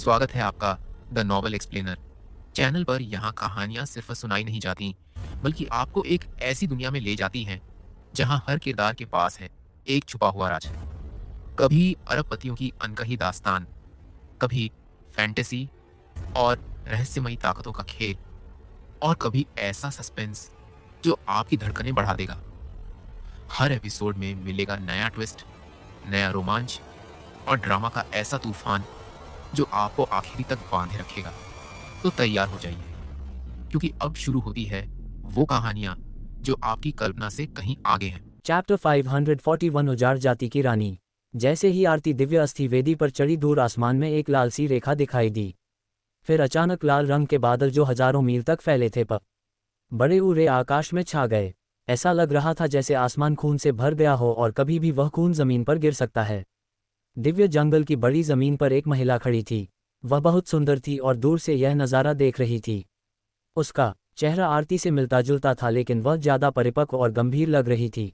स्वागत है आपका द नॉवल एक्सप्लेनर चैनल पर। यहाँ कहानियाँ सिर्फ सुनाई नहीं जाती, बल्कि आपको एक ऐसी दुनिया में ले जाती हैं जहाँ हर किरदार के पास है एक छुपा हुआ राज। कभी अरबपतियों की अनकही दास्तान, कभी फैंटेसी और रहस्यमयी ताकतों का खेल, और कभी ऐसा सस्पेंस जो आपकी धड़कनें बढ़ा देगा। हर एपिसोड में मिलेगा नया ट्विस्ट, नया रोमांच और ड्रामा का ऐसा तूफान जो आपको आखिरी तक बांधे रखेगा। तो तैयार हो जाइए, क्योंकि अब शुरू होती है वो कहानियां जो आपकी कल्पना से कहीं आगे हैं। चैप्टर 541 उजाड़ जाति की रानी। जैसे ही आरती दिव्य अस्थि वेदी पर चढ़ी, दूर आसमान में एक लाल सी रेखा दिखाई दी। फिर अचानक लाल रंग के बादल जो हजारों मील तक फैले थे बड़े उड़े आकाश में छा गए। ऐसा लग रहा था जैसे आसमान खून से भर गया हो और कभी भी वह खून जमीन पर गिर सकता है। दिव्य जंगल की बड़ी जमीन पर एक महिला खड़ी थी। वह बहुत सुंदर थी और दूर से यह नज़ारा देख रही थी। उसका चेहरा आरती से मिलता जुलता था, लेकिन वह ज्यादा परिपक्व और गंभीर लग रही थी।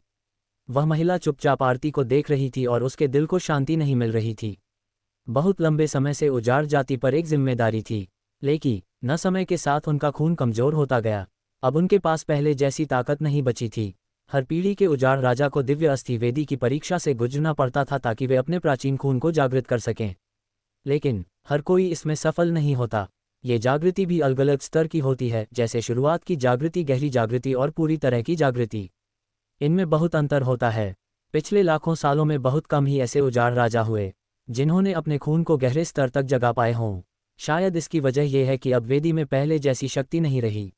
वह महिला चुपचाप आरती को देख रही थी और उसके दिल को शांति नहीं मिल रही थी। बहुत लंबे समय से उजाड़ जाति पर एक जिम्मेदारी थी, लेकिन न समय के साथ उनका खून कमजोर होता गया। अब उनके पास पहले जैसी ताकत नहीं बची थी। हर पीढ़ी के उजाड़ राजा को दिव्य अस्थि वेदी की परीक्षा से गुजरना पड़ता था ताकि वे अपने प्राचीन खून को जागृत कर सकें। लेकिन हर कोई इसमें सफल नहीं होता। ये जागृति भी अलग अलग स्तर की होती है, जैसे शुरुआत की जागृति, गहरी जागृति और पूरी तरह की जागृति। इनमें बहुत अंतर होता है। पिछले लाखों सालों में बहुत कम ही ऐसे उजाड़ राजा हुए जिन्होंने अपने खून को गहरे स्तर तक जगा पाए हों। शायद इसकी वजह यह है कि अब वेदी में पहले जैसी शक्ति नहीं रही।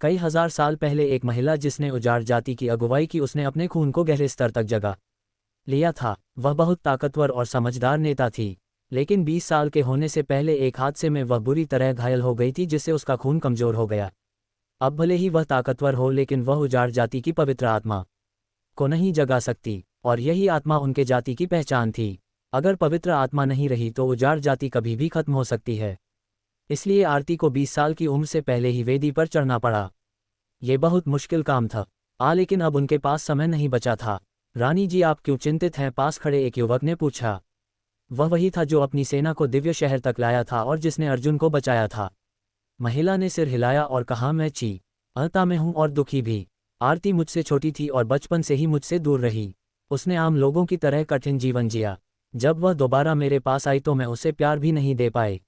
कई हजार साल पहले एक महिला जिसने उजाड़ जाति की अगुवाई की, उसने अपने खून को गहरे स्तर तक जगा लिया था। वह बहुत ताकतवर और समझदार नेता थी, लेकिन 20 साल के होने से पहले एक हादसे में वह बुरी तरह घायल हो गई थी, जिससे उसका खून कमजोर हो गया। अब भले ही वह ताकतवर हो, लेकिन वह उजाड़ जाति की पवित्र आत्मा को नहीं जगा सकती, और यही आत्मा उनके जाति की पहचान थी। अगर पवित्र आत्मा नहीं रही तो उजाड़ जाति कभी भी खत्म हो सकती है। इसलिए आरती को 20 साल की उम्र से पहले ही वेदी पर चढ़ना पड़ा। ये बहुत मुश्किल काम था, लेकिन अब उनके पास समय नहीं बचा था। रानी जी, आप क्यों चिंतित हैं? पास खड़े एक युवक ने पूछा। वह वही था जो अपनी सेना को दिव्य शहर तक लाया था और जिसने अर्जुन को बचाया था। महिला ने सिर हिलाया और कहा, मैं चिंता में हूं और दुखी भी। आरती मुझसे छोटी थी और बचपन से ही मुझसे दूर रही। उसने आम लोगों की तरह कठिन जीवन जिया। जब वह दोबारा मेरे पास आई तो मैं उसे प्यार भी नहीं दे पाई।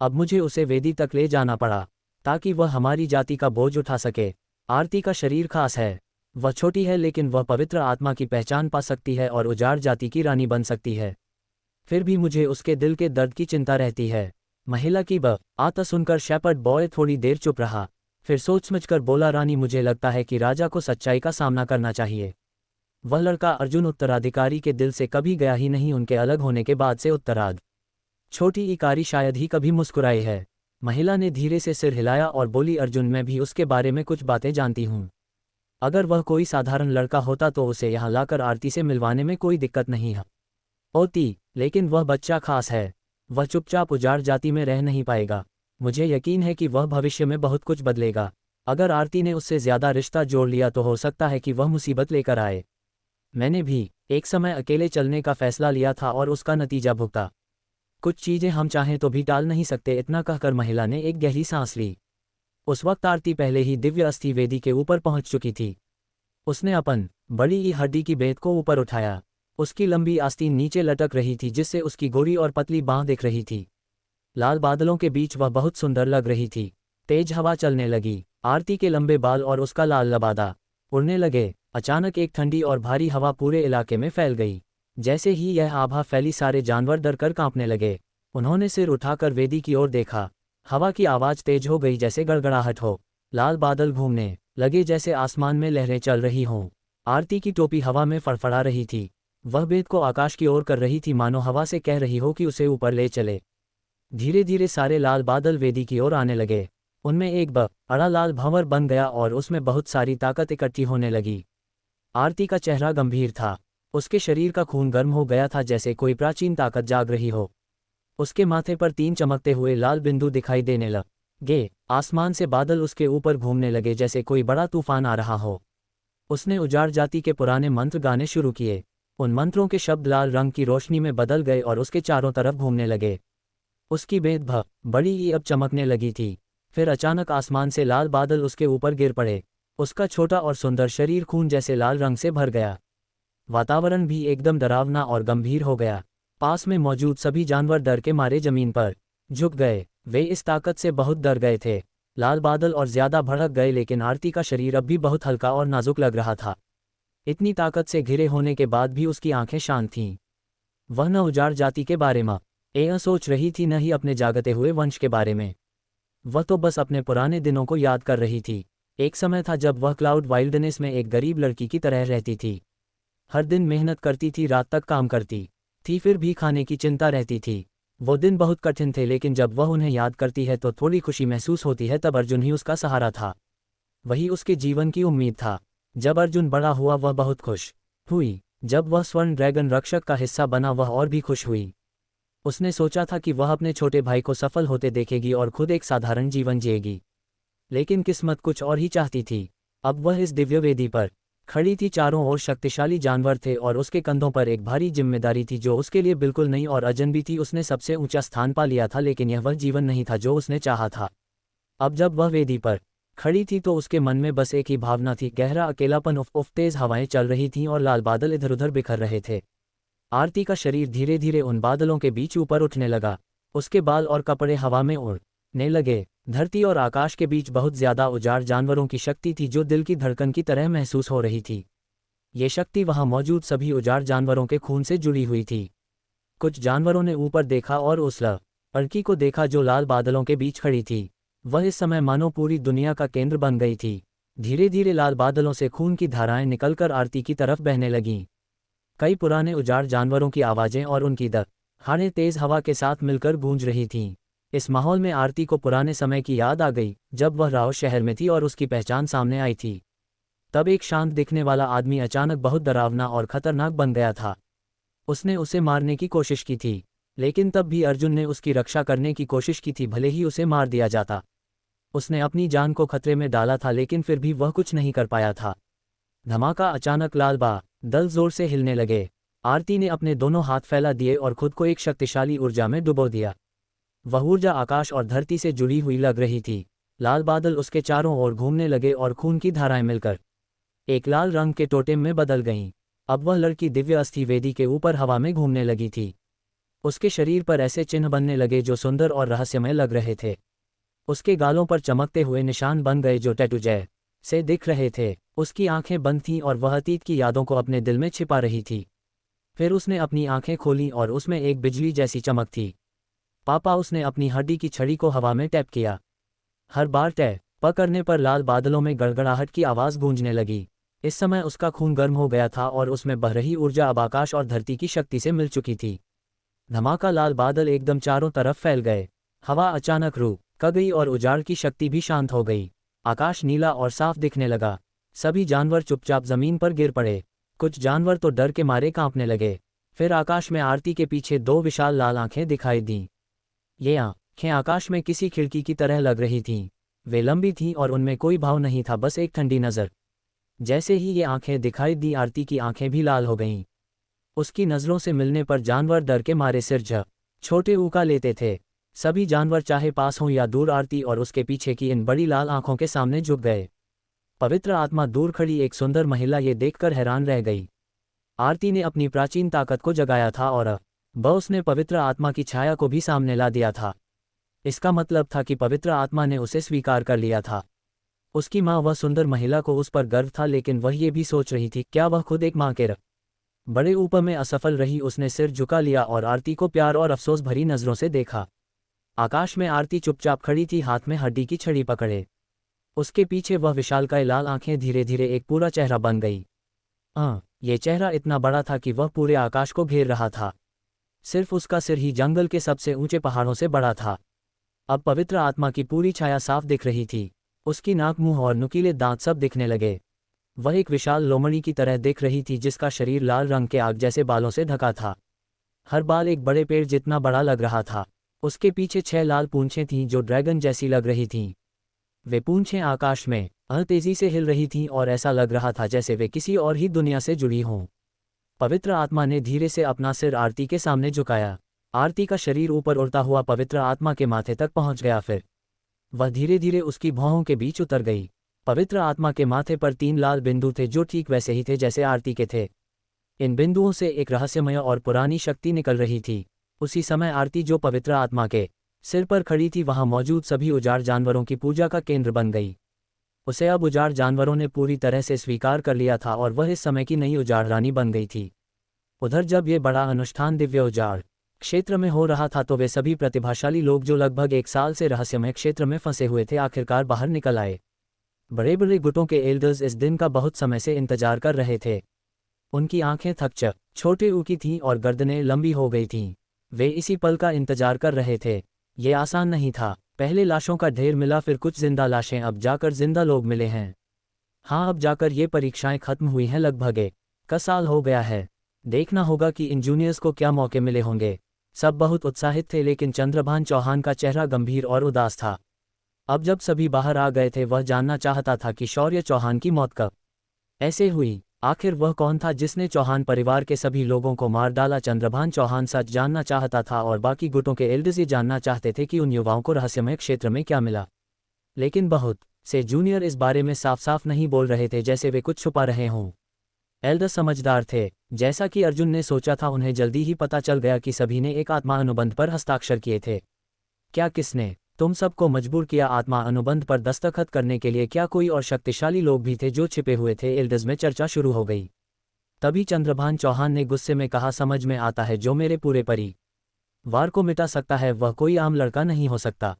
अब मुझे उसे वेदी तक ले जाना पड़ा ताकि वह हमारी जाति का बोझ उठा सके। आरती का शरीर खास है। वह छोटी है, लेकिन वह पवित्र आत्मा की पहचान पा सकती है और उजाड़ जाति की रानी बन सकती है। फिर भी मुझे उसके दिल के दर्द की चिंता रहती है। महिला की बात सुनकर शेपर्ड बॉय थोड़ी देर चुप रहा, फिर सोच समझकर बोला, रानी, मुझे लगता है कि राजा को सच्चाई का सामना करना चाहिए। वह लड़का अर्जुन उत्तराधिकारी के दिल से कभी गया ही नहीं। उनके अलग होने के बाद से उत्तराध छोटी इकारी शायद ही कभी मुस्कुराई है। महिला ने धीरे से सिर हिलाया और बोली, अर्जुन, मैं भी उसके बारे में कुछ बातें जानती हूँ। अगर वह कोई साधारण लड़का होता तो उसे यहाँ लाकर आरती से मिलवाने में कोई दिक्कत नहीं होती, लेकिन वह बच्चा खास है। वह चुपचाप उजाड़ जाति में रह नहीं पाएगा। मुझे यकीन है कि वह भविष्य में बहुत कुछ बदलेगा। अगर आरती ने उससे ज्यादा रिश्ता जोड़ लिया तो हो सकता है कि वह मुसीबत लेकर आए। मैंने भी एक समय अकेले चलने का फैसला लिया था और उसका नतीजा भुगता। कुछ चीजें हम चाहें तो भी टाल नहीं सकते। इतना कहकर महिला ने एक गहरी सांस ली। उस वक्त आरती पहले ही दिव्य अस्थि वेदी के ऊपर पहुंच चुकी थी। उसने अपन बड़ी ही हड्डी की बेंत को ऊपर उठाया। उसकी लंबी आस्तीन नीचे लटक रही थी, जिससे उसकी गोरी और पतली बांह दिख रही थी। लाल बादलों के बीच वह बहुत सुंदर लग रही थी। तेज हवा चलने लगी। आरती के लंबे बाल और उसका लाल लबादा उड़ने लगे। अचानक एक ठंडी और भारी हवा पूरे इलाके में फैल गई। जैसे ही यह आभा फैली, सारे जानवर डर कर कांपने लगे। उन्होंने सिर उठाकर वेदी की ओर देखा। हवा की आवाज तेज हो गई, जैसे गड़गड़ाहट हो। लाल बादल घूमने लगे, जैसे आसमान में लहरें चल रही हों। आरती की टोपी हवा में फड़फड़ा रही थी। वह बेंत को आकाश की ओर कर रही थी, मानो हवा से कह रही हो कि उसे ऊपर ले चले। धीरे धीरे सारे लाल बादल वेदी की ओर आने लगे। उनमें एक बड़ा लाल भंवर बन गया और उसमें बहुत सारी ताकत इकट्ठी होने लगी। आरती का चेहरा गंभीर था। उसके शरीर का खून गर्म हो गया था, जैसे कोई प्राचीन ताकत जाग रही हो। उसके माथे पर 3 चमकते हुए लाल बिंदु दिखाई देने लगे। आसमान से बादल उसके ऊपर घूमने लगे, जैसे कोई बड़ा तूफान आ रहा हो। उसने उजाड़ जाति के पुराने मंत्र गाने शुरू किए। उन मंत्रों के शब्द लाल रंग की रोशनी में बदल गए और उसके चारों तरफ घूमने लगे। उसकी बेद बड़ी ही अब चमकने लगी थी। फिर अचानक आसमान से लाल बादल उसके ऊपर गिर पड़े। उसका छोटा और सुंदर शरीर खून जैसे लाल रंग से भर गया। वातावरण भी एकदम डरावना और गंभीर हो गया। पास में मौजूद सभी जानवर डर के मारे जमीन पर झुक गए। वे इस ताकत से बहुत डर गए थे। लाल बादल और ज्यादा भड़क गए, लेकिन आरती का शरीर अब भी बहुत हल्का और नाजुक लग रहा था। इतनी ताकत से घिरे होने के बाद भी उसकी आंखें शांत थीं। वह न उजाड़ जाति के बारे में सोच रही थी, न ही अपने जागते हुए वंश के बारे में। वह तो बस अपने पुराने दिनों को याद कर रही थी। एक समय था जब वह क्लाउड वाइल्डनेस में एक गरीब लड़की की तरह रहती थी। हर दिन मेहनत करती थी, रात तक काम करती थी, फिर भी खाने की चिंता रहती थी। वो दिन बहुत कठिन थे, लेकिन जब वह उन्हें याद करती है तो थोड़ी खुशी महसूस होती है। तब अर्जुन ही उसका सहारा था। वही उसके जीवन की उम्मीद था। जब अर्जुन बड़ा हुआ वह बहुत खुश हुई। जब वह स्वर्ण ड्रैगन रक्षक का हिस्सा बना वह और भी खुश हुई। उसने सोचा था कि वह अपने छोटे भाई को सफल होते देखेगी और खुद एक साधारण जीवन जिएगी। लेकिन किस्मत कुछ और ही चाहती थी। अब वह इस दिव्य वेदी पर खड़ी थी। चारों ओर शक्तिशाली जानवर थे और उसके कंधों पर एक भारी जिम्मेदारी थी जो उसके लिए बिल्कुल नई और अजनबी थी। उसने सबसे ऊंचा स्थान पा लिया था, लेकिन यह वह जीवन नहीं था जो उसने चाहा था। अब जब वह वेदी पर खड़ी थी तो उसके मन में बस एक ही भावना थी, गहरा अकेलापन। उफ तेज हवाएं चल रही थीं और लाल बादल इधर उधर बिखर रहे थे। आरती का शरीर धीरे धीरे उन बादलों के बीच ऊपर उठने लगा। उसके बाल और कपड़े हवा में उड़ने लगे। धरती और आकाश के बीच बहुत ज्यादा उजाड़ जानवरों की शक्ति थी जो दिल की धड़कन की तरह महसूस हो रही थी। ये शक्ति वहां मौजूद सभी उजाड़ जानवरों के खून से जुड़ी हुई थी। कुछ जानवरों ने ऊपर देखा और उस लड़की को देखा जो लाल बादलों के बीच खड़ी थी। वह इस समय मानो पूरी दुनिया का केंद्र बन गई थी। धीरे धीरे लाल बादलों से खून की धाराएं निकलकर आरती की तरफ बहने लगीं। कई पुराने उजाड़ जानवरों की आवाजें और उनकी दहाड़ें तेज हवा के साथ मिलकर गूंज रही थीं। इस माहौल में आरती को पुराने समय की याद आ गई, जब वह राव शहर में थी और उसकी पहचान सामने आई थी। तब एक शांत दिखने वाला आदमी अचानक बहुत डरावना और खतरनाक बन गया था। उसने उसे मारने की कोशिश की थी, लेकिन तब भी अर्जुन ने उसकी रक्षा करने की कोशिश की थी, भले ही उसे मार दिया जाता। उसने अपनी जान को खतरे में डाला था, लेकिन फिर भी वह कुछ नहीं कर पाया था। धमाका! अचानक लाल बादल जोर से हिलने लगे। आरती ने अपने दोनों हाथ फैला दिए और खुद को एक शक्तिशाली ऊर्जा में डुबो दिया। वह ऊर्जा आकाश और धरती से जुड़ी हुई लग रही थी। लाल बादल उसके चारों ओर घूमने लगे और खून की धाराएं मिलकर एक लाल रंग के टोटेम में बदल गईं। अब वह लड़की दिव्य अस्थि वेदी के ऊपर हवा में घूमने लगी थी। उसके शरीर पर ऐसे चिन्ह बनने लगे जो सुंदर और रहस्यमय लग रहे थे। उसके गालों पर चमकते हुए निशान बन गए जो टैटू से दिख रहे थे। उसकी आंखें बंद थीं और वह अतीत की यादों को अपने दिल में छिपा रही थी। फिर उसने अपनी आंखें खोलीं और उसमें एक बिजली जैसी चमक थी। पापा! उसने अपनी हड्डी की छड़ी को हवा में टैप किया। हर बार टैप करने पर लाल बादलों में गड़गड़ाहट की आवाज़ गूंजने लगी। इस समय उसका खून गर्म हो गया था और उसमें बह रही ऊर्जा अब आकाश और धरती की शक्ति से मिल चुकी थी। धमाका! लाल बादल एकदम चारों तरफ फैल गए। हवा अचानक रुक गई और उजाड़ की शक्ति भी शांत हो गई। आकाश नीला और साफ दिखने लगा। सभी जानवर चुपचाप जमीन पर गिर पड़े। कुछ जानवर तो डर के मारे कांपने लगे। फिर आकाश में आरती के पीछे दो विशाल लाल आंखें दिखाई दीं। ये आंखें आकाश में किसी खिड़की की तरह लग रही थीं। वे लंबी थीं और उनमें कोई भाव नहीं था, बस एक ठंडी नज़र। जैसे ही ये आंखें दिखाई दी, आरती की आंखें भी लाल हो गईं। उसकी नज़रों से मिलने पर जानवर डर के मारे सिर छोटे ऊका लेते थे। सभी जानवर चाहे पास हों या दूर, आरती और उसके पीछे की इन बड़ी लाल आंखों के सामने झुक गए। पवित्र आत्मा दूर खड़ी एक सुंदर महिला ये देखकर हैरान रह गई। आरती ने अपनी प्राचीन ताकत को जगाया था और उसने पवित्र आत्मा की छाया को भी सामने ला दिया था। इसका मतलब था कि पवित्र आत्मा ने उसे स्वीकार कर लिया था। उसकी माँ, वह सुंदर महिला को उस पर गर्व था, लेकिन वह ये भी सोच रही थी, क्या वह खुद एक माँ के बड़े ऊपर में असफल रही। उसने सिर झुका लिया और आरती को प्यार और अफसोस भरी नज़रों से देखा। आकाश में आरती चुपचाप खड़ी थी, हाथ में हड्डी की छड़ी पकड़े। उसके पीछे वह विशालकाय लाल आंखें धीरे धीरे एक पूरा चेहरा बन गई। ये चेहरा इतना बड़ा था कि वह पूरे आकाश को घेर रहा था। सिर्फ उसका सिर ही जंगल के सबसे ऊंचे पहाड़ों से बड़ा था। अब पवित्र आत्मा की पूरी छाया साफ दिख रही थी। उसकी नाक, मुंह और नुकीले दांत सब दिखने लगे। वह एक विशाल लोमड़ी की तरह दिख रही थी जिसका शरीर लाल रंग के आग जैसे बालों से ढका था। हर बाल एक बड़े पेड़ जितना बड़ा लग रहा था। उसके पीछे 6 लाल पूंछें थीं जो ड्रैगन जैसी लग रही थीं। वे पूंछें आकाश में तेजी से हिल रही थीं और ऐसा लग रहा था जैसे वे किसी और ही दुनिया से जुड़ी हों। पवित्र आत्मा ने धीरे से अपना सिर आरती के सामने झुकाया। आरती का शरीर ऊपर उड़ता हुआ पवित्र आत्मा के माथे तक पहुंच गया, फिर वह धीरे धीरे उसकी भौहों के बीच उतर गई। पवित्र आत्मा के माथे पर 3 लाल बिंदु थे जो ठीक वैसे ही थे जैसे आरती के थे। इन बिंदुओं से एक रहस्यमय और पुरानी शक्ति निकल रही थी। उसी समय आरती जो पवित्र आत्मा के सिर पर खड़ी थी वहां मौजूद सभी उजाड़ जानवरों की पूजा का केंद्र बन गई। उसे अब उजाड़ जानवरों ने पूरी तरह से स्वीकार कर लिया था और वह इस समय की नई उजाड़ रानी बन गई थी। उधर जब ये बड़ा अनुष्ठान दिव्य उजाड़ क्षेत्र में हो रहा था तो वे सभी प्रतिभाशाली लोग जो लगभग 1 साल से रहस्यमय क्षेत्र में फंसे हुए थे आखिरकार बाहर निकल आए। बड़े बड़े गुटों के एल्डर्स इस दिन का बहुत समय से इंतजार कर रहे थे। उनकी आंखें थकचक छोटे ऊकी थीं और गर्दनें लंबी हो गई थीं। वे इसी पल का इंतजार कर रहे थे। ये आसान नहीं था। पहले लाशों का ढेर मिला, फिर कुछ जिंदा लाशें, अब जाकर जिंदा लोग मिले हैं। हाँ, अब जाकर ये परीक्षाएं खत्म हुई हैं। लगभग 1 साल हो गया है। देखना होगा कि इन जूनियर्स को क्या मौके मिले होंगे। सब बहुत उत्साहित थे, लेकिन चंद्रभान चौहान का चेहरा गंभीर और उदास था। अब जब सभी बाहर आ गए थे वह जानना चाहता था कि शौर्य चौहान की मौत कब ऐसे हुई। आखिर वह कौन था जिसने चौहान परिवार के सभी लोगों को मार डाला। चंद्रभान चौहान सच जानना चाहता था और बाकी गुटों के एल्डर्स ये जानना चाहते थे कि उन युवाओं को रहस्यमय क्षेत्र में क्या मिला। लेकिन बहुत से जूनियर इस बारे में साफ साफ नहीं बोल रहे थे, जैसे वे कुछ छुपा रहे हों। एल्डर समझदार थे। जैसा कि अर्जुन ने सोचा था, उन्हें जल्दी ही पता चल गया कि सभी ने एक आत्मा अनुबंध पर हस्ताक्षर किए थे। क्या किसने तुम सबको मजबूर किया आत्मा अनुबंध पर दस्तखत करने के लिए? क्या कोई और शक्तिशाली लोग भी थे जो छिपे हुए थे? एल्डर्स में चर्चा शुरू हो गई। तभी चंद्रभान चौहान ने गुस्से में कहा, समझ में आता है, जो मेरे पूरे परिवार को मिटा सकता है वह कोई आम लड़का नहीं हो सकता।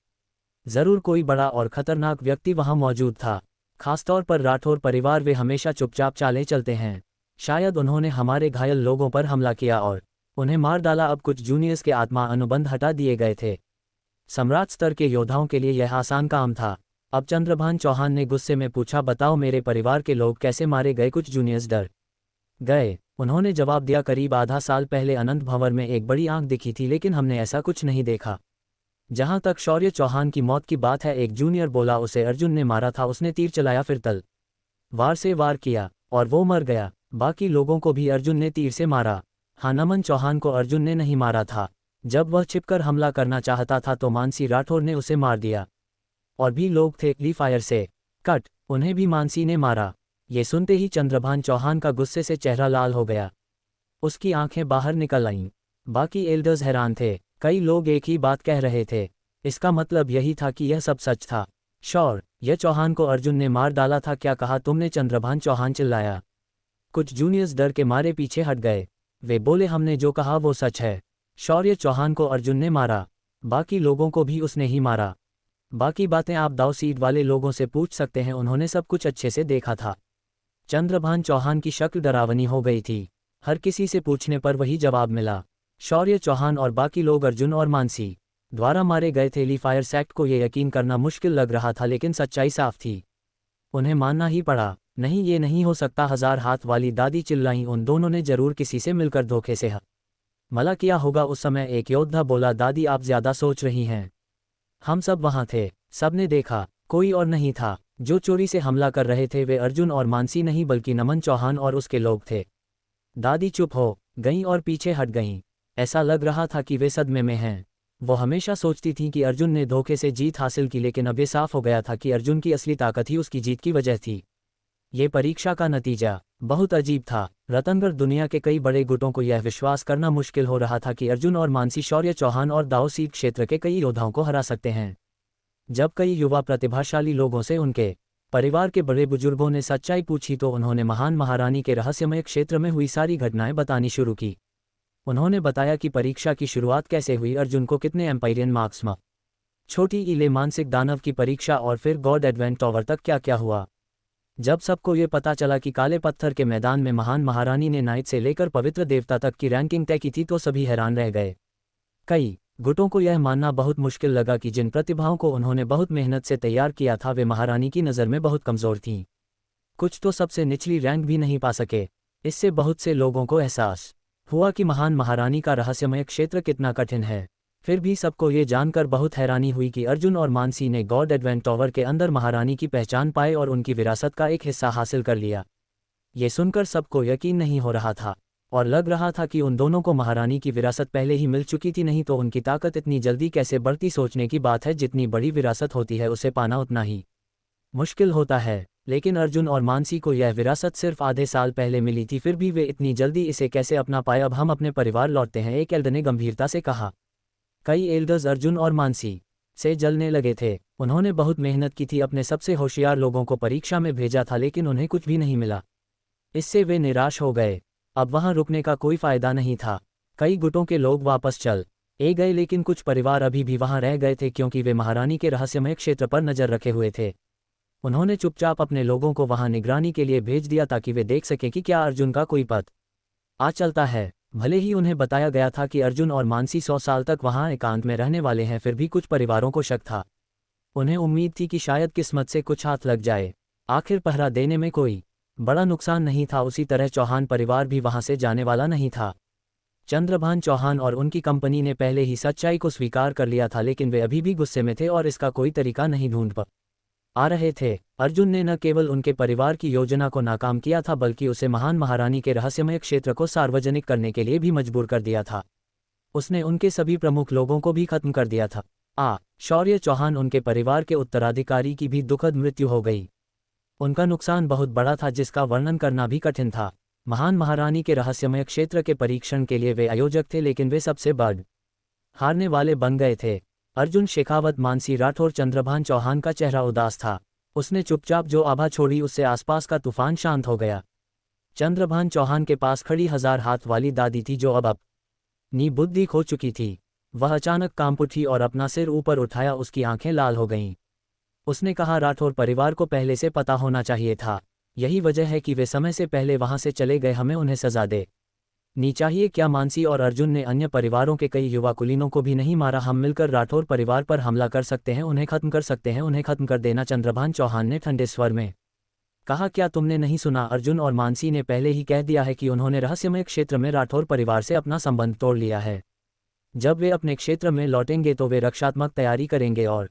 जरूर कोई बड़ा और खतरनाक व्यक्ति वहां मौजूद था, खासतौर पर राठौर परिवार। वे हमेशा चुपचाप चालें चलते हैं। शायद उन्होंने हमारे घायल लोगों पर हमला किया और उन्हें मार डाला। अब कुछ जूनियर्स के आत्मा अनुबंध हटा दिए गए थे। सम्राट स्तर के योद्धाओं के लिए यह आसान काम था। अब चंद्रभान चौहान ने गुस्से में पूछा, बताओ मेरे परिवार के लोग कैसे मारे गए? कुछ जूनियर्स डर गए। उन्होंने जवाब दिया, करीब आधा साल पहले अनंत भंवर में एक बड़ी आंख दिखी थी, लेकिन हमने ऐसा कुछ नहीं देखा। जहां तक शौर्य चौहान की मौत की बात है, एक जूनियर बोला, उसे अर्जुन ने मारा था। उसने तीर चलाया, फिर तलवार से वार किया और वो मर गया। बाकी लोगों को भी अर्जुन ने तीर से मारा। हाँ, नमन चौहान को अर्जुन ने नहीं मारा था। जब वह छिपकर हमला करना चाहता था तो मानसी राठौर ने उसे मार दिया। और भी लोग थे, ली फायर से कट, उन्हें भी मानसी ने मारा। ये सुनते ही चंद्रभान चौहान का गुस्से से चेहरा लाल हो गया। उसकी आंखें बाहर निकल आईं। बाकी एल्डर्स हैरान थे। कई लोग एक ही बात कह रहे थे। इसका मतलब यही था कि यह सब सच था। शौर्य चौहान को अर्जुन ने मार डाला था। क्या कहा तुमने? चंद्रभान चौहान चिल्लाया। कुछ जूनियर्स डर के मारे पीछे हट गए। वे बोले, हमने जो कहा वो सच है। शौर्य चौहान को अर्जुन ने मारा। बाकी लोगों को भी उसने ही मारा। बाकी बातें आप दाव सीट वाले लोगों से पूछ सकते हैं, उन्होंने सब कुछ अच्छे से देखा था। चंद्रभान चौहान की शक्ल डरावनी हो गई थी। हर किसी से पूछने पर वही जवाब मिला। शौर्य चौहान और बाकी लोग अर्जुन और मानसी द्वारा मारे गए थे। ली फायर सेक्ट को यह यकीन करना मुश्किल लग रहा था, लेकिन सच्चाई साफ थी। उन्हें मानना ही पड़ा। नहीं, ये नहीं हो सकता। 1000 हाथ वाली दादी चिल्लाईं, उन दोनों ने जरूर किसी से मिलकर धोखे से हमला किया होगा। उस समय एक योद्धा बोला, दादी आप ज्यादा सोच रही हैं। हम सब वहां थे, सबने देखा। कोई और नहीं था। जो चोरी से हमला कर रहे थे वे अर्जुन और मानसी नहीं बल्कि नमन चौहान और उसके लोग थे। दादी चुप हो गईं और पीछे हट गईं। ऐसा लग रहा था कि वे सदमे में हैं। वो हमेशा सोचती थीं कि अर्जुन ने धोखे से जीत हासिल की, लेकिन अब ये साफ हो गया था कि अर्जुन की असली ताकत ही उसकी जीत की वजह थी। ये परीक्षा का नतीजा बहुत अजीब था। रतनगढ़ दुनिया के कई बड़े गुटों को यह विश्वास करना मुश्किल हो रहा था कि अर्जुन और मानसी शौर्य चौहान और दाऊ सीट क्षेत्र के कई योद्धाओं को हरा सकते हैं। जब कई युवा प्रतिभाशाली लोगों से उनके परिवार के बड़े बुजुर्गों ने सच्चाई पूछी तो उन्होंने महान महारानी के रहस्यमय क्षेत्र में हुई सारी घटनाएं बतानी शुरू की। उन्होंने बताया कि परीक्षा की शुरुआत कैसे हुई, अर्जुन को कितने एम्पायरियन मार्क्स मिले, छोटी इले मानसिक दानव की परीक्षा और फिर गॉड एडवेंट टॉवर तक क्या क्या हुआ। जब सबको ये पता चला कि काले पत्थर के मैदान में महान महारानी ने नाइट से लेकर पवित्र देवता तक की रैंकिंग तय की थी तो सभी हैरान रह गए। कई गुटों को यह मानना बहुत मुश्किल लगा कि जिन प्रतिभाओं को उन्होंने बहुत मेहनत से तैयार किया था वे महारानी की नज़र में बहुत कमज़ोर थीं। कुछ तो सबसे निचली रैंक भी नहीं पा सके। इससे बहुत से लोगों को एहसास हुआ कि महान महारानी का रहस्यमय क्षेत्र कितना कठिन है। फिर भी सबको ये जानकर बहुत हैरानी हुई कि अर्जुन और मानसी ने गॉड एडवेंट टॉवर के अंदर महारानी की पहचान पाए और उनकी विरासत का एक हिस्सा हासिल कर लिया। ये सुनकर सबको यकीन नहीं हो रहा था। और लग रहा था कि उन दोनों को महारानी की विरासत पहले ही मिल चुकी थी, नहीं तो उनकी ताकत इतनी जल्दी कैसे बढ़ती। सोचने की बात है, जितनी बड़ी विरासत होती है उसे पाना उतना ही मुश्किल होता है। लेकिन अर्जुन और मानसी को यह विरासत सिर्फ आधे साल पहले मिली थी, फिर भी वे इतनी जल्दी इसे कैसे अपना पाए। अब हम अपने परिवार लौटते हैं, एक एल्डर ने गंभीरता से कहा। कई एल्डर्स अर्जुन और मानसी से जलने लगे थे। उन्होंने बहुत मेहनत की थी, अपने सबसे होशियार लोगों को परीक्षा में भेजा था, लेकिन उन्हें कुछ भी नहीं मिला। इससे वे निराश हो गए। अब वहां रुकने का कोई फायदा नहीं था। कई गुटों के लोग वापस चल गए, लेकिन कुछ परिवार अभी भी वहां रह गए थे, क्योंकि वे महारानी के रहस्यमय क्षेत्र पर नजर रखे हुए थे। उन्होंने चुपचाप अपने लोगों को वहां निगरानी के लिए भेज दिया, ताकि वे देख सकें कि क्या अर्जुन का कोई पथ आ चलता है। भले ही उन्हें बताया गया था कि अर्जुन और मानसी 100 साल तक वहां एकांत में रहने वाले हैं, फिर भी कुछ परिवारों को शक था। उन्हें उम्मीद थी कि शायद किस्मत से कुछ हाथ लग जाए। आखिर पहरा देने में कोई बड़ा नुकसान नहीं था। उसी तरह चौहान परिवार भी वहां से जाने वाला नहीं था। चंद्रभान चौहान और उनकी कंपनी ने पहले ही सच्चाई को स्वीकार कर लिया था, लेकिन वे अभी भी गुस्से में थे और इसका कोई तरीका नहीं ढूंढ आ रहे थे। अर्जुन ने न केवल उनके परिवार की योजना को नाकाम किया था, बल्कि उसे महान महारानी के रहस्यमय क्षेत्र को सार्वजनिक करने के लिए भी मजबूर कर दिया था। उसने उनके सभी प्रमुख लोगों को भी खत्म कर दिया था। शौर्य चौहान, उनके परिवार के उत्तराधिकारी की भी दुखद मृत्यु हो गई। उनका नुकसान बहुत बड़ा था, जिसका वर्णन करना भी कठिन था। महान महारानी के रहस्यमय क्षेत्र के परीक्षण के लिए वे आयोजक थे, लेकिन वे सबसे बड़ हारने वाले बन गए थे। अर्जुन शेखावत, मानसी राठौर, चंद्रभान चौहान का चेहरा उदास था। उसने चुपचाप जो आभा छोड़ी, उससे आसपास का तूफान शांत हो गया। चंद्रभान चौहान के पास खड़ी 1000 हाथ वाली दादी थी, जो अब अपनी बुद्धि खो चुकी थी। वह अचानक कांप उठी और अपना सिर ऊपर उठाया। उसकी आंखें लाल हो गईं। उसने कहा, राठौर परिवार को पहले से पता होना चाहिए था। यही वजह है कि वे समय से पहले वहां से चले गए। हमें उन्हें सजा देनी चाहिए। क्या मानसी और अर्जुन ने अन्य परिवारों के कई युवा कुलीनों को भी नहीं मारा? हम मिलकर राठौर परिवार पर हमला कर सकते हैं, उन्हें खत्म कर सकते हैं, उन्हें खत्म कर देना। चंद्रभान चौहान ने ठंडे स्वर में कहा। क्या तुमने नहीं सुना? अर्जुन और मानसी ने पहले ही कह दिया है कि उन्होंने रहस्यमय क्षेत्र में राठौर परिवार से अपना संबंध तोड़ लिया है। जब वे अपने क्षेत्र में लौटेंगे तो वे रक्षात्मक तैयारी करेंगे और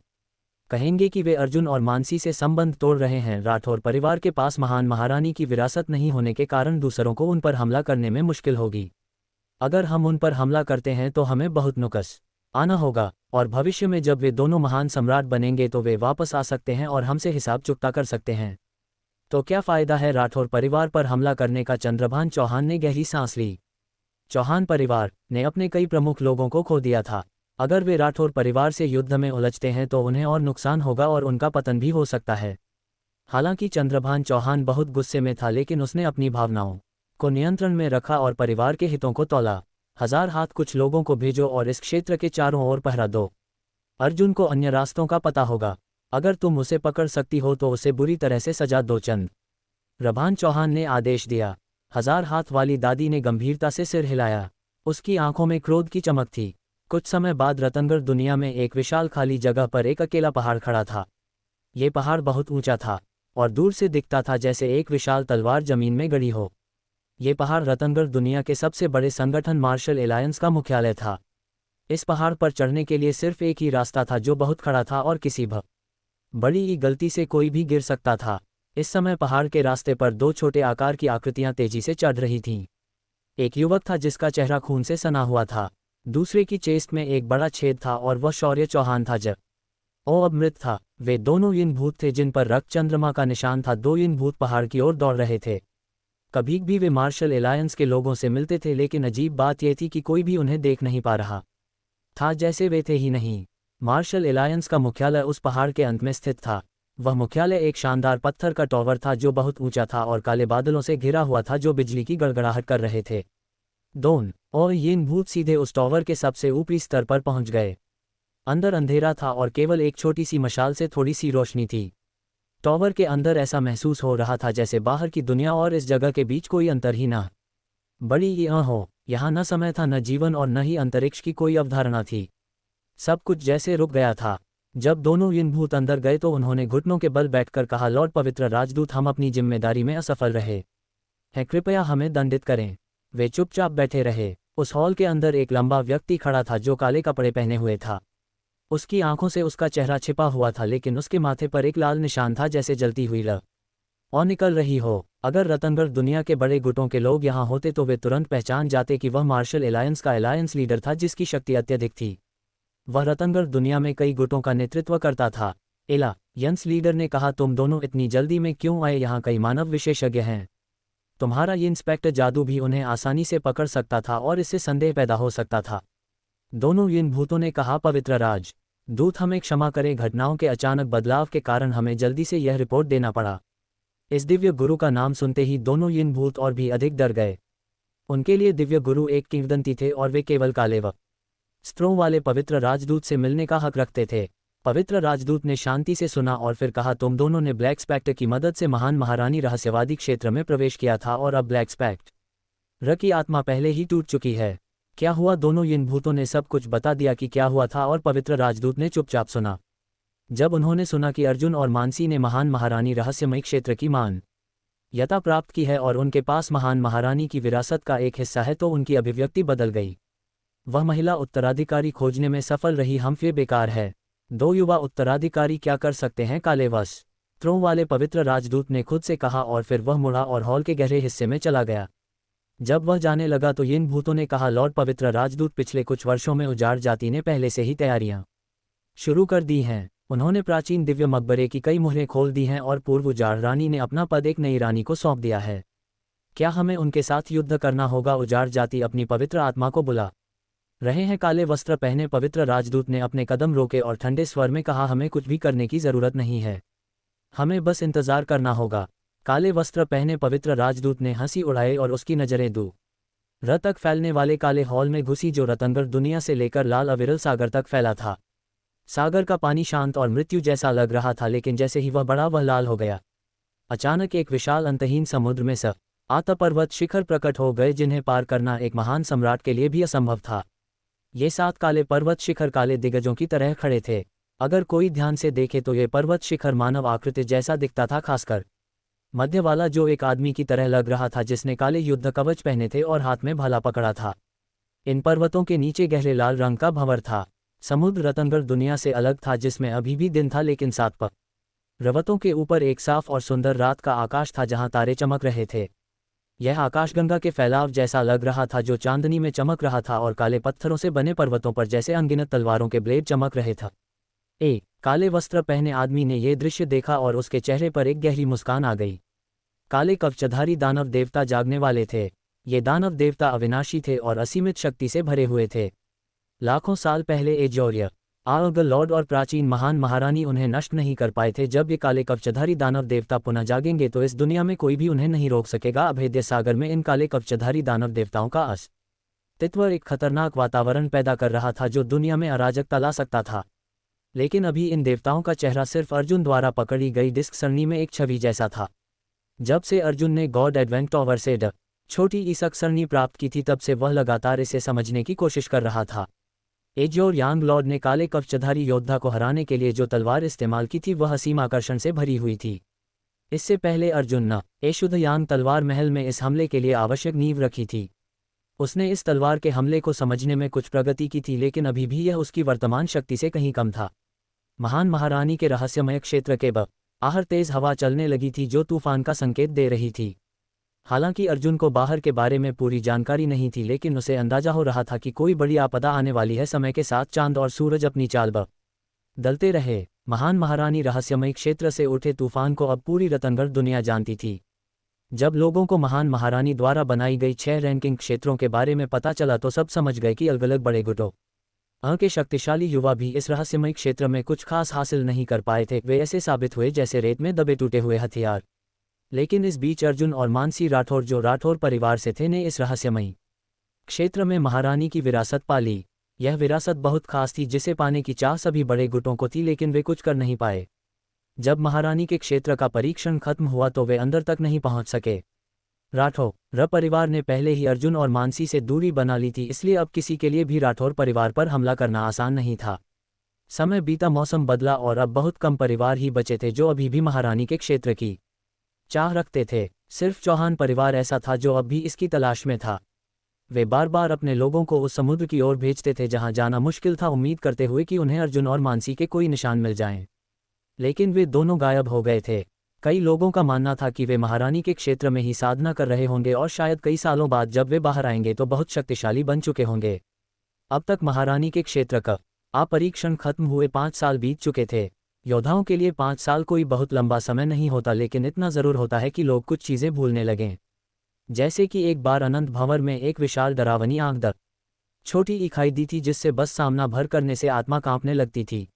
कहेंगे कि वे अर्जुन और मानसी से संबंध तोड़ रहे हैं। राठौर परिवार के पास महान महारानी की विरासत नहीं होने के कारण दूसरों को उन पर हमला करने में मुश्किल होगी। अगर हम उन पर हमला करते हैं तो हमें बहुत नुकस आना होगा, और भविष्य में जब वे दोनों महान सम्राट बनेंगे तो वे वापस आ सकते हैं और हमसे हिसाब चुकता कर सकते हैं। तो क्या फ़ायदा है राठौर परिवार पर हमला करने का? चंद्रभान चौहान ने गहरी सांस ली। चौहान परिवार ने अपने कई प्रमुख लोगों को खो दिया था। अगर वे राठौर परिवार से युद्ध में उलझते हैं तो उन्हें और नुकसान होगा और उनका पतन भी हो सकता है। हालांकि चंद्रभान चौहान बहुत गुस्से में था, लेकिन उसने अपनी भावनाओं को नियंत्रण में रखा और परिवार के हितों को तौला। 1000 हाथ, कुछ लोगों को भेजो और इस क्षेत्र के चारों ओर पहरा दो। अर्जुन को अन्य रास्तों का पता होगा। अगर तुम उसे पकड़ सकती हो तो उसे बुरी तरह से सजा दो। चंद्रभान चौहान ने आदेश दिया। 1000 हाथ वाली दादी ने गंभीरता से सिर हिलाया। उसकी आंखों में क्रोध की चमक थी। कुछ समय बाद रतनगढ़ दुनिया में एक विशाल खाली जगह पर एक अकेला पहाड़ खड़ा था। ये पहाड़ बहुत ऊंचा था और दूर से दिखता था जैसे एक विशाल तलवार जमीन में गड़ी हो। ये पहाड़ रतनगढ़ दुनिया के सबसे बड़े संगठन मार्शल एलायंस का मुख्यालय था। इस पहाड़ पर चढ़ने के लिए सिर्फ एक ही रास्ता था, जो बहुत खड़ा था और किसी बड़ी गलती से कोई भी गिर सकता था। इस समय पहाड़ के रास्ते पर 2 छोटे आकार की आकृतियां तेजी से चढ़ रही थीं। एक युवक था जिसका चेहरा खून से सना हुआ था। दूसरे की चेस्ट में एक बड़ा छेद था और वह शौर्य चौहान था, जब वो अब मृत था। वे दोनों इन भूत थे जिन पर रक्त चंद्रमा का निशान था। 2 इन भूत पहाड़ की ओर दौड़ रहे थे। कभी भी वे मार्शल एलायंस के लोगों से मिलते थे, लेकिन अजीब बात यह थी कि कोई भी उन्हें देख नहीं पा रहा था, जैसे वे थे ही नहीं। मार्शल एलायंस का मुख्यालय उस पहाड़ के अंत में स्थित था। वह मुख्यालय एक शानदार पत्थर का टॉवर था जो बहुत ऊंचा था और काले बादलों से घिरा हुआ था जो बिजली की गड़गड़ाहट कर रहे थे। दोन और ये भूत सीधे उस टॉवर के सबसे ऊपरी स्तर पर पहुंच गए। अंदर अंधेरा था और केवल एक छोटी सी मशाल से थोड़ी सी रोशनी थी। टॉवर के अंदर ऐसा महसूस हो रहा था जैसे बाहर की दुनिया और इस जगह के बीच कोई अंतर ही ना बड़ी यह हो। यहाँ न समय था, न जीवन और न ही अंतरिक्ष की कोई अवधारणा थी। सब कुछ जैसे रुक गया था। जब दोनों इन भूत अंदर गए तो उन्होंने घुटनों के बल बैठकर कहा, लॉर्ड पवित्र राजदूत, हम अपनी जिम्मेदारी में असफल रहे हैं, कृपया हमें दंडित करें। वे चुपचाप बैठे रहे। उस हॉल के अंदर एक लंबा व्यक्ति खड़ा था जो काले कपड़े पहने हुए था। उसकी आंखों से उसका चेहरा छिपा हुआ था, लेकिन उसके माथे पर एक लाल निशान था जैसे जलती हुई लौ। और निकल रही हो। अगर रतनगढ़ दुनिया के बड़े गुटों के लोग यहाँ होते तो वे तुरंत पहचान जाते कि वह मार्शल एलायंस का एलायंस लीडर था जिसकी शक्ति अत्यधिक थी। वह रतनगढ़ दुनिया में कई गुटों का नेतृत्व करता था। एलायंस लीडर ने कहा, तुम दोनों इतनी जल्दी में क्यों आए? यहाँ कई मानव विशेषज्ञ हैं। तुम्हारा ये इंस्पेक्टर जादू भी उन्हें आसानी से पकड़ सकता था और इससे संदेह पैदा हो सकता था। दोनों यिन भूतों ने कहा, पवित्र राज दूत, हमें क्षमा करें, घटनाओं के अचानक बदलाव के कारण हमें जल्दी से यह रिपोर्ट देना पड़ा। इस दिव्य गुरु का नाम सुनते ही दोनों यिन भूत और भी अधिक डर गए। उनके लिए दिव्य गुरु एक किंवदंती थे और वे केवल काले वस्त्रों वाले पवित्र राजदूत से मिलने का हक रखते थे। पवित्र राजदूत ने शांति से सुना और फिर कहा, तुम दोनों ने ब्लैक स्पेक्टर की मदद से महान महारानी रहस्यवादी क्षेत्र में प्रवेश किया था और अब ब्लैक स्पेक्टर की आत्मा पहले ही टूट चुकी है। क्या हुआ? दोनों यिन भूतों ने सब कुछ बता दिया कि क्या हुआ था और पवित्र राजदूत ने चुपचाप सुना। जब उन्होंने सुना कि अर्जुन और मानसी ने महान महारानी रहस्यमयी क्षेत्र की मान्यता प्राप्त की है और उनके पास महान महारानी की विरासत का एक हिस्सा है, तो उनकी अभिव्यक्ति बदल गई। वह महिला उत्तराधिकारी खोजने में सफल रही, हम फिर बेकार है। 2 युवा उत्तराधिकारी क्या कर सकते हैं? काले वस्त्रों वाले पवित्र राजदूत ने खुद से कहा और फिर वह मुड़ा और हॉल के गहरे हिस्से में चला गया। जब वह जाने लगा तो यिन भूतों ने कहा, लॉर्ड पवित्र राजदूत, पिछले कुछ वर्षों में उजाड़ जाति ने पहले से ही तैयारियां शुरू कर दी हैं। उन्होंने प्राचीन दिव्य मकबरे की कई मुहरें खोल दी हैं और पूर्व उजाड़ रानी ने अपना पद एक नई रानी को सौंप दिया है। क्या हमें उनके साथ युद्ध करना होगा? उजाड़ जाति अपनी पवित्र आत्मा को बुला रहे हैं। काले वस्त्र पहने पवित्र राजदूत ने अपने कदम रोके और ठंडे स्वर में कहा, हमें कुछ भी करने की जरूरत नहीं है, हमें बस इंतजार करना होगा। काले वस्त्र पहने पवित्र राजदूत ने हंसी उड़ाई और उसकी नजरें दूर तक फैलने वाले काले हॉल में घुसी जो रतनगढ़ दुनिया से लेकर लाल अविरल सागर तक फैला था। सागर का पानी शांत और मृत्यु जैसा लग रहा था, लेकिन जैसे ही वह बढ़ा वह लाल हो गया। अचानक एक विशाल अंतहीन समुद्र में आत पर्वत शिखर प्रकट हो गए जिन्हें पार करना एक महान सम्राट के लिए भी असंभव था। ये 7 काले पर्वत शिखर काले दिग्गजों की तरह खड़े थे। अगर कोई ध्यान से देखे तो ये पर्वत शिखर मानव आकृति जैसा दिखता था, खासकर मध्य वाला जो एक आदमी की तरह लग रहा था जिसने काले युद्ध कवच पहने थे और हाथ में भाला पकड़ा था। इन पर्वतों के नीचे गहरे लाल रंग का भंवर था। समुद्र रतनगढ़ दुनिया से अलग था जिसमें अभी भी दिन था, लेकिन 7 पर्वतों के ऊपर एक साफ और सुंदर रात का आकाश था जहां तारे चमक रहे थे। यह आकाशगंगा के फैलाव जैसा लग रहा था जो चांदनी में चमक रहा था और काले पत्थरों से बने पर्वतों पर जैसे अनगिनत तलवारों के ब्लेड चमक रहे थे। काले वस्त्र पहने आदमी ने यह दृश्य देखा और उसके चेहरे पर एक गहरी मुस्कान आ गई। काले कवचधारी दानव देवता जागने वाले थे। ये दानव देवता अविनाशी थे और असीमित शक्ति से भरे हुए थे। लाखों साल पहले एजोर्य आग लॉर्ड और प्राचीन महान महारानी उन्हें नष्ट नहीं कर पाए थे। जब ये काले कवचधारी दानव देवता पुनः जागेंगे तो इस दुनिया में कोई भी उन्हें नहीं रोक सकेगा। अभेद्य सागर में इन काले कवचधारी दानव देवताओं का अस्तित्व एक खतरनाक वातावरण पैदा कर रहा था जो दुनिया में अराजकता ला सकता था। लेकिन अभी इन देवताओं का चेहरा सिर्फ अर्जुन द्वारा पकड़ी गई डिस्क सरणी में एक छवि जैसा था। जब से अर्जुन ने गॉड एडवेंट टॉवर से छोटी ईसक सरणी प्राप्त की थी तब से वह लगातार इसे समझने की कोशिश कर रहा था। एजोर यांग लॉर्ड ने काले कवचधारी योद्धा को हराने के लिए जो तलवार इस्तेमाल की थी वह असीम आकर्षण से भरी हुई थी। इससे पहले अर्जुन ने शुद्ध यांग तलवार महल में इस हमले के लिए आवश्यक नींव रखी थी। उसने इस तलवार के हमले को समझने में कुछ प्रगति की थी, लेकिन अभी भी यह उसकी वर्तमान शक्ति से कहीं कम था। महान महारानी के रहस्यमय क्षेत्र के बाहर तेज हवा चलने लगी थी जो तूफान का संकेत दे रही थी। हालांकि अर्जुन को बाहर के बारे में पूरी जानकारी नहीं थी, लेकिन उसे अंदाजा हो रहा था कि कोई बड़ी आपदा आने वाली है। समय के साथ चांद और सूरज अपनी चाल बदलते रहे। महान महारानी रहस्यमय क्षेत्र से उठे तूफान को अब पूरी रतनगढ़ दुनिया जानती थी। जब लोगों को महान महारानी द्वारा बनाई गई 6 रैंकिंग क्षेत्रों के बारे में पता चला तो सब समझ गए कि अलग अलग बड़े गुटों के शक्तिशाली युवा भी इस रहस्यमय क्षेत्र में कुछ खास हासिल नहीं कर पाए थे। वे ऐसे साबित हुए जैसे रेत में दबे टूटे हुए हथियार। लेकिन इस बीच अर्जुन और मानसी राठौर जो राठौर परिवार से थे ने इस रहस्यमयी क्षेत्र में महारानी की विरासत पाली। यह विरासत बहुत खास थी जिसे पाने की चाह सभी बड़े गुटों को थी, लेकिन वे कुछ कर नहीं पाए। जब महारानी के क्षेत्र का परीक्षण खत्म हुआ तो वे अंदर तक नहीं पहुंच सके। राठौर परिवार ने पहले ही अर्जुन और मानसी से दूरी बना ली थी, इसलिए अब किसी के लिए भी राठौर परिवार पर हमला करना आसान नहीं था। समय बीता, मौसम बदला और अब बहुत कम परिवार ही बचे थे जो अभी भी महारानी के क्षेत्र की चाह रखते थे। सिर्फ चौहान परिवार ऐसा था जो अब भी इसकी तलाश में था। वे बार बार अपने लोगों को उस समुद्र की ओर भेजते थे जहां जाना मुश्किल था, उम्मीद करते हुए कि उन्हें अर्जुन और मानसी के कोई निशान मिल जाएं। लेकिन वे दोनों गायब हो गए थे। कई लोगों का मानना था कि वे महारानी के क्षेत्र में ही साधना कर रहे होंगे और शायद कई सालों बाद जब वे बाहर आएंगे तो बहुत शक्तिशाली बन चुके होंगे। अब तक महारानी के क्षेत्र का परीक्षण खत्म हुए 5 साल बीत चुके थे। योद्धाओं के लिए 5 साल कोई बहुत लंबा समय नहीं होता, लेकिन इतना ज़रूर होता है कि लोग कुछ चीज़ें भूलने लगें। जैसे कि एक बार अनंत भंवर में एक विशाल डरावनी आग छोटी दिखाई दी थी जिससे बस सामना भर करने से आत्मा कांपने लगती थी।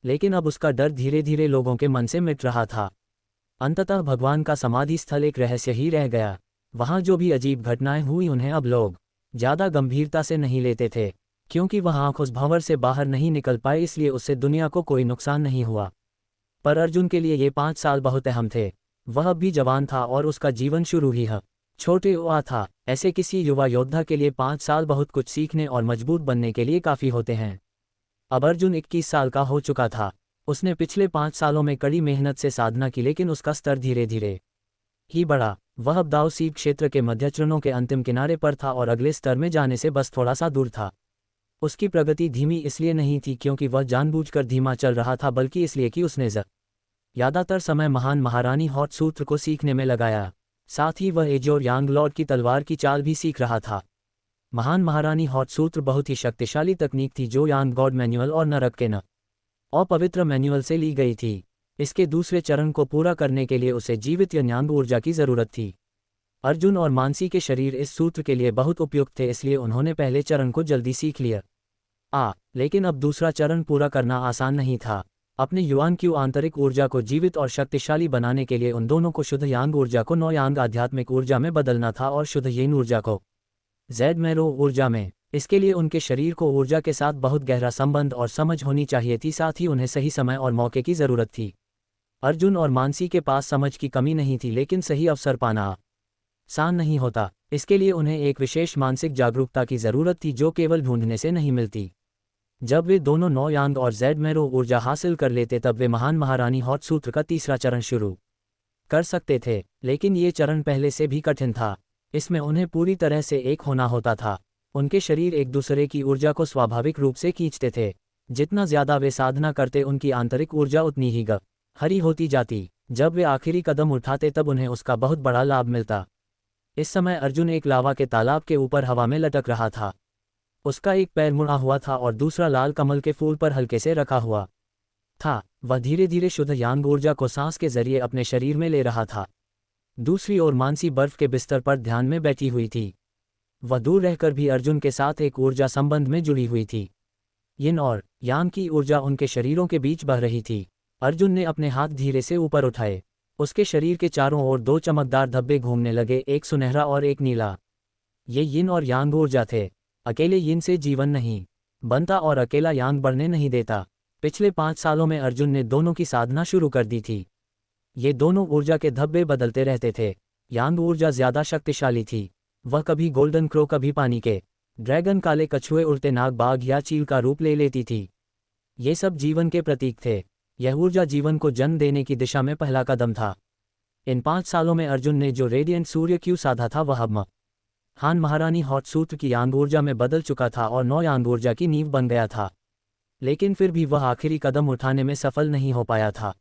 लेकिन अब उसका डर धीरे धीरे लोगों के मन से मिट रहा था। अंततः भगवान का समाधि स्थल एक रहस्य ही रह गया। वहाँ जो भी अजीब घटनाएं हुई उन्हें अब लोग ज़्यादा गंभीरता से नहीं लेते थे, क्योंकि वह आँख उस भंवर से बाहर नहीं निकल पाए, इसलिए उससे दुनिया को कोई नुकसान नहीं हुआ। पर अर्जुन के लिए ये 5 साल बहुत अहम थे। वह अब भी जवान था और उसका जीवन शुरू ही छोटे हुआ था। ऐसे किसी युवा योद्धा के लिए 5 साल बहुत कुछ सीखने और मजबूत बनने के लिए काफ़ी होते हैं। अब अर्जुन 21 साल का हो चुका था। उसने पिछले 5 सालों में कड़ी मेहनत से साधना की, लेकिन उसका स्तर धीरे धीरे ही बढ़ा। वह अब दाव सीप क्षेत्र के मध्य चरणों के अंतिम किनारे पर था और अगले स्तर में जाने से बस थोड़ा सा दूर था। उसकी प्रगति धीमी इसलिए नहीं थी क्योंकि वह जानबूझकर धीमा चल रहा था, बल्कि इसलिए कि उसने ज़्यादातर समय महान महारानी हॉट सूत्र को सीखने में लगाया। साथ ही वह एज और यांग लॉर्ड की तलवार की चाल भी सीख रहा था। महान महारानी हॉट सूत्र बहुत ही शक्तिशाली तकनीक थी जो यांग गॉड मैनुअल और नरक के अपवित्र मैनुअल से ली गई थी। इसके दूसरे चरण को पूरा करने के लिए उसे जीवित यांग ऊर्जा की ज़रूरत थी। अर्जुन और मानसी के शरीर इस सूत्र के लिए बहुत उपयुक्त थे, इसलिए उन्होंने पहले चरण को जल्दी सीख लिया। लेकिन अब दूसरा चरण पूरा करना आसान नहीं था। अपने युआन की आंतरिक ऊर्जा को जीवित और शक्तिशाली बनाने के लिए उन दोनों को शुद्ध यांग ऊर्जा को नौ यांग आध्यात्मिक ऊर्जा में बदलना था और शुद्ध येन ऊर्जा को ज़ेड मैरो ऊर्जा में। इसके लिए उनके शरीर को ऊर्जा के साथ बहुत गहरा संबंध और समझ होनी चाहिए थी, साथ ही उन्हें सही समय और मौके की ज़रूरत थी। अर्जुन और मानसी के पास समझ की कमी नहीं थी, लेकिन सही अवसर पाना आसान नहीं होता। इसके लिए उन्हें एक विशेष मानसिक जागरूकता की ज़रूरत थी जो केवल ढूंढने से नहीं मिलती। जब वे दोनों नौ यांग और ज़ेड मैरो ऊर्जा हासिल कर लेते तब वे महान महारानी हॉट सूत्र का तीसरा चरण शुरू कर सकते थे। लेकिन ये चरण पहले से भी कठिन था। इसमें उन्हें पूरी तरह से एक होना होता था। उनके शरीर एक दूसरे की ऊर्जा को स्वाभाविक रूप से खींचते थे। जितना ज़्यादा वे साधना करते उनकी आंतरिक ऊर्जा उतनी ही गहरी होती जाती। जब वे आखिरी कदम उठाते तब उन्हें उसका बहुत बड़ा लाभ मिलता। इस समय अर्जुन एक लावा के तालाब के ऊपर हवा में लटक रहा था। उसका एक पैर मुड़ा हुआ था और दूसरा लाल कमल के फूल पर हल्के से रखा हुआ था। वह धीरे धीरे शुद्ध यांग ऊर्जा को सांस के जरिए अपने शरीर में ले रहा था। दूसरी ओर मानसी बर्फ के बिस्तर पर ध्यान में बैठी हुई थी। वह दूर रहकर भी अर्जुन के साथ एक ऊर्जा संबंध में जुड़ी हुई थी। यिन और यांग की ऊर्जा उनके शरीरों के बीच बह रही थी। अर्जुन ने अपने हाथ धीरे से ऊपर उठाए। उसके शरीर के चारों ओर 2 चमकदार धब्बे घूमने लगे, एक सुनहरा और एक नीला। ये यिन और यांग ऊर्जा थे। अकेले यिन से जीवन नहीं बनता और अकेला यांग बढ़ने नहीं देता। पिछले 5 सालों में अर्जुन ने दोनों की साधना शुरू कर दी थी। ये दोनों ऊर्जा के धब्बे बदलते रहते थे। यांग ऊर्जा ज़्यादा शक्तिशाली थी। वह कभी गोल्डन क्रो, कभी पानी के ड्रैगन, काले कछुए, उड़ते नाग, बाघ या चील का रूप ले लेती थी। ये सब जीवन के प्रतीक थे। यह ऊर्जा जीवन को जन्म देने की दिशा में पहला कदम था। इन 5 सालों में अर्जुन ने जो रेडियंट सूर्य क्यू साधा था वह अब महान महारानी हॉट सूत्र की यांग ऊर्जा में बदल चुका था और नौ यांग ऊर्जा की नींव बन गया था। लेकिन फिर भी वह आखिरी कदम उठाने में सफल नहीं हो पाया था।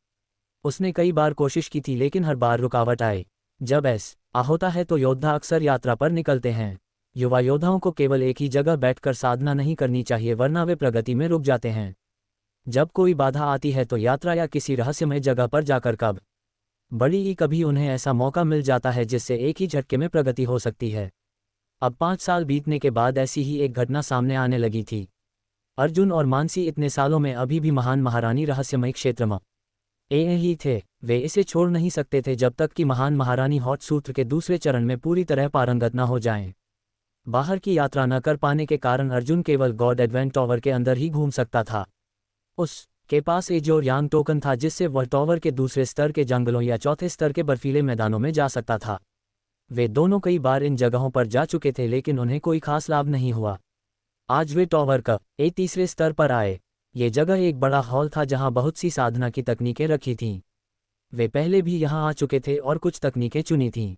उसने कई बार कोशिश की थी, लेकिन हर बार रुकावट आए। जब ऐसा होता है तो योद्धा अक्सर यात्रा पर निकलते हैं। युवा योद्धाओं को केवल एक ही जगह बैठकर साधना नहीं करनी चाहिए, वरना वे प्रगति में रुक जाते हैं। जब कोई बाधा आती है तो यात्रा या किसी रहस्यमय जगह पर जाकर कभी उन्हें ऐसा मौका मिल जाता है जिससे एक ही झटके में प्रगति हो सकती है। अब 5 साल बीतने के बाद ऐसी ही एक घटना सामने आने लगी थी। अर्जुन और मानसी इतने सालों में अभी भी महान महारानी रहस्यमय क्षेत्र में ही थे। वे इसे छोड़ नहीं सकते थे जब तक कि महान महारानी हॉट सूत्र के दूसरे चरण में पूरी तरह पारंगत न हो जाएं। बाहर की यात्रा न कर पाने के कारण अर्जुन केवल गॉड एडवेंट टॉवर के अंदर ही घूम सकता था। उसके पास एज और यांग टोकन था जिससे वह टॉवर के दूसरे स्तर के जंगलों या चौथे स्तर के बर्फीले मैदानों में जा सकता था। वे दोनों कई बार इन जगहों पर जा चुके थे, लेकिन उन्हें कोई खास लाभ नहीं हुआ। आज वे टॉवर का तीसरे स्तर पर आए। ये जगह एक बड़ा हॉल था जहां बहुत सी साधना की तकनीकें रखी थीं। वे पहले भी यहां आ चुके थे और कुछ तकनीकें चुनी थीं,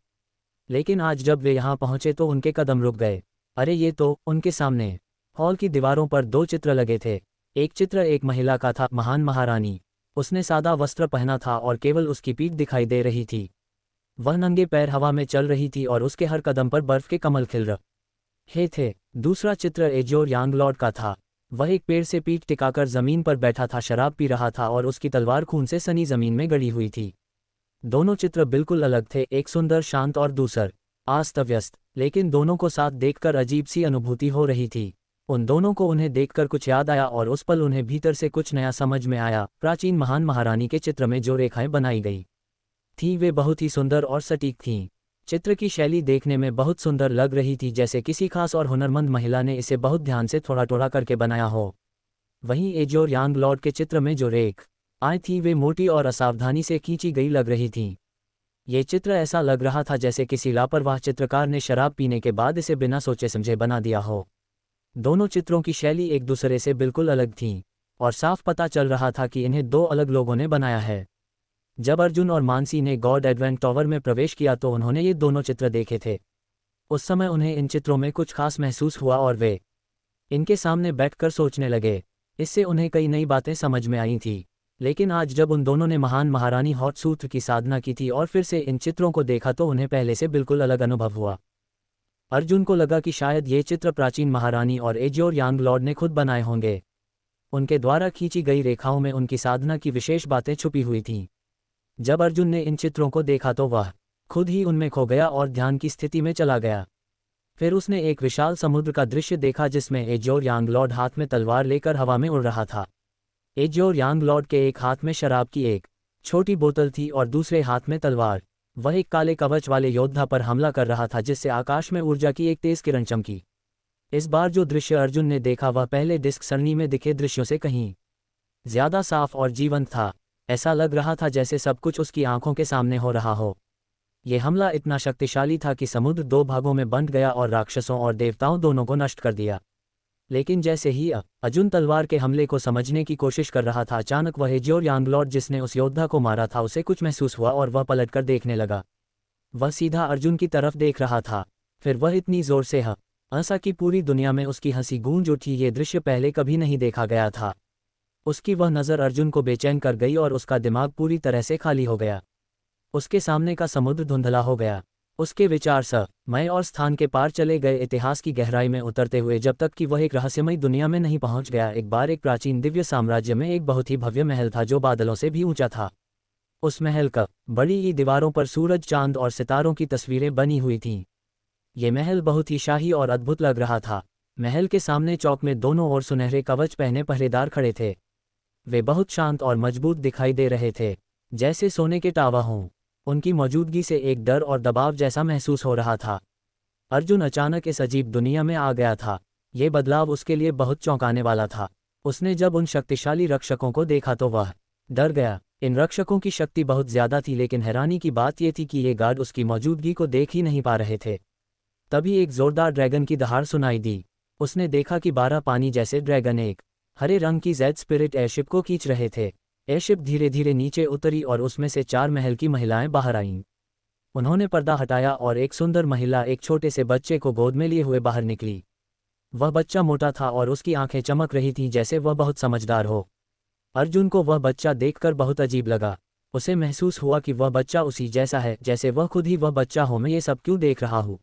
लेकिन आज जब वे यहां पहुंचे तो उनके कदम रुक गए। अरे ये तो उनके सामने हॉल की दीवारों पर 2 चित्र लगे थे। एक चित्र एक महिला का था, महान महारानी उसने सादा वस्त्र पहना था और केवल उसकी पीठ दिखाई दे रही थी। वह नंगे पैर हवा में चल रही थी और उसके हर कदम पर बर्फ के कमल खिल रहे थे। दूसरा चित्र एजोर यांगलॉर्ड का था। वह एक पेड़ से पीठ टिकाकर जमीन पर बैठा था, शराब पी रहा था और उसकी तलवार खून से सनी जमीन में गड़ी हुई थी। दोनों चित्र बिल्कुल अलग थे, एक सुंदर शांत और दूसर अस्त व्यस्त, लेकिन दोनों को साथ देखकर अजीब सी अनुभूति हो रही थी। उन दोनों को उन्हें देखकर कुछ याद आया और उस पल उन्हें भीतर से कुछ नया समझ में आया। प्राचीन महान महारानी के चित्र में जो रेखाएं बनाई गई थी वे बहुत ही सुंदर और सटीक थीं। चित्र की शैली देखने में बहुत सुंदर लग रही थी, जैसे किसी खास और हुनरमंद महिला ने इसे बहुत ध्यान से थोड़ा थोड़ा करके बनाया हो। वहीं एजोर यांगलॉर्ड के चित्र में जो रेखाएं थी वे मोटी और असावधानी से खींची गई लग रही थीं। ये चित्र ऐसा लग रहा था जैसे किसी लापरवाह चित्रकार ने शराब पीने के बाद इसे बिना सोचे समझे बना दिया हो। दोनों चित्रों की शैली एक दूसरे से बिल्कुल अलग थी और साफ पता चल रहा था कि इन्हें दो अलग लोगों ने बनाया है। जब अर्जुन और मानसी ने गॉड एडवेंट टॉवर में प्रवेश किया तो उन्होंने ये दोनों चित्र देखे थे। उस समय उन्हें इन चित्रों में कुछ खास महसूस हुआ और वे इनके सामने बैठकर सोचने लगे। इससे उन्हें कई नई बातें समझ में आई थी। लेकिन आज जब उन दोनों ने महान महारानी हॉट सूत्र की साधना की थी और फिर से इन चित्रों को देखा तो उन्हें पहले से बिल्कुल अलग अनुभव हुआ। अर्जुन को लगा कि शायद ये चित्र प्राचीन महारानी और एजोर यांगलॉर्ड ने खुद बनाए होंगे। उनके द्वारा खींची गई रेखाओं में उनकी साधना की विशेष बातें छुपी हुई थीं। जब अर्जुन ने इन चित्रों को देखा तो वह खुद ही उनमें खो गया और ध्यान की स्थिति में चला गया। फिर उसने एक विशाल समुद्र का दृश्य देखा जिसमें एजोर यांगलॉर्ड हाथ में तलवार लेकर हवा में उड़ रहा था। एजोर यांगलॉर्ड के एक हाथ में शराब की एक छोटी बोतल थी और दूसरे हाथ में तलवार। वह एक काले कवच वाले योद्धा पर हमला कर रहा था जिससे आकाश में ऊर्जा की एक तेज किरण चमकी। इस बार जो दृश्य अर्जुन ने देखा वह पहले डिस्क सरणी में दिखे दृश्यों से कहीं ज्यादा साफ और जीवंत था। ऐसा लग रहा था जैसे सब कुछ उसकी आंखों के सामने हो रहा हो। ये हमला इतना शक्तिशाली था कि समुद्र दो भागों में बंट गया और राक्षसों और देवताओं दोनों को नष्ट कर दिया। लेकिन जैसे ही अर्जुन तलवार के हमले को समझने की कोशिश कर रहा था, अचानक वह एजोर यांगलॉर्ड जिसने उस योद्धा को मारा था उसे कुछ महसूस हुआ और वह पलटकर देखने लगा। वह सीधा अर्जुन की तरफ देख रहा था। फिर वह इतनी जोर से हंसा कि पूरी दुनिया में उसकी हंसी गूंज उठी। ये दृश्य पहले कभी नहीं देखा गया था। उसकी वह नज़र अर्जुन को बेचैन कर गई और उसका दिमाग पूरी तरह से खाली हो गया। उसके सामने का समुद्र धुंधला हो गया। उसके विचार समय और स्थान के पार चले गए, इतिहास की गहराई में उतरते हुए, जब तक कि वह एक रहस्यमयी दुनिया में नहीं पहुंच गया। एक बार एक प्राचीन दिव्य साम्राज्य में एक बहुत ही भव्य महल था जो बादलों से भी ऊंचा था। उस महल का बड़ी ही दीवारों पर सूरज, चांद और सितारों की तस्वीरें बनी हुई थीं। ये महल बहुत ही शाही और अद्भुत लग रहा था। महल के सामने चौक में दोनों ओर सुनहरे कवच पहने पहरेदार खड़े थे। वे बहुत शांत और मजबूत दिखाई दे रहे थे, जैसे सोने के टावा हों। उनकी मौजूदगी से एक डर और दबाव जैसा महसूस हो रहा था। अर्जुन अचानक इस अजीब दुनिया में आ गया था। ये बदलाव उसके लिए बहुत चौंकाने वाला था। उसने जब उन शक्तिशाली रक्षकों को देखा तो वह डर गया। इन रक्षकों की शक्ति बहुत ज्यादा थी, लेकिन हैरानी की बात यह थी कि ये गार्ड उसकी मौजूदगी को देख ही नहीं पा रहे थे। तभी एक जोरदार ड्रैगन की दहाड़ सुनाई दी। उसने देखा कि 12 पानी जैसे ड्रैगन एक हरे रंग की जेड स्पिरिट एयरशिप को खींच रहे थे। एयरशिप धीरे धीरे नीचे उतरी और उसमें से 4 महल की महिलाएं बाहर आईं। उन्होंने पर्दा हटाया और एक सुंदर महिला एक छोटे से बच्चे को गोद में लिए हुए बाहर निकली। वह बच्चा मोटा था और उसकी आंखें चमक रही थीं जैसे वह बहुत समझदार हो। अर्जुन को वह बच्चा देखकर बहुत अजीब लगा। उसे महसूस हुआ कि वह बच्चा उसी जैसा है जैसे वह खुद ही वह बच्चा हो। मैं ये सब क्यों देख रहा हूँ,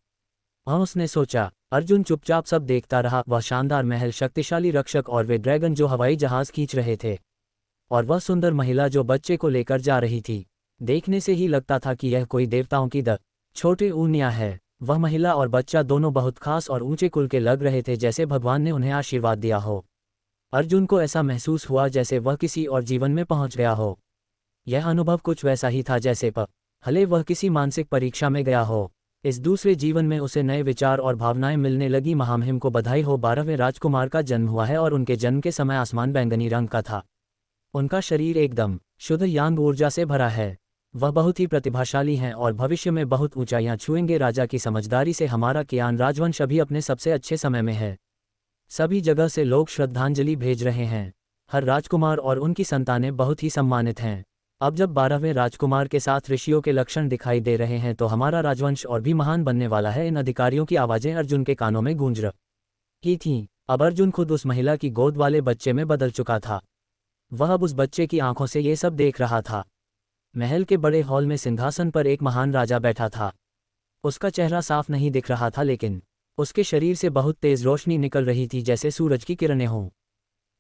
उसने सोचा। अर्जुन चुपचाप सब देखता रहा। वह शानदार महल, शक्तिशाली रक्षक और वे ड्रैगन जो हवाई जहाज खींच रहे थे, और वह सुंदर महिला जो बच्चे को लेकर जा रही थी। देखने से ही लगता था कि यह कोई देवताओं की छोटे ऊनिया है। वह महिला और बच्चा दोनों बहुत खास और ऊंचे कुल के लग रहे थे, जैसे भगवान ने उन्हें आशीर्वाद दिया हो। अर्जुन को ऐसा महसूस हुआ जैसे वह किसी और जीवन में पहुंच गया हो। यह अनुभव कुछ वैसा ही था जैसे भले वह किसी मानसिक परीक्षा में गया हो। इस दूसरे जीवन में उसे नए विचार और भावनाएं मिलने लगी। महामहिम को बधाई हो, 12वें राजकुमार का जन्म हुआ है और उनके जन्म के समय आसमान बैंगनी रंग का था। उनका शरीर एकदम शुद्ध यांग ऊर्जा से भरा है। वह बहुत ही प्रतिभाशाली हैं और भविष्य में बहुत ऊंचाइयां छुएंगे। राजा की समझदारी से हमारा कियान राजवंश अभी अपने सबसे अच्छे समय में है। सभी जगह से लोग श्रद्धांजलि भेज रहे हैं। हर राजकुमार और उनकी संतानें बहुत ही सम्मानित हैं। अब जब 12वें राजकुमार के साथ ऋषियों के लक्षण दिखाई दे रहे हैं तो हमारा राजवंश और भी महान बनने वाला है। इन अधिकारियों की आवाजें अर्जुन के कानों में गूंज रही थीं। अब अर्जुन खुद उस महिला की गोद वाले बच्चे में बदल चुका था। वह अब उस बच्चे की आंखों से ये सब देख रहा था। महल के बड़े हॉल में सिंहासन पर एक महान राजा बैठा था। उसका चेहरा साफ नहीं दिख रहा था, लेकिन उसके शरीर से बहुत तेज रोशनी निकल रही थी, जैसे सूरज की किरणें हों।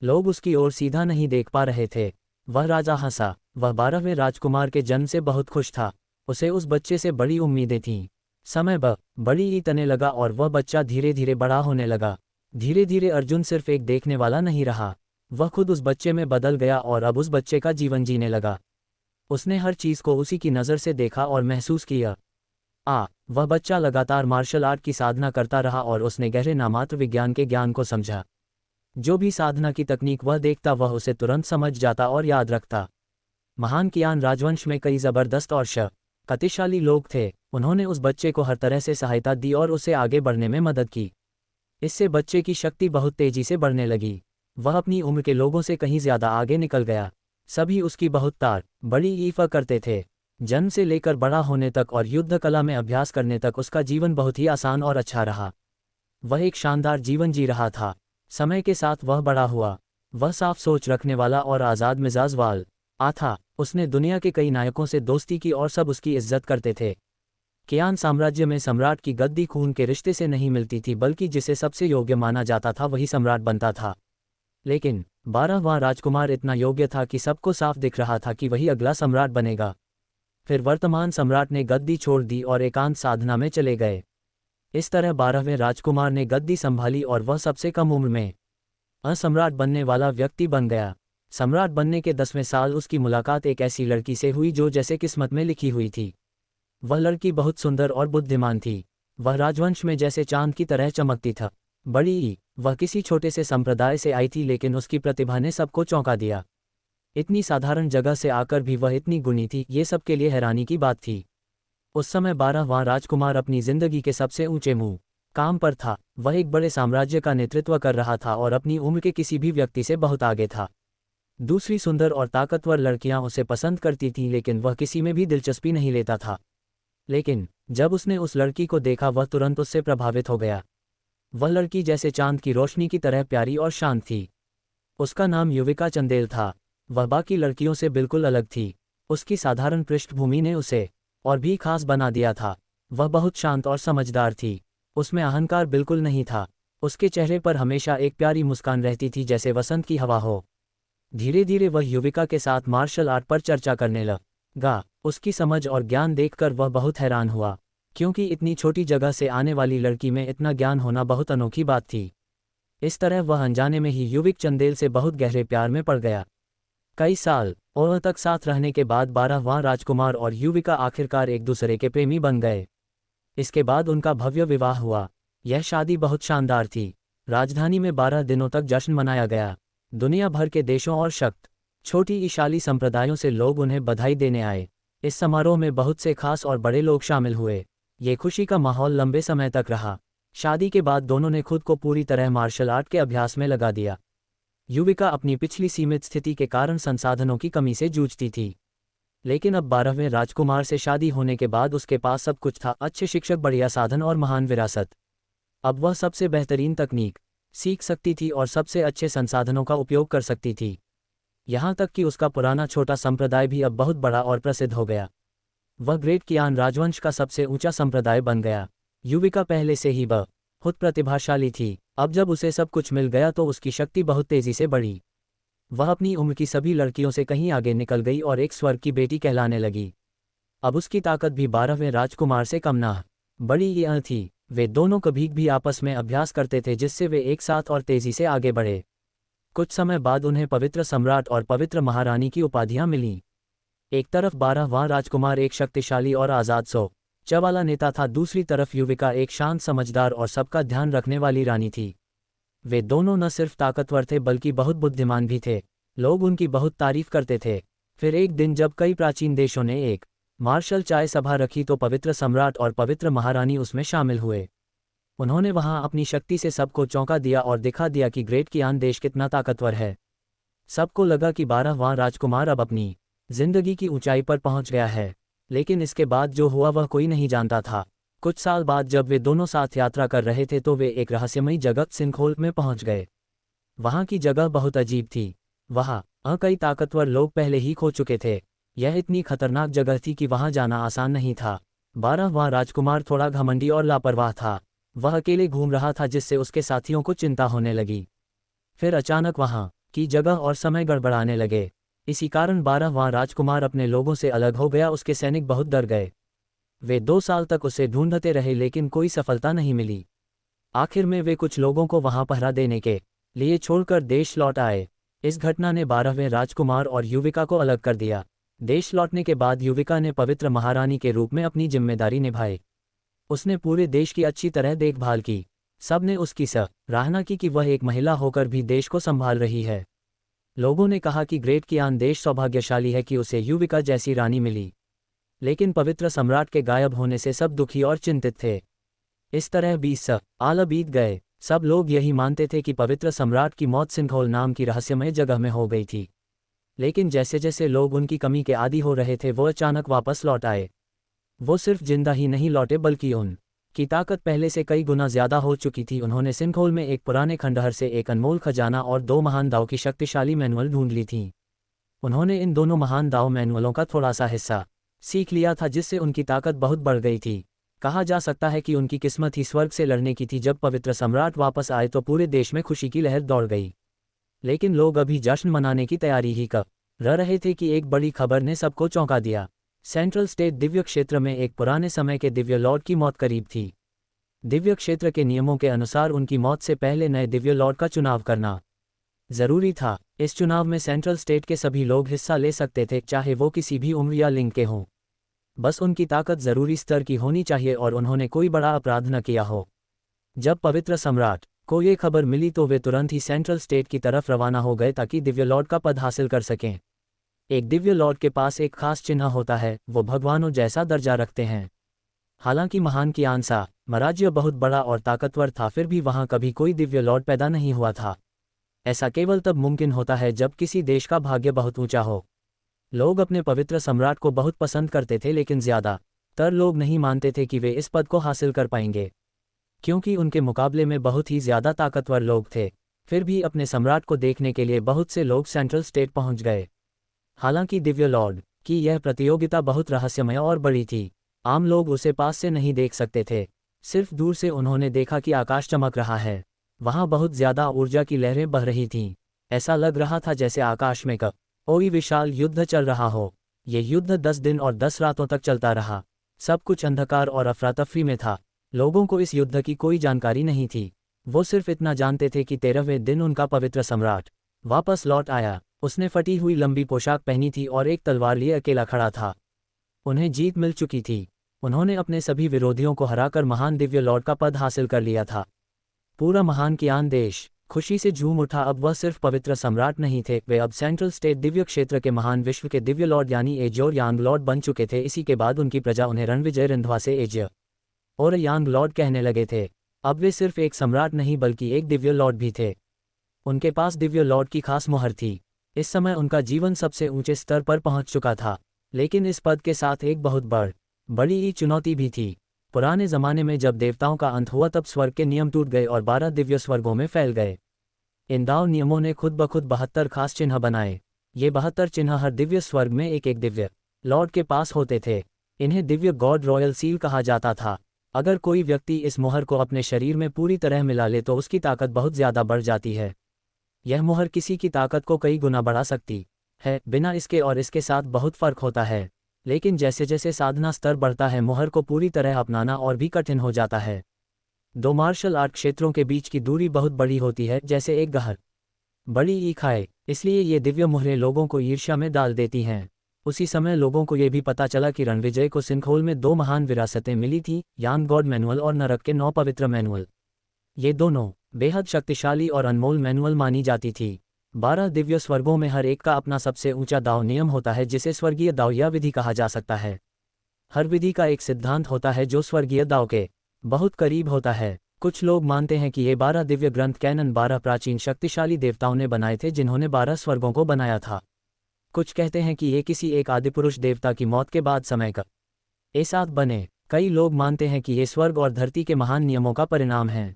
लोग उसकी ओर सीधा नहीं देख पा रहे थे। वह राजा हंसा। वह 12वें राजकुमार के जन्म से बहुत खुश था। उसे उस बच्चे से बड़ी उम्मीदें थीं। समय बड़ी ईतने लगा और वह बच्चा धीरे धीरे बड़ा होने लगा। धीरे धीरे अर्जुन सिर्फ एक देखने वाला नहीं रहा, वह खुद उस बच्चे में बदल गया और अब उस बच्चे का जीवन जीने लगा। उसने हर चीज़ को उसी की नज़र से देखा और महसूस किया। वह बच्चा लगातार मार्शल आर्ट की साधना करता रहा और उसने गहरे नामात्र विज्ञान के ज्ञान को समझा। जो भी साधना की तकनीक वह देखता वह उसे तुरंत समझ जाता और याद रखता। महान कियान राजवंश में कई ज़बरदस्त और शक्तिशाली लोग थे। उन्होंने उस बच्चे को हर तरह से सहायता दी और उसे आगे बढ़ने में मदद की। इससे बच्चे की शक्ति बहुत तेजी से बढ़ने लगी। वह अपनी उम्र के लोगों से कहीं ज़्यादा आगे निकल गया। सभी उसकी बहुत बड़ी ईर्ष्या करते थे। जन्म से लेकर बड़ा होने तक और युद्ध कला में अभ्यास करने तक उसका जीवन बहुत ही आसान और अच्छा रहा। वह एक शानदार जीवन जी रहा था। समय के साथ वह बड़ा हुआ। वह साफ सोच रखने वाला और आज़ाद मिजाज वाला था। उसने दुनिया के कई नायकों से दोस्ती की और सब उसकी इज्जत करते थे। कियान साम्राज्य में सम्राट की गद्दी खून के रिश्ते से नहीं मिलती थी, बल्कि जिसे सबसे योग्य माना जाता था वही सम्राट बनता था। लेकिन 12वां राजकुमार इतना योग्य था कि सबको साफ दिख रहा था कि वही अगला सम्राट बनेगा। फिर वर्तमान सम्राट ने गद्दी छोड़ दी और एकांत साधना में चले गए। इस तरह 12वें राजकुमार ने गद्दी संभाली और वह सबसे कम उम्र में सम्राट बनने वाला व्यक्ति बन गया। सम्राट बनने के 10वें साल उसकी मुलाकात एक ऐसी लड़की से हुई जो जैसे किस्मत में लिखी हुई थी। वह लड़की बहुत सुंदर और बुद्धिमान थी। वह राजवंश में जैसे चांद की तरह चमकती था। वह किसी छोटे से संप्रदाय से आई थी, लेकिन उसकी प्रतिभा ने सबको चौंका दिया। इतनी साधारण जगह से आकर भी वह इतनी गुणी थी, ये सबके लिए हैरानी की बात थी। उस समय 12वां राजकुमार अपनी जिंदगी के सबसे ऊंचे काम पर था। वह एक बड़े साम्राज्य का नेतृत्व कर रहा था और अपनी उम्र के किसी भी व्यक्ति से बहुत आगे था। दूसरी सुंदर और ताकतवर लड़कियां उसे पसंद करती थीं, लेकिन वह किसी में भी दिलचस्पी नहीं लेता था। लेकिन जब उसने उस लड़की को देखा वह तुरंत उससे प्रभावित हो गया। वह लड़की जैसे चांद की रोशनी की तरह प्यारी और शांत थी। उसका नाम युविका चंदेल था। वह बाकी लड़कियों से बिल्कुल अलग थी। उसकी साधारण पृष्ठभूमि ने उसे और भी खास बना दिया था। वह बहुत शांत और समझदार थी। उसमें अहंकार बिल्कुल नहीं था। उसके चेहरे पर हमेशा एक प्यारी मुस्कान रहती थी, जैसे वसंत की हवा हो। धीरे धीरे वह युविका के साथ मार्शल आर्ट पर चर्चा करने लगा। उसकी समझ और ज्ञान देखकर वह बहुत हैरान हुआ, क्योंकि इतनी छोटी जगह से आने वाली लड़की में इतना ज्ञान होना बहुत अनोखी बात थी। इस तरह वह अनजाने में ही युविक चंदेल से बहुत गहरे प्यार में पड़ गया। कई साल और तक साथ रहने के बाद 12वां राजकुमार और युविका आखिरकार एक दूसरे के प्रेमी बन गए। इसके बाद उनका भव्य विवाह हुआ। यह शादी बहुत शानदार थी। राजधानी में 12 दिनों तक जश्न मनाया गया। दुनिया भर के देशों और छोटी ईशाली संप्रदायों से लोग उन्हें बधाई देने आए। इस समारोह में बहुत से खास और बड़े लोग शामिल हुए। ये खुशी का माहौल लंबे समय तक रहा। शादी के बाद दोनों ने खुद को पूरी तरह मार्शल आर्ट के अभ्यास में लगा दिया। युविका अपनी पिछली सीमित स्थिति के कारण संसाधनों की कमी से जूझती थी, लेकिन अब 12वें राजकुमार से शादी होने के बाद उसके पास सब कुछ था: अच्छे शिक्षक, बढ़िया साधन और महान विरासत। अब वह सबसे बेहतरीन तकनीक सीख सकती थी और सबसे अच्छे संसाधनों का उपयोग कर सकती थी। यहाँ तक कि उसका पुराना छोटा संप्रदाय भी अब बहुत बड़ा और प्रसिद्ध हो गया। वह ग्रेट कियान राजवंश का सबसे ऊंचा संप्रदाय बन गया। युविका पहले से ही बहुत प्रतिभाशाली थी। अब जब उसे सब कुछ मिल गया तो उसकी शक्ति बहुत तेजी से बढ़ी। वह अपनी उम्र की सभी लड़कियों से कहीं आगे निकल गई और एक स्वर्ग की बेटी कहलाने लगी। अब उसकी ताकत भी 12वें राजकुमार से कम ना बड़ी यह थी। वे दोनों कभी भी आपस में अभ्यास करते थे, जिससे वे एक साथ और तेजी से आगे बढ़े। कुछ समय बाद उन्हें पवित्र सम्राट और पवित्र महारानी की उपाधियां मिलीं। एक तरफ 12वां राजकुमार एक शक्तिशाली और आज़ाद सोच वाला नेता था, दूसरी तरफ युविका एक शांत, समझदार और सबका ध्यान रखने वाली रानी थी। वे दोनों न सिर्फ ताकतवर थे बल्कि बहुत बुद्धिमान भी थे। लोग उनकी बहुत तारीफ करते थे। फिर एक दिन जब कई प्राचीन देशों ने एक मार्शल चाय सभा रखी तो पवित्र सम्राट और पवित्र महारानी उसमें शामिल हुए। उन्होंने वहां अपनी शक्ति से सबको चौंका दिया और दिखा दिया कि ग्रेट कियान देश कितना ताकतवर है। सबको लगा कि 12वां राजकुमार अब अपनी जिंदगी की ऊंचाई पर पहुंच गया है, लेकिन इसके बाद जो हुआ वह कोई नहीं जानता था। कुछ साल बाद जब वे दोनों साथ यात्रा कर रहे थे तो वे एक रहस्यमयी जगह सिंखोल में पहुंच गए। वहां की जगह बहुत अजीब थी। वहां कई ताकतवर लोग पहले ही खो चुके थे। यह इतनी खतरनाक जगह थी कि वहां जाना आसान नहीं था। 12वां राजकुमार थोड़ा घमंडी और लापरवाह था। वह अकेले घूम रहा था जिससे उसके साथियों को चिंता होने लगी। फिर अचानक वहां की जगह और समय गड़बड़ाने लगे। इसी कारण 12वां राजकुमार अपने लोगों से अलग हो गया। उसके सैनिक बहुत डर गए। वे 2 साल तक उसे ढूंढते रहे लेकिन कोई सफलता नहीं मिली। आखिर में वे कुछ लोगों को वहां पहरा देने के लिए छोड़कर देश लौट आए। इस घटना ने 12वें राजकुमार और युविका को अलग कर दिया। देश लौटने के बाद युविका ने पवित्र महारानी के रूप में अपनी जिम्मेदारी निभाई। उसने पूरे देश की अच्छी तरह देखभाल की। सबने उसकी सराहना की कि वह एक महिला होकर भी देश को संभाल रही है। लोगों ने कहा कि ग्रेट कियान देश सौभाग्यशाली है कि उसे युविका जैसी रानी मिली। लेकिन पवित्र सम्राट के गायब होने से सब दुखी और चिंतित थे। इस तरह 20 साल बीत गए। सब लोग यही मानते थे कि पवित्र सम्राट की मौत सिंघोल नाम की रहस्यमय जगह में हो गई थी। लेकिन जैसे जैसे लोग उनकी कमी के आदी हो रहे थे वो अचानक वापस लौट आए। वो सिर्फ जिंदा ही नहीं लौटे बल्कि उनकी ताकत पहले से कई गुना ज्यादा हो चुकी थी। उन्होंने सिंघोल में एक पुराने खंडहर से एक अनमोल खजाना और 2 महान दाव की शक्तिशाली मैनुअल ढूंढ ली थी। उन्होंने इन दोनों महान दाव मैनुअलों का थोड़ा सा हिस्सा सीख लिया था जिससे उनकी ताकत बहुत बढ़ गई थी। कहा जा सकता है कि उनकी किस्मत ही स्वर्ग से लड़ने की थी। जब पवित्र सम्राट वापस आए तो पूरे देश में खुशी की लहर दौड़ गई। लेकिन लोग अभी जश्न मनाने की तैयारी ही कर रहे थे कि एक बड़ी खबर ने सबको चौंका दिया। सेंट्रल स्टेट दिव्य क्षेत्र में एक पुराने समय के दिव्य लॉर्ड की मौत करीब थी। दिव्य क्षेत्र के नियमों के अनुसार उनकी मौत से पहले नए दिव्य लॉर्ड का चुनाव करना जरूरी था। इस चुनाव में सेंट्रल स्टेट के सभी लोग हिस्सा ले सकते थे, चाहे वो किसी भी उम्र या लिंग के हों। बस उनकी ताकत जरूरी स्तर की होनी चाहिए और उन्होंने कोई बड़ा अपराध न किया हो। जब पवित्र सम्राट को ये खबर मिली तो वे तुरंत ही सेंट्रल स्टेट की तरफ रवाना हो गए ताकि दिव्य लॉर्ड का पद हासिल कर सकें। एक दिव्य लॉर्ड के पास एक खास चिन्ह होता है, वो भगवानों जैसा दर्जा रखते हैं। हालांकि महान कियान साम्राज्य बहुत बड़ा और ताकतवर था, फिर भी वहां कभी कोई दिव्य लॉर्ड पैदा नहीं हुआ था। ऐसा केवल तब मुमकिन होता है जब किसी देश का भाग्य बहुत ऊंचा हो। लोग अपने पवित्र सम्राट को बहुत पसंद करते थे लेकिन ज्यादातर लोग नहीं मानते थे कि वे इस पद को हासिल कर पाएंगे, क्योंकि उनके मुकाबले में बहुत ही ज्यादा ताकतवर लोग थे। फिर भी अपने सम्राट को देखने के लिए बहुत से लोग सेंट्रल स्टेट पहुंच गए। हालांकि दिव्य लॉर्ड की यह प्रतियोगिता बहुत रहस्यमय और बड़ी थी। आम लोग उसे पास से नहीं देख सकते थे। सिर्फ दूर से उन्होंने देखा कि आकाश चमक रहा है। वहां बहुत ज्यादा ऊर्जा की लहरें बह रही थीं। ऐसा लग रहा था जैसे आकाश में कोई विशाल युद्ध चल रहा हो। ये युद्ध 10 दिन और 10 रातों तक चलता रहा। सब कुछ अंधकार और अफरा-तफरी में था। लोगों को इस युद्ध की कोई जानकारी नहीं थी। वो सिर्फ इतना जानते थे कि 13वें दिन उनका पवित्र सम्राट वापस लौट आया। उसने फटी हुई लंबी पोशाक पहनी थी और एक तलवार लिए अकेला खड़ा था। उन्हें जीत मिल चुकी थी। उन्होंने अपने सभी विरोधियों को हराकर महान दिव्य लॉर्ड का पद हासिल कर लिया था। पूरा महान कियान देश खुशी से झूम उठा। अब वह सिर्फ पवित्र सम्राट नहीं थे, वे अब सेंट्रल स्टेट दिव्य क्षेत्र के महान विश्व के दिव्य लॉर्ड यानी एजोर यांग लॉर्ड बन चुके थे। इसी के बाद उनकी प्रजा उन्हें रणविजय रिंधवा से एज और यांग लॉर्ड कहने लगे थे। अब वे सिर्फ एक सम्राट नहीं बल्कि एक दिव्य लॉर्ड भी थे। उनके पास दिव्य लॉर्ड की खास मुहर थी। इस समय उनका जीवन सबसे ऊंचे स्तर पर पहुंच चुका था। लेकिन इस पद के साथ एक बहुत बड़ी चुनौती भी थी। पुराने जमाने में जब देवताओं का अंत हुआ तब स्वर्ग के नियम टूट गए और 12 दिव्य स्वर्गों में फैल गए। इन दाव नियमों ने खुद ब खुद 72 खास चिन्ह बनाए। ये 72 चिन्ह हर दिव्य स्वर्ग में एक एक दिव्य लॉर्ड के पास होते थे। इन्हें दिव्य गॉड रॉयल सील कहा जाता था। अगर कोई व्यक्ति इस मुहर को अपने शरीर में पूरी तरह मिला ले तो उसकी ताकत बहुत ज्यादा बढ़ जाती है। यह मुहर किसी की ताकत को कई गुना बढ़ा सकती है। बिना इसके और इसके साथ बहुत फर्क होता है। लेकिन जैसे जैसे साधना स्तर बढ़ता है मुहर को पूरी तरह अपनाना और भी कठिन हो जाता है। 2 मार्शल आर्ट क्षेत्रों के बीच की दूरी बहुत बड़ी होती है, जैसे एक गहर बड़ी ईख है। इसलिए ये दिव्य मुहरें लोगों को ईर्ष्या में डाल देती हैं। उसी समय लोगों को ये भी पता चला कि रणविजय को सिंखोल में 2 महान विरासतें मिली थी, यांग गॉड मैनुअल और नरक के 9 पवित्र मैनुअल। ये दोनों बेहद शक्तिशाली और अनमोल मैनुअल मानी जाती थी। 12 दिव्य स्वर्गों में हर एक का अपना सबसे ऊंचा दाव नियम होता है, जिसे स्वर्गीय दाव या विधि कहा जा सकता है। हर विधि का एक सिद्धांत होता है जो स्वर्गीय दाव के बहुत करीब होता है। कुछ लोग मानते हैं कि ये 12 दिव्य ग्रंथ कैनन 12 प्राचीन शक्तिशाली देवताओं ने बनाए थे जिन्होंने 12 स्वर्गों को बनाया था। कुछ कहते हैं कि ये किसी एक आदिपुरुष देवता की मौत के बाद समय का एक साथ बने। कई लोग मानते हैं कि ये स्वर्ग और धरती के महान नियमों का परिणाम है।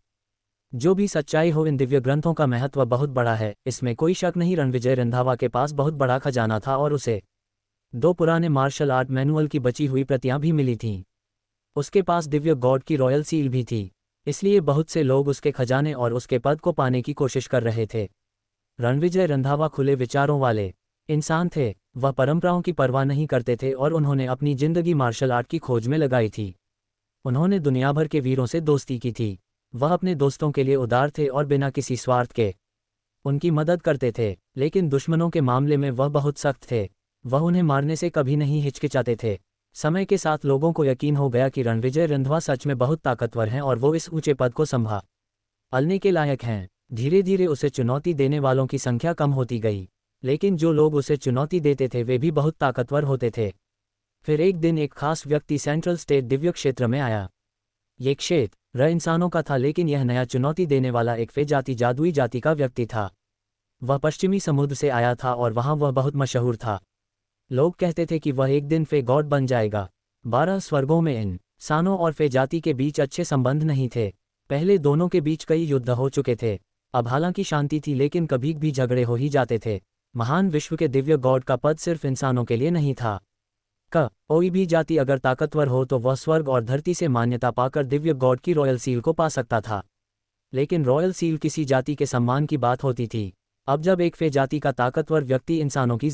जो भी सच्चाई हो, इन दिव्य ग्रंथों का महत्व बहुत बड़ा है, इसमें कोई शक नहीं। रणविजय रंधावा के पास बहुत बड़ा खजाना था और उसे 2 पुराने मार्शल आर्ट मैनुअल की बची हुई प्रतियां भी मिली थीं। उसके पास दिव्य गॉड की रॉयल सील भी थी, इसलिए बहुत से लोग उसके खजाने और उसके पद को पाने की कोशिश कर रहे थे। रणविजय रंधावा खुले विचारों वाले इंसान थे। वह परंपराओं की परवाह नहीं करते थे और उन्होंने अपनी जिंदगी मार्शल आर्ट की खोज में लगाई थी। उन्होंने दुनिया भर के वीरों से दोस्ती की थी। वह अपने दोस्तों के लिए उदार थे और बिना किसी स्वार्थ के उनकी मदद करते थे, लेकिन दुश्मनों के मामले में वह बहुत सख्त थे। वह उन्हें मारने से कभी नहीं हिचकिचाते थे। समय के साथ लोगों को यकीन हो गया कि रणविजय रंधावा सच में बहुत ताकतवर हैं और वो इस ऊंचे पद को संभालने के लायक हैं। धीरे धीरे उसे चुनौती देने वालों की संख्या कम होती गई, लेकिन जो लोग उसे चुनौती देते थे वे भी बहुत ताकतवर होते थे। फिर एक दिन एक खास व्यक्ति सेंट्रल स्टेट दिव्य क्षेत्र में आया। ये क्षेत्र इंसानों का था, लेकिन यह नया चुनौती देने वाला एक फे जाति, जादुई जाति का व्यक्ति था। वह पश्चिमी समुद्र से आया था और वहां वह बहुत मशहूर था। लोग कहते थे कि वह एक दिन फे गॉड बन जाएगा। 12 स्वर्गों में इंसानों और फे जाति के बीच अच्छे संबंध नहीं थे। पहले दोनों के बीच कई युद्ध हो चुके थे। अब हालांकि शांति थी, लेकिन कभी भी झगड़े हो ही जाते थे। महान विश्व के दिव्य गॉड का पद सिर्फ इंसानों के लिए नहीं था। कोई भी जाति अगर ताकतवर हो तो वह स्वर्ग और धरती से मान्यता पाकर दिव्य गॉड की रॉयल सील को पा सकता था। लेकिन रॉयल सील किसी जाति के सम्मान की बात होती थी। अब जब एक फे जाति का ताकतवर व्यक्ति इंसानों की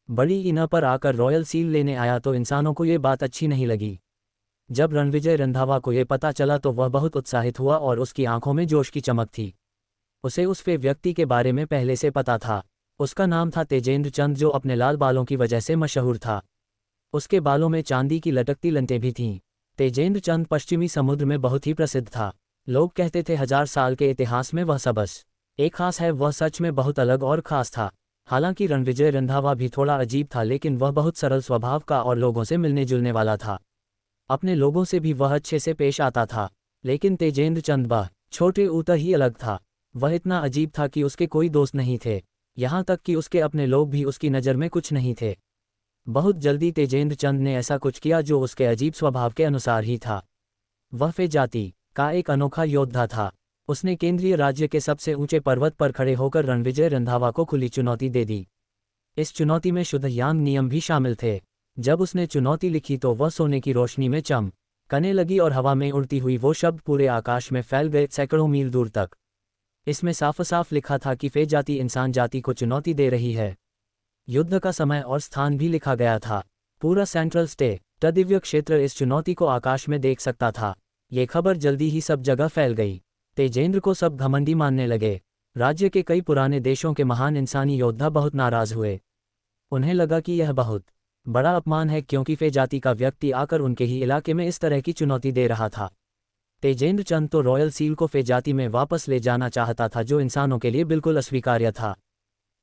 बड़ी इना पर आकर रॉयल सील लेने आया तो इंसानों को ये बात अच्छी नहीं लगी। जब रणविजय रंधावा को ये पता चला तो वह बहुत उत्साहित हुआ और उसकी आंखों में जोश की चमक थी। उसे उस फे व्यक्ति के बारे में पहले से पता था। उसका नाम था तेजेंद्र चंद, जो अपने लाल बालों की वजह से मशहूर था। उसके बालों में चांदी की लटकती लंटें भी थीं। तेजेंद्र चंद पश्चिमी समुद्र में बहुत ही प्रसिद्ध था। लोग कहते थे 1000 साल के इतिहास में वह सबस एक खास है। वह सच में बहुत अलग और खास था। हालांकि रणविजय रंधावा भी थोड़ा अजीब था, लेकिन वह बहुत सरल स्वभाव का और लोगों से मिलने जुलने वाला था। अपने लोगों से भी वह अच्छे से पेश आता था। लेकिन तेजेंद्र चंद वह छोटे ऊतर ही अलग था। वह इतना अजीब था कि उसके कोई दोस्त नहीं थे, यहाँ तक कि उसके अपने लोग भी उसकी नज़र में कुछ नहीं थे। बहुत जल्दी तेजेंद्र चंद ने ऐसा कुछ किया जो उसके अजीब स्वभाव के अनुसार ही था। वह फे जाति का एक अनोखा योद्धा था। उसने केंद्रीय राज्य के सबसे ऊंचे पर्वत पर खड़े होकर रणविजय रंधावा को खुली चुनौती दे दी। इस चुनौती में शुद्ध यांग नियम भी शामिल थे। जब उसने चुनौती लिखी तो वह सोने की रोशनी में चमकने लगी और हवा में उड़ती हुई वो शब्द पूरे आकाश में फैल गए, सैकड़ों मील दूर तक। इसमें साफ साफ लिखा था कि फे जाति इंसान जाति को चुनौती दे रही है। युद्ध का समय और स्थान भी लिखा गया था। पूरा सेंट्रल स्टेट दिव्य क्षेत्र इस चुनौती को आकाश में देख सकता था। ये खबर जल्दी ही सब जगह फैल गई। तेजेंद्र को सब घमंडी मानने लगे। राज्य के कई पुराने देशों के महान इंसानी योद्धा बहुत नाराज हुए। उन्हें लगा कि यह बहुत बड़ा अपमान है, क्योंकि फे जाति का व्यक्ति आकर उनके ही इलाके में इस तरह की चुनौती दे रहा था। तेजेंद्र चंद तो रॉयल सील को फे जाति में वापस ले जाना चाहता था, जो इंसानों के लिए बिल्कुल अस्वीकार्य था।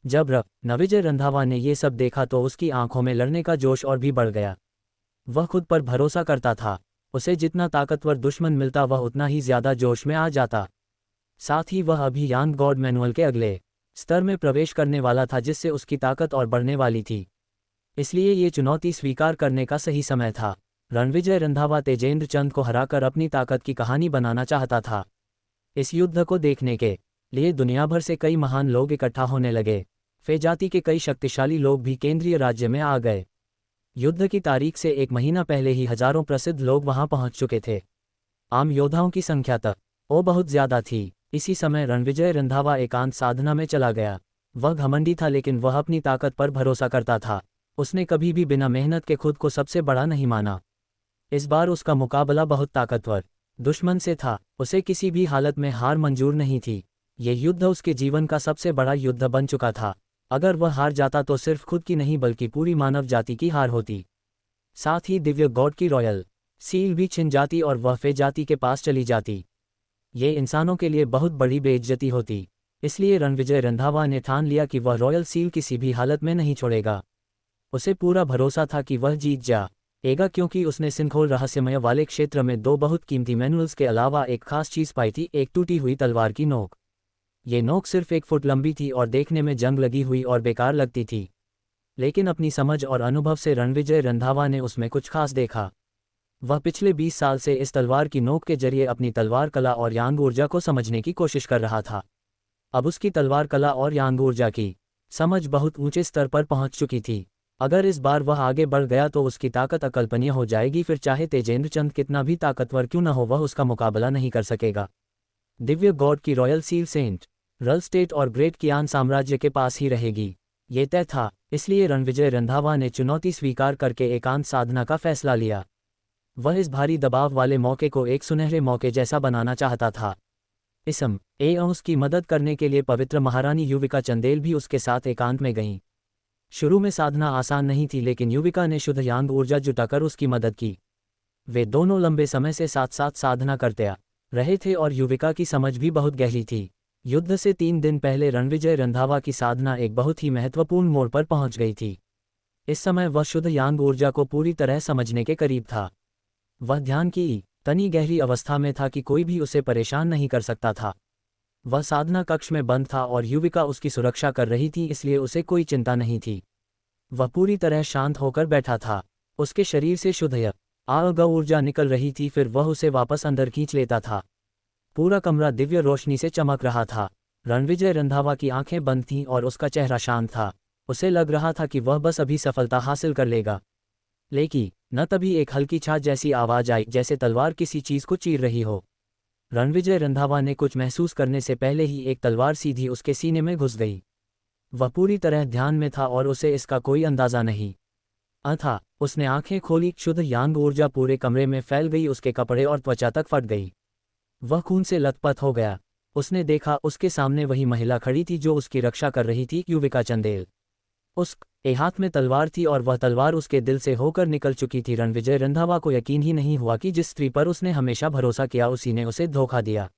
जब रणविजय रंधावा ने ये सब देखा तो उसकी आंखों में लड़ने का जोश और भी बढ़ गया। वह खुद पर भरोसा करता था। उसे जितना ताकतवर दुश्मन मिलता वह उतना ही ज्यादा जोश में आ जाता। साथ ही वह अभी यांग गॉड मैनुअल के अगले स्तर में प्रवेश करने वाला था, जिससे उसकी ताकत और बढ़ने वाली थी। इसलिए ये चुनौती स्वीकार करने का सही समय था। रणविजय रंधावा तेजेंद्र चंद को हराकर अपनी ताकत की कहानी बनाना चाहता था। इस युद्ध को देखने के लिए दुनिया भर से कई महान लोग इकट्ठा होने लगे। फे जाति के कई शक्तिशाली लोग भी केंद्रीय राज्य में आ गए। युद्ध की तारीख से 1 महीना पहले ही हजारों प्रसिद्ध लोग वहां पहुंच चुके थे। आम योद्धाओं की संख्या तक वो बहुत ज्यादा थी। इसी समय रणविजय रंधावा एकांत साधना में चला गया। वह घमंडी था, लेकिन वह अपनी ताकत पर भरोसा करता था। उसने कभी भी बिना मेहनत के खुद को सबसे बड़ा नहीं माना। इस बार उसका मुकाबला बहुत ताकतवर दुश्मन से था। उसे किसी भी हालत में हार मंजूर नहीं थी। यह युद्ध उसके जीवन का सबसे बड़ा युद्ध बन चुका था। अगर वह हार जाता तो सिर्फ खुद की नहीं बल्कि पूरी मानव जाति की हार होती। साथ ही दिव्य गॉड की रॉयल सील भी छिन जाती और वह फे जाति के पास चली जाती। ये इंसानों के लिए बहुत बड़ी बेइज्जती होती। इसलिए रणविजय रंधावा ने ठान लिया कि वह रॉयल सील किसी भी हालत में नहीं छोड़ेगा। उसे पूरा भरोसा था कि वह जीत जाएगा, क्योंकि उसने सिंखोल रहस्यमय वाले क्षेत्र में 2 बहुत कीमती मैनुअल्स के अलावा एक खास चीज पाई थी, एक टूटी हुई तलवार की नोक। ये नोक सिर्फ 1 फुट लंबी थी और देखने में जंग लगी हुई और बेकार लगती थी। लेकिन अपनी समझ और अनुभव से रणविजय रंधावा ने उसमें कुछ खास देखा। वह पिछले 20 साल से इस तलवार की नोक के जरिए अपनी तलवार कला और यांग ऊर्जा को समझने की कोशिश कर रहा था। अब उसकी तलवार कला और यांग ऊर्जा की समझ बहुत ऊंचे स्तर पर पहुंच चुकी थी। अगर इस बार वह आगे बढ़ गया तो उसकी ताकत अकल्पनीय हो जाएगी, फिर चाहे तेजेंद्र चंद कितना भी ताकतवर क्यों न हो वह उसका मुकाबला नहीं कर सकेगा। दिव्य गॉड की रॉयल सील सेंट रल स्टेट और ग्रेट कियान साम्राज्य के पास ही रहेगी, ये तय था। इसलिए रणविजय रंधावा ने चुनौती स्वीकार करके एकांत साधना का फैसला लिया। वह इस भारी दबाव वाले मौके को एक सुनहरे मौके जैसा बनाना चाहता था। इसम उसकी मदद करने के लिए पवित्र महारानी युविका चंदेल भी उसके साथ एकांत में गईं। शुरू में साधना आसान नहीं थी, लेकिन युविका ने शुद्ध यांग ऊर्जा जुटाकर उसकी मदद की। वे दोनों लंबे समय से साथ साथ साधना करते आ रहे थे और युविका की समझ भी बहुत गहरी थी। युद्ध से 3 दिन पहले रणविजय रंधावा की साधना एक बहुत ही महत्वपूर्ण मोड़ पर पहुंच गई थी। इस समय वह शुद्ध यांग ऊर्जा को पूरी तरह समझने के करीब था। वह ध्यान की तनी गहरी अवस्था में था कि कोई भी उसे परेशान नहीं कर सकता था। वह साधना कक्ष में बंद था और युविका उसकी सुरक्षा कर रही थी, इसलिए उसे कोई चिंता नहीं थी। वह पूरी तरह शांत होकर बैठा था। उसके शरीर से शुद्ध आग ऊर्जा निकल रही थी, फिर वह उसे वापस अंदर खींच लेता था। पूरा कमरा दिव्य रोशनी से चमक रहा था। रणविजय रंधावा की आंखें बंद थीं और उसका चेहरा शांत था। उसे लग रहा था कि वह बस अभी सफलता हासिल कर लेगा। लेकिन न तभी एक हल्की छात जैसी आवाज आई, जैसे तलवार किसी चीज को चीर रही हो। रणविजय रंधावा ने कुछ महसूस करने से पहले ही एक तलवार सीधी उसके सीने में घुस गई। वह पूरी तरह ध्यान में था और उसे इसका कोई अंदाजा नहीं था। उसने आंखें खोली, शुद्ध यांग ऊर्जा पूरे कमरे में फैल गई, उसके कपड़े और त्वचा तक फट गई। वह खून से लथपथ हो गया। उसने देखा उसके सामने वही महिला खड़ी थी जो उसकी रक्षा कर रही थी, युविका चंदेल। उसके हाथ में तलवार थी और वह तलवार उसके दिल से होकर निकल चुकी थी। रणविजय रंधावा को यकीन ही नहीं हुआ कि जिस स्त्री पर उसने हमेशा भरोसा किया उसी ने उसे धोखा दिया।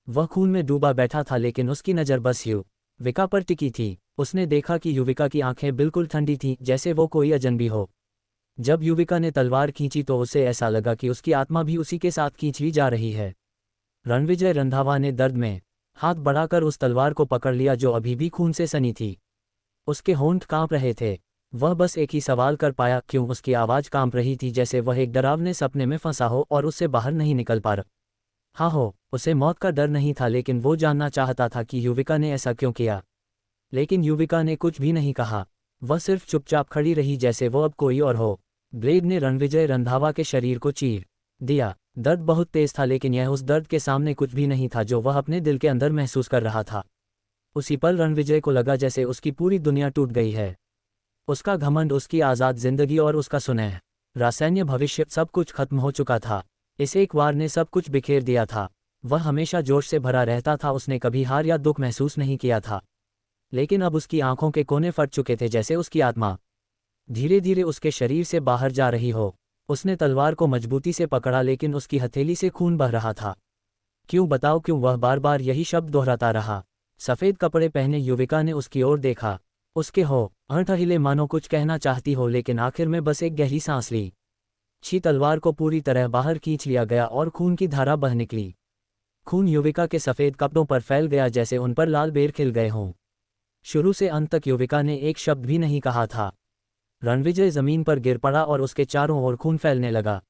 वह खून में डूबा बैठा था, लेकिन उसकी नज़र बस युविका पर टिकी थी। उसने देखा कि युविका की आंखें बिल्कुल ठंडी थीं, जैसे वो कोई अजनबी हो। जब युविका ने तलवार खींची तो उसे ऐसा लगा कि उसकी आत्मा भी उसी के साथ खींची जा रही है। रणविजय रंधावा ने दर्द में हाथ बढ़ाकर उस तलवार को पकड़ लिया जो अभी भी खून से सनी थी। उसके होंठ कांप रहे थे। वह बस एक ही सवाल कर पाया, क्यों? उसकी आवाज़ कांप रही थी, जैसे वह एक डरावने सपने में फंसा हो और उससे बाहर नहीं निकल पा रहा हो। उसे मौत का डर नहीं था, लेकिन वो जानना चाहता था कि युविका ने ऐसा क्यों किया। लेकिन युविका ने कुछ भी नहीं कहा। वह सिर्फ चुपचाप खड़ी रही, जैसे वो अब कोई और हो। ब्लेड ने रणविजय रंधावा के शरीर को चीर दिया। दर्द बहुत तेज था, लेकिन यह उस दर्द के सामने कुछ भी नहीं था जो वह अपने दिल के अंदर महसूस कर रहा था। उसी पल रणविजय को लगा जैसे उसकी पूरी दुनिया टूट गई है। उसका घमंड, उसकी आज़ाद जिंदगी और उसका सुनहरा सैन्य भविष्य, सब कुछ खत्म हो चुका था। इस एक वार ने सब कुछ बिखेर दिया था। वह हमेशा जोश से भरा रहता था, उसने कभी हार या दुख महसूस नहीं किया था। लेकिन अब उसकी आंखों के कोने फट चुके थे, जैसे उसकी आत्मा धीरे धीरे उसके शरीर से बाहर जा रही हो। उसने तलवार को मजबूती से पकड़ा, लेकिन उसकी हथेली से खून बह रहा था। क्यों, बताओ क्यों? वह बार बार यही शब्द दोहराता रहा। सफ़ेद कपड़े पहने युविका ने उसकी ओर देखा। उसके होंठ हिले मानो कुछ कहना चाहती हो, लेकिन आखिर में बस एक गहरी सांस ली। तलवार को पूरी तरह बाहर खींच लिया गया और खून की धारा बह निकली। खून युविका के सफ़ेद कपड़ों पर फैल गया, जैसे उन पर लाल बेर खिल गए हों। शुरू से अंत तक युविका ने एक शब्द भी नहीं कहा था। रणविजय जमीन पर गिर पड़ा और उसके चारों ओर खून फैलने लगा।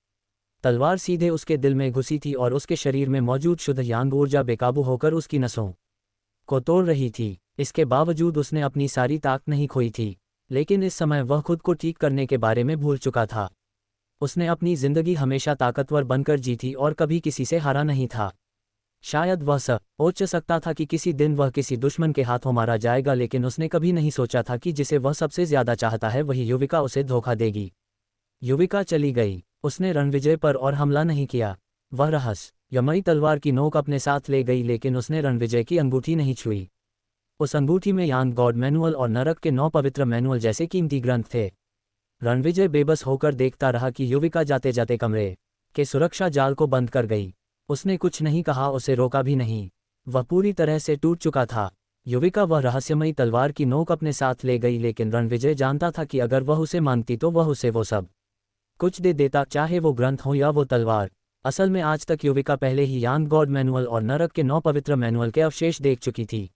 तलवार सीधे उसके दिल में घुसी थी और उसके शरीर में मौजूद शुद्ध यांग ऊर्जा बेकाबू होकर उसकी नसों को तोड़ रही थी। इसके बावजूद उसने अपनी सारी ताकत नहीं खोई थी, लेकिन इस समय वह खुद को ठीक करने के बारे में भूल चुका था। उसने अपनी जिंदगी हमेशा ताकतवर बनकर जीती और कभी किसी से हारा नहीं था। शायद वह सोच सकता था कि किसी दिन वह किसी दुश्मन के हाथों मारा जाएगा, लेकिन उसने कभी नहीं सोचा था कि जिसे वह सबसे ज्यादा चाहता है वही युविका उसे धोखा देगी। युविका चली गई। उसने रणविजय पर और हमला नहीं किया। वह रहस्यमयी तलवार की नोक अपने साथ ले गई, लेकिन उसने रणविजय की अंगूठी नहीं छुई। उस अंगूठी में यांग गॉड मैनुअल और नरक के 9 पवित्र मैनुअल जैसे कीमती ग्रंथ थे। रणविजय बेबस होकर देखता रहा कि युविका जाते जाते कमरे के सुरक्षा जाल को बंद कर गई। उसने कुछ नहीं कहा, उसे रोका भी नहीं। वह पूरी तरह से टूट चुका था। युविका वह रहस्यमयी तलवार की नोक अपने साथ ले गई, लेकिन रणविजय जानता था कि अगर वह उसे मांगती तो वह उसे वो सब कुछ दे देता, चाहे वो ग्रंथ हो या वो तलवार। असल में आज तक युविका पहले ही यांग गॉड मैनुअल और नरक के 9 पवित्र मैनुअल के अवशेष देख चुकी थी।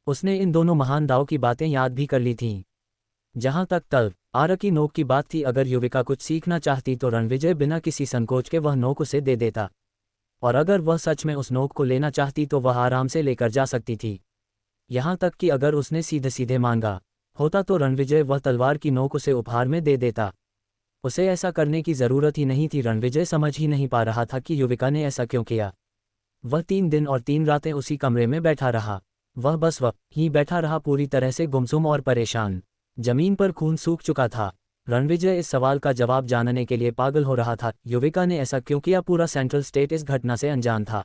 उसने इन दोनों महान दाव की बातें याद भी कर ली थीं। जहां तक आर की नोक की बात थी, अगर युविका कुछ सीखना चाहती तो रणविजय बिना किसी संकोच के वह नोक उसे दे देता, और अगर वह सच में उस नोक को लेना चाहती तो वह आराम से लेकर जा सकती थी। यहाँ तक कि अगर उसने सीधे सीधे मांगा होता तो रणविजय वह तलवार की नोक उसे उपहार में दे देता। उसे ऐसा करने की ज़रूरत ही नहीं थी। रणविजय समझ ही नहीं पा रहा था कि युविका ने ऐसा क्यों किया। वह 3 दिन और 3 रातें उसी कमरे में बैठा रहा। वह बस वह ही बैठा रहा, पूरी तरह से गुमसुम और परेशान। जमीन पर खून सूख चुका था। रणविजय इस सवाल का जवाब जानने के लिए पागल हो रहा था, युविका ने ऐसा क्यों किया। पूरा सेंट्रल स्टेट इस घटना से अनजान था।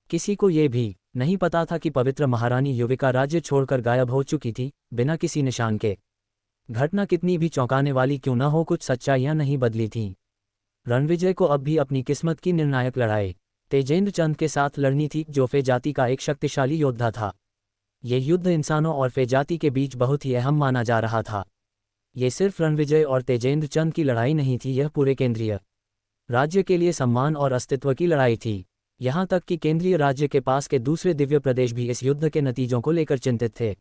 किसी को ये भी नहीं पता था कि पवित्र महारानी युविका राज्य छोड़कर गायब हो चुकी थी, बिना किसी निशान के। घटना कितनी भी चौंकाने वाली क्यों न हो, कुछ सच्चाइयां नहीं बदली थीं। रणविजय को अब भी अपनी किस्मत की निर्णायक लड़ाई तेजेंद्र चंद के साथ लड़नी थी, जो फे जाति का एक शक्तिशाली योद्धा था। ये युद्ध इंसानों और फे जाति के बीच बहुत ही अहम माना जा रहा था। ये सिर्फ रणविजय और तेजेंद्र चंद की लड़ाई नहीं थी, यह पूरे केंद्रीय राज्य के लिए सम्मान और अस्तित्व की लड़ाई थी। यहाँ तक कि केंद्रीय राज्य के पास के दूसरे दिव्य प्रदेश भी इस युद्ध के नतीजों को लेकर चिंतित थे।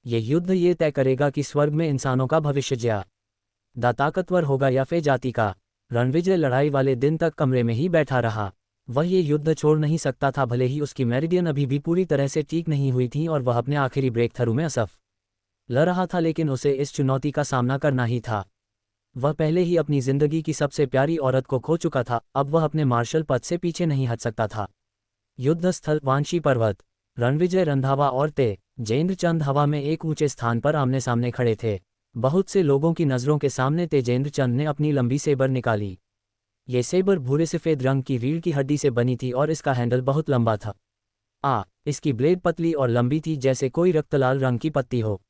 ये युद्ध ये तय करेगा कि स्वर्ग में इंसानों का भविष्य ज्यादा ताकतवर होगा या फे जाति का। रणविजय लड़ाई वाले दिन तक कमरे में ही बैठा रहा। वह ये युद्ध छोड़ नहीं सकता था, भले ही उसकी मेरिडियन अभी भी पूरी तरह से ठीक नहीं हुई थी और वह अपने आखिरी ब्रेक थ्रू में असफल रहा था, लेकिन उसे इस चुनौती का सामना करना ही था। वह पहले ही अपनी जिंदगी की सबसे प्यारी औरत को खो चुका था, अब वह अपने मार्शल पद से पीछे नहीं हट सकता था। युद्ध स्थल वांशी पर्वत। रणविजय रंधावा और तेजेंद्र चंद हवा में एक ऊंचे स्थान पर आमने सामने खड़े थे। बहुत से लोगों की नज़रों के सामने तेजेंद्र चंद ने अपनी लंबी सेबर निकाली। ये सेबर भूरे सफ़ेद रंग की रीढ़ की हड्डी से बनी थी और इसका हैंडल बहुत लंबा था। इसकी ब्लेड पतली और लंबी थी, जैसे कोई रक्तलाल रंग की पत्ती हो।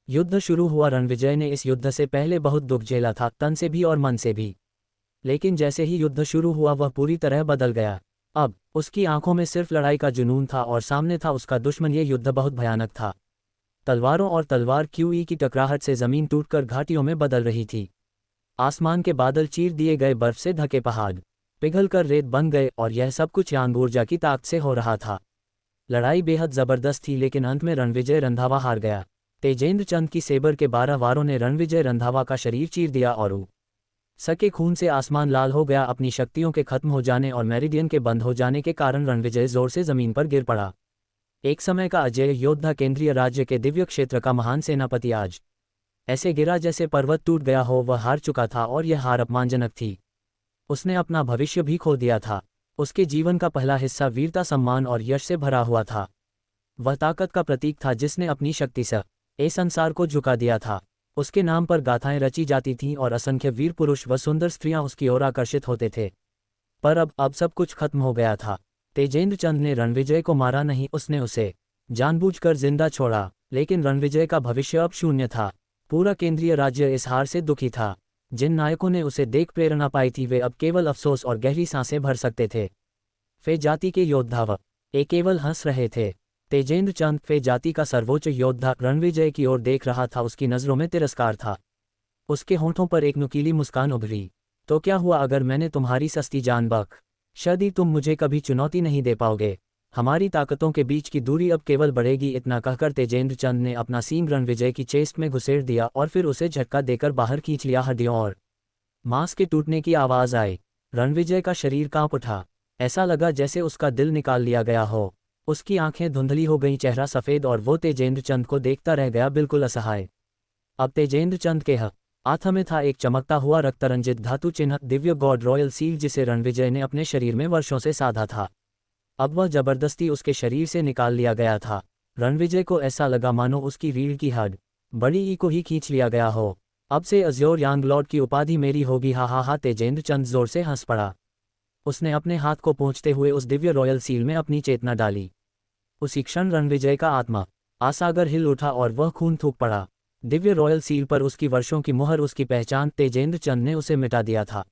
युद्ध शुरू हुआ। रणविजय ने इस युद्ध से पहले बहुत दुख झेला था, तन से भी और मन से भी। लेकिन जैसे ही युद्ध शुरू हुआ वह पूरी तरह बदल गया। अब उसकी आंखों में सिर्फ लड़ाई का जुनून था और सामने था उसका दुश्मन। ये युद्ध बहुत भयानक था। तलवारों और तलवार क्यूई की टकराहट से जमीन टूटकर घाटियों में बदल रही थी। आसमान के बादल चीर दिए गए, बर्फ से ढके पहाड़ पिघलकर रेत बन गए, और यह सब कुछ यांग ऊर्जा की ताकत से हो रहा था। लड़ाई बेहद जबरदस्त थी, लेकिन अंत में रणविजय रंधावा हार गया। तेजेंद्र चंद की सेबर के 12 वारों ने रणविजय रंधावा का शरीर चीर दिया और सके खून से आसमान लाल हो गया। अपनी शक्तियों के खत्म हो जाने और मेरिडियन के बंद हो जाने के कारण रणविजय जोर से जमीन पर गिर पड़ा। एक समय का अजेय योद्धा, केंद्रीय राज्य के दिव्य क्षेत्र का महान सेनापति आज ऐसे गिरा जैसे पर्वत टूट गया हो। वह हार चुका था और यह हार अपमानजनक थी। उसने अपना भविष्य भी खो दिया था। उसके जीवन का पहला हिस्सा वीरता, सम्मान और यश से भरा हुआ था। वह ताकत का प्रतीक था जिसने अपनी शक्ति से संसार को झुका दिया था। उसके नाम पर गाथाएं रची जाती थीं और असंख्य वीर पुरुष व सुंदर स्त्रियां उसकी ओर आकर्षित होते थे। पर अब सब कुछ खत्म हो गया था। तेजेंद्र चंद ने रणविजय को मारा नहीं, उसने उसे जानबूझकर जिंदा छोड़ा। लेकिन रणविजय का भविष्य अब शून्य था। पूरा केंद्रीय राज्य इस हार से दुखी था। जिन नायकों ने उसे देख प्रेरणा पाई थी वे अब केवल अफसोस और गहरी सांसें भर सकते थे। फे जाति के योद्धा वे केवल हंस रहे थे। तेजेंद्र चंद, फे जाति का सर्वोच्च योद्धा, रणविजय की ओर देख रहा था। उसकी नज़रों में तिरस्कार था। उसके होंठों पर एक नुकीली मुस्कान उभरी। तो क्या हुआ अगर मैंने तुम्हारी सस्ती जान बख्श दी? तुम मुझे कभी चुनौती नहीं दे पाओगे। हमारी ताकतों के बीच की दूरी अब केवल बढ़ेगी। इतना कहकर तेजेंद्र चंद ने अपना सींग रणविजय की चेस्ट में घुसेड़ दिया और फिर उसे झटका देकर बाहर खींच लिया। हड्डियों और मांस के टूटने की आवाज़ आई। रणविजय का शरीर कांप उठा। ऐसा लगा जैसे उसका दिल निकाल लिया गया हो। उसकी आंखें धुंधली हो गईं, चेहरा सफ़ेद, और वो तेजेंद्र चंद को देखता रह गया, बिल्कुल असहाय। अब तेजेंद्र चंद के हाथ में था एक चमकता हुआ रक्तरंजित धातु चिन्ह, दिव्य गॉड रॉयल सील, जिसे रणविजय ने अपने शरीर में वर्षों से साधा था। अब वह जबरदस्ती उसके शरीर से निकाल लिया गया था। रणविजय को ऐसा लगा मानो उसकी रीढ़ की हड्डी बड़ी ई को ही खींच लिया गया हो। अब से अज्योर यांग लॉर्ड की उपाधि मेरी होगी। हा हा हा। तेजेंद्र चंद जोर से हंस पड़ा। उसने अपने हाथ को पोंछते हुए उस दिव्य रॉयल सील में अपनी चेतना डाली। उसी क्षण रणविजय का आत्मा आसागर हिल उठा और वह खून थूक पड़ा। दिव्य रॉयल सील पर उसकी वर्षों की मुहर, उसकी पहचान, तेजेंद्र चंद ने उसे मिटा दिया था।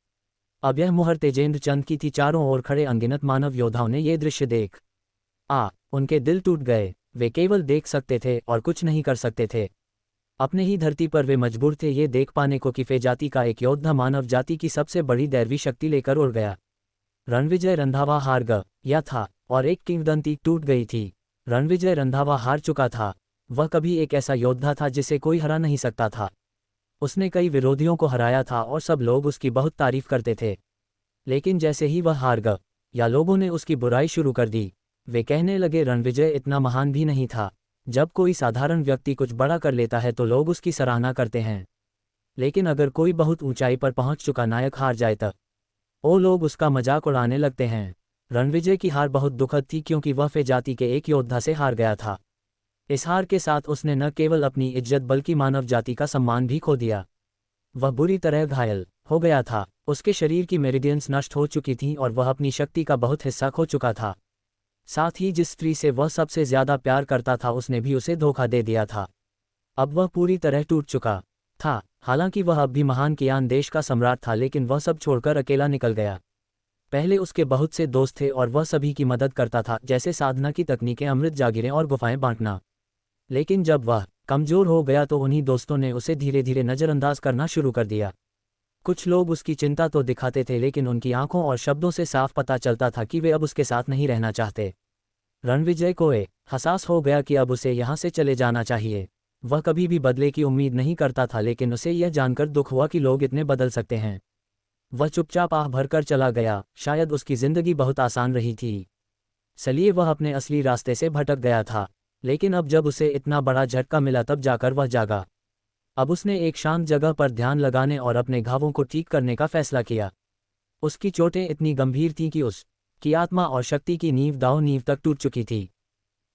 अब यह मुहर तेजेंद्र चंद की थी। चारों ओर खड़े अनगिनत मानव योद्धाओं ने यह दृश्य देख उनके दिल टूट गए। वे केवल देख सकते थे और कुछ नहीं कर सकते थे। अपने ही धरती पर वे मजबूर थे ये देख पाने को कि फे जाति का एक योद्धा मानव जाति की सबसे बड़ी दैवी शक्ति लेकर उड़ गया। रणविजय रंधावा हार गया था और एक किंवदंती टूट गई थी। रणविजय रंधावा हार चुका था। वह कभी एक ऐसा योद्धा था जिसे कोई हरा नहीं सकता था। उसने कई विरोधियों को हराया था और सब लोग उसकी बहुत तारीफ करते थे। लेकिन जैसे ही वह हार गया या लोगों ने उसकी बुराई शुरू कर दी, वे कहने लगे रणविजय इतना महान भी नहीं था। जब कोई साधारण व्यक्ति कुछ बड़ा कर लेता है तो लोग उसकी सराहना करते हैं, लेकिन अगर कोई बहुत ऊंचाई पर पहुंच चुका नायक हार जाए तब वो लोग उसका मजाक उड़ाने लगते हैं। रणविजय की हार बहुत दुखद थी क्योंकि वह फे जाति के एक योद्धा से हार गया था। इस हार के साथ उसने न केवल अपनी इज्जत बल्कि मानव जाति का सम्मान भी खो दिया। वह बुरी तरह घायल हो गया था, उसके शरीर की मेरिडियंस नष्ट हो चुकी थीं और वह अपनी शक्ति का बहुत हिस्सा खो चुका था। साथ ही जिस स्त्री से वह सबसे ज्यादा प्यार करता था उसने भी उसे धोखा दे दिया था। अब वह पूरी तरह टूट चुका था। हालांकि वह अब भी महान कियान देश का सम्राट था, लेकिन वह सब छोड़कर अकेला निकल गया। पहले उसके बहुत से दोस्त थे और वह सभी की मदद करता था, जैसे साधना की तकनीकें, अमृत जागीरें और गुफाएं बांटना। लेकिन जब वह कमजोर हो गया तो उन्हीं दोस्तों ने उसे धीरे धीरे नज़रअंदाज करना शुरू कर दिया। कुछ लोग उसकी चिंता तो दिखाते थे, लेकिन उनकी आंखों और शब्दों से साफ पता चलता था कि वे अब उसके साथ नहीं रहना चाहते। रणविजय को एहसास हो गया कि अब उसे यहाँ से चले जाना चाहिए। वह कभी भी बदले की उम्मीद नहीं करता था, लेकिन उसे यह जानकर दुख हुआ कि लोग इतने बदल सकते हैं। वह चुपचाप आह भरकर चला गया। शायद उसकी जिंदगी बहुत आसान रही थी, इसलिए वह अपने असली रास्ते से भटक गया था। लेकिन अब जब उसे इतना बड़ा झटका मिला तब जाकर वह जागा। अब उसने एक शांत जगह पर ध्यान लगाने और अपने घावों को ठीक करने का फैसला किया। उसकी चोटें इतनी गंभीर थीं कि उसकी आत्मा और शक्ति की नींव दांव नींव तक टूट चुकी थी।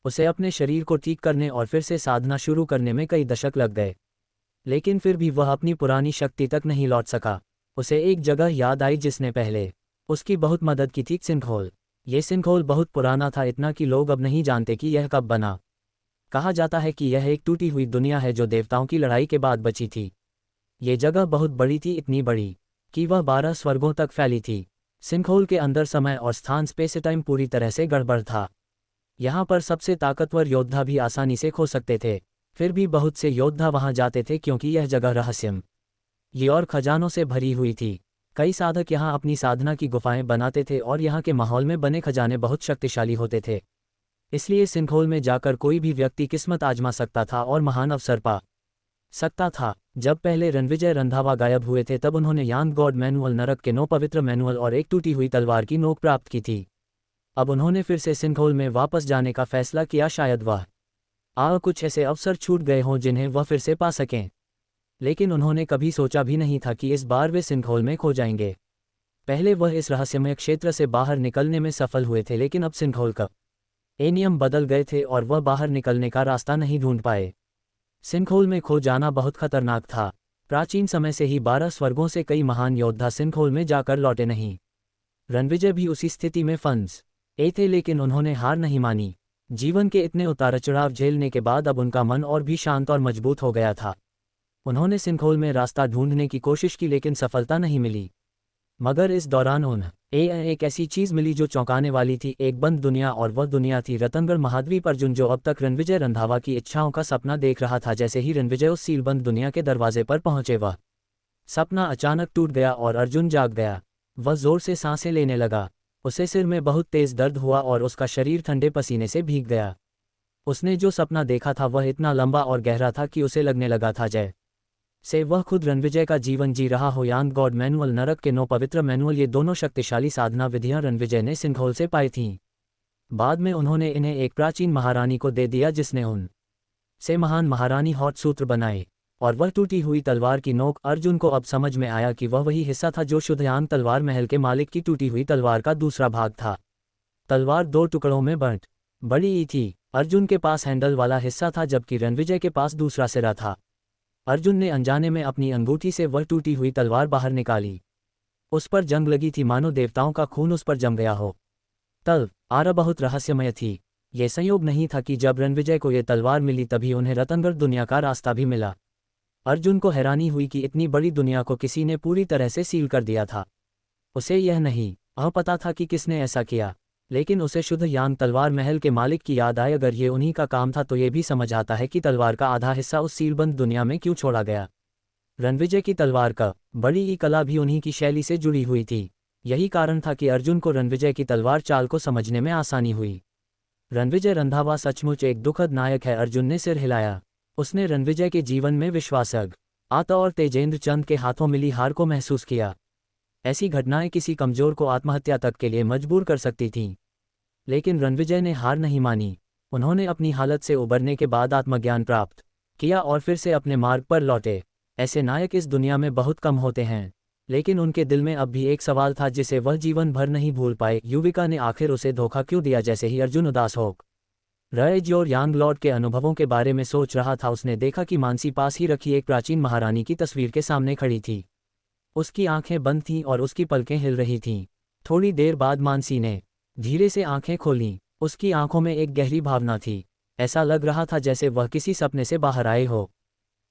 उसे अपने शरीर को ठीक करने और फिर से साधना शुरू करने में कई दशक लग गए, लेकिन फिर भी वह अपनी पुरानी शक्ति तक नहीं लौट सका। उसे एक जगह याद आई जिसने पहले उसकी बहुत मदद की थी, सिंखोल। ये सिंखोल बहुत पुराना था, इतना कि लोग अब नहीं जानते कि यह कब बना। कहा जाता है कि यह एक टूटी हुई दुनिया है जो देवताओं की लड़ाई के बाद बची थी। ये जगह बहुत बड़ी थी, इतनी बड़ी कि वह 12 स्वर्गों तक फैली थी। सिंखोल के अंदर समय और स्थान, स्पेस टाइम पूरी तरह से गड़बड़ था। यहाँ पर सबसे ताकतवर योद्धा भी आसानी से खो सकते थे। फिर भी बहुत से योद्धा वहां जाते थे क्योंकि यह जगह रहस्यमयी और खजानों से भरी हुई थी। कई साधक यहाँ अपनी साधना की गुफाएं बनाते थे और यहाँ के माहौल में बने खजाने बहुत शक्तिशाली होते थे। इसलिए सिंखोल में जाकर कोई भी व्यक्ति किस्मत आजमा सकता था और महान अवसर पा सकता था। जब पहले रणविजय रंधावा गायब हुए थे तब उन्होंने यांग गॉड मैनुअल, नरक के 9 पवित्र मैनुअल और एक टूटी हुई तलवार की नोक प्राप्त की थी। अब उन्होंने फिर से सिंखोल में वापस जाने का फैसला किया। शायद वह कुछ ऐसे अवसर छूट गए हों जिन्हें वह फिर से पा सकें, लेकिन उन्होंने कभी सोचा भी नहीं था कि इस बार वे सिंखोल में खो जाएंगे। पहले वह इस रहस्यमय क्षेत्र से बाहर निकलने में सफल हुए थे, लेकिन अब सिंखोल का नियम बदल गए थे और वह बाहर निकलने का रास्ता नहीं ढूंढ पाए। सिंखोल में खो जाना बहुत खतरनाक था। प्राचीन समय से ही 12 स्वर्गों से कई महान योद्धा सिंखोल में जाकर लौटे नहीं। रणविजय भी उसी स्थिति में फंस थे, लेकिन उन्होंने हार नहीं मानी। जीवन के इतने उतार चढ़ाव झेलने के बाद अब उनका मन और भी शांत और मजबूत हो गया था। उन्होंने सिंखोल में रास्ता ढूंढने की कोशिश की, लेकिन सफलता नहीं मिली। मगर इस दौरान उन्हें एक ऐसी चीज मिली जो चौंकाने वाली थी, एक बंद दुनिया। और वह दुनिया थी रतनगढ़ महाद्वीप अर्जुन, जो अब तक रणविजय रंधावा की इच्छाओं का सपना देख रहा था। जैसे ही रणविजय उस सीलबंद दुनिया के दरवाजे पर पहुंचे, वह सपना अचानक टूट गया और अर्जुन जाग गया। वह जोर से सांसें लेने लगा। उसे सिर में बहुत तेज दर्द हुआ और उसका शरीर ठंडे पसीने से भीग गया। उसने जो सपना देखा था वह इतना लंबा और गहरा था कि उसे लगने लगा था जैसे वह खुद रणविजय का जीवन जी रहा हो। यांग गॉड मैनुअल, नरक के 9 पवित्र मैनुअल, ये दोनों शक्तिशाली साधना विधियां रणविजय ने सिंखोल से पाई थीं। बाद में उन्होंने इन्हें एक प्राचीन महारानी को दे दिया, जिसने उनसे महान महारानी हॉट सूत्र बनाए। और वह टूटी हुई तलवार की नोक। अर्जुन को अब समझ में आया कि वह वही हिस्सा था जो शुद्धयांग तलवार महल के मालिक की टूटी हुई तलवार का दूसरा भाग था। तलवार 2 टुकड़ों में बड़ी थी। अर्जुन के पास हैंडल वाला हिस्सा था, जबकि रणविजय के पास दूसरा सिरा था। अर्जुन ने अनजाने में अपनी अंगूठी से वह टूटी हुई तलवार बाहर निकाली। उस पर जंग लगी थी, मानो देवताओं का खून उस पर जम गया हो। तलवार बहुत रहस्यमय थी। ये संयोग नहीं था कि जब रणविजय को ये तलवार मिली तभी उन्हें रतनगढ़ दुनिया का रास्ता भी मिला। अर्जुन को हैरानी हुई कि इतनी बड़ी दुनिया को किसी ने पूरी तरह से सील कर दिया था। उसे यह नहीं पता था कि किसने ऐसा किया, लेकिन उसे शुद्ध यांग तलवार महल के मालिक की याद आई। अगर ये उन्हीं का काम था तो ये भी समझ आता है कि तलवार का आधा हिस्सा उस सीलबंद दुनिया में क्यों छोड़ा गया। रणविजय की तलवार का बड़ी कला भी उन्हीं की शैली से जुड़ी हुई थी। यही कारण था कि अर्जुन को रणविजय की तलवार चाल को समझने में आसानी हुई। रणविजय रंधावा सचमुच एक दुखद नायक है। अर्जुन ने सिर हिलाया। उसने रणविजय के जीवन में विश्वास आता और तेजेंद्र चंद के हाथों मिली हार को महसूस किया। ऐसी घटनाएं किसी कमजोर को आत्महत्या तक के लिए मजबूर कर सकती थीं। लेकिन रणविजय ने हार नहीं मानी। उन्होंने अपनी हालत से उबरने के बाद आत्मज्ञान प्राप्त किया और फिर से अपने मार्ग पर लौटे। ऐसे नायक इस दुनिया में बहुत कम होते हैं, लेकिन उनके दिल में अब भी एक सवाल था जिसे वह जीवन भर नहीं भूल पाए। युविका ने आखिर उसे धोखा क्यों दिया? जैसे ही अर्जुन उदास हो रहे और यांग लॉर्ड के अनुभवों के बारे में सोच रहा था, उसने देखा कि मानसी पास ही रखी एक प्राचीन महारानी की तस्वीर के सामने खड़ी थी। उसकी आंखें बंद थीं और उसकी पलकें हिल रही थीं। थोड़ी देर बाद मानसी ने धीरे से आंखें खोलीं। उसकी आंखों में एक गहरी भावना थी। ऐसा लग रहा था जैसे वह किसी सपने से बाहर आए हो।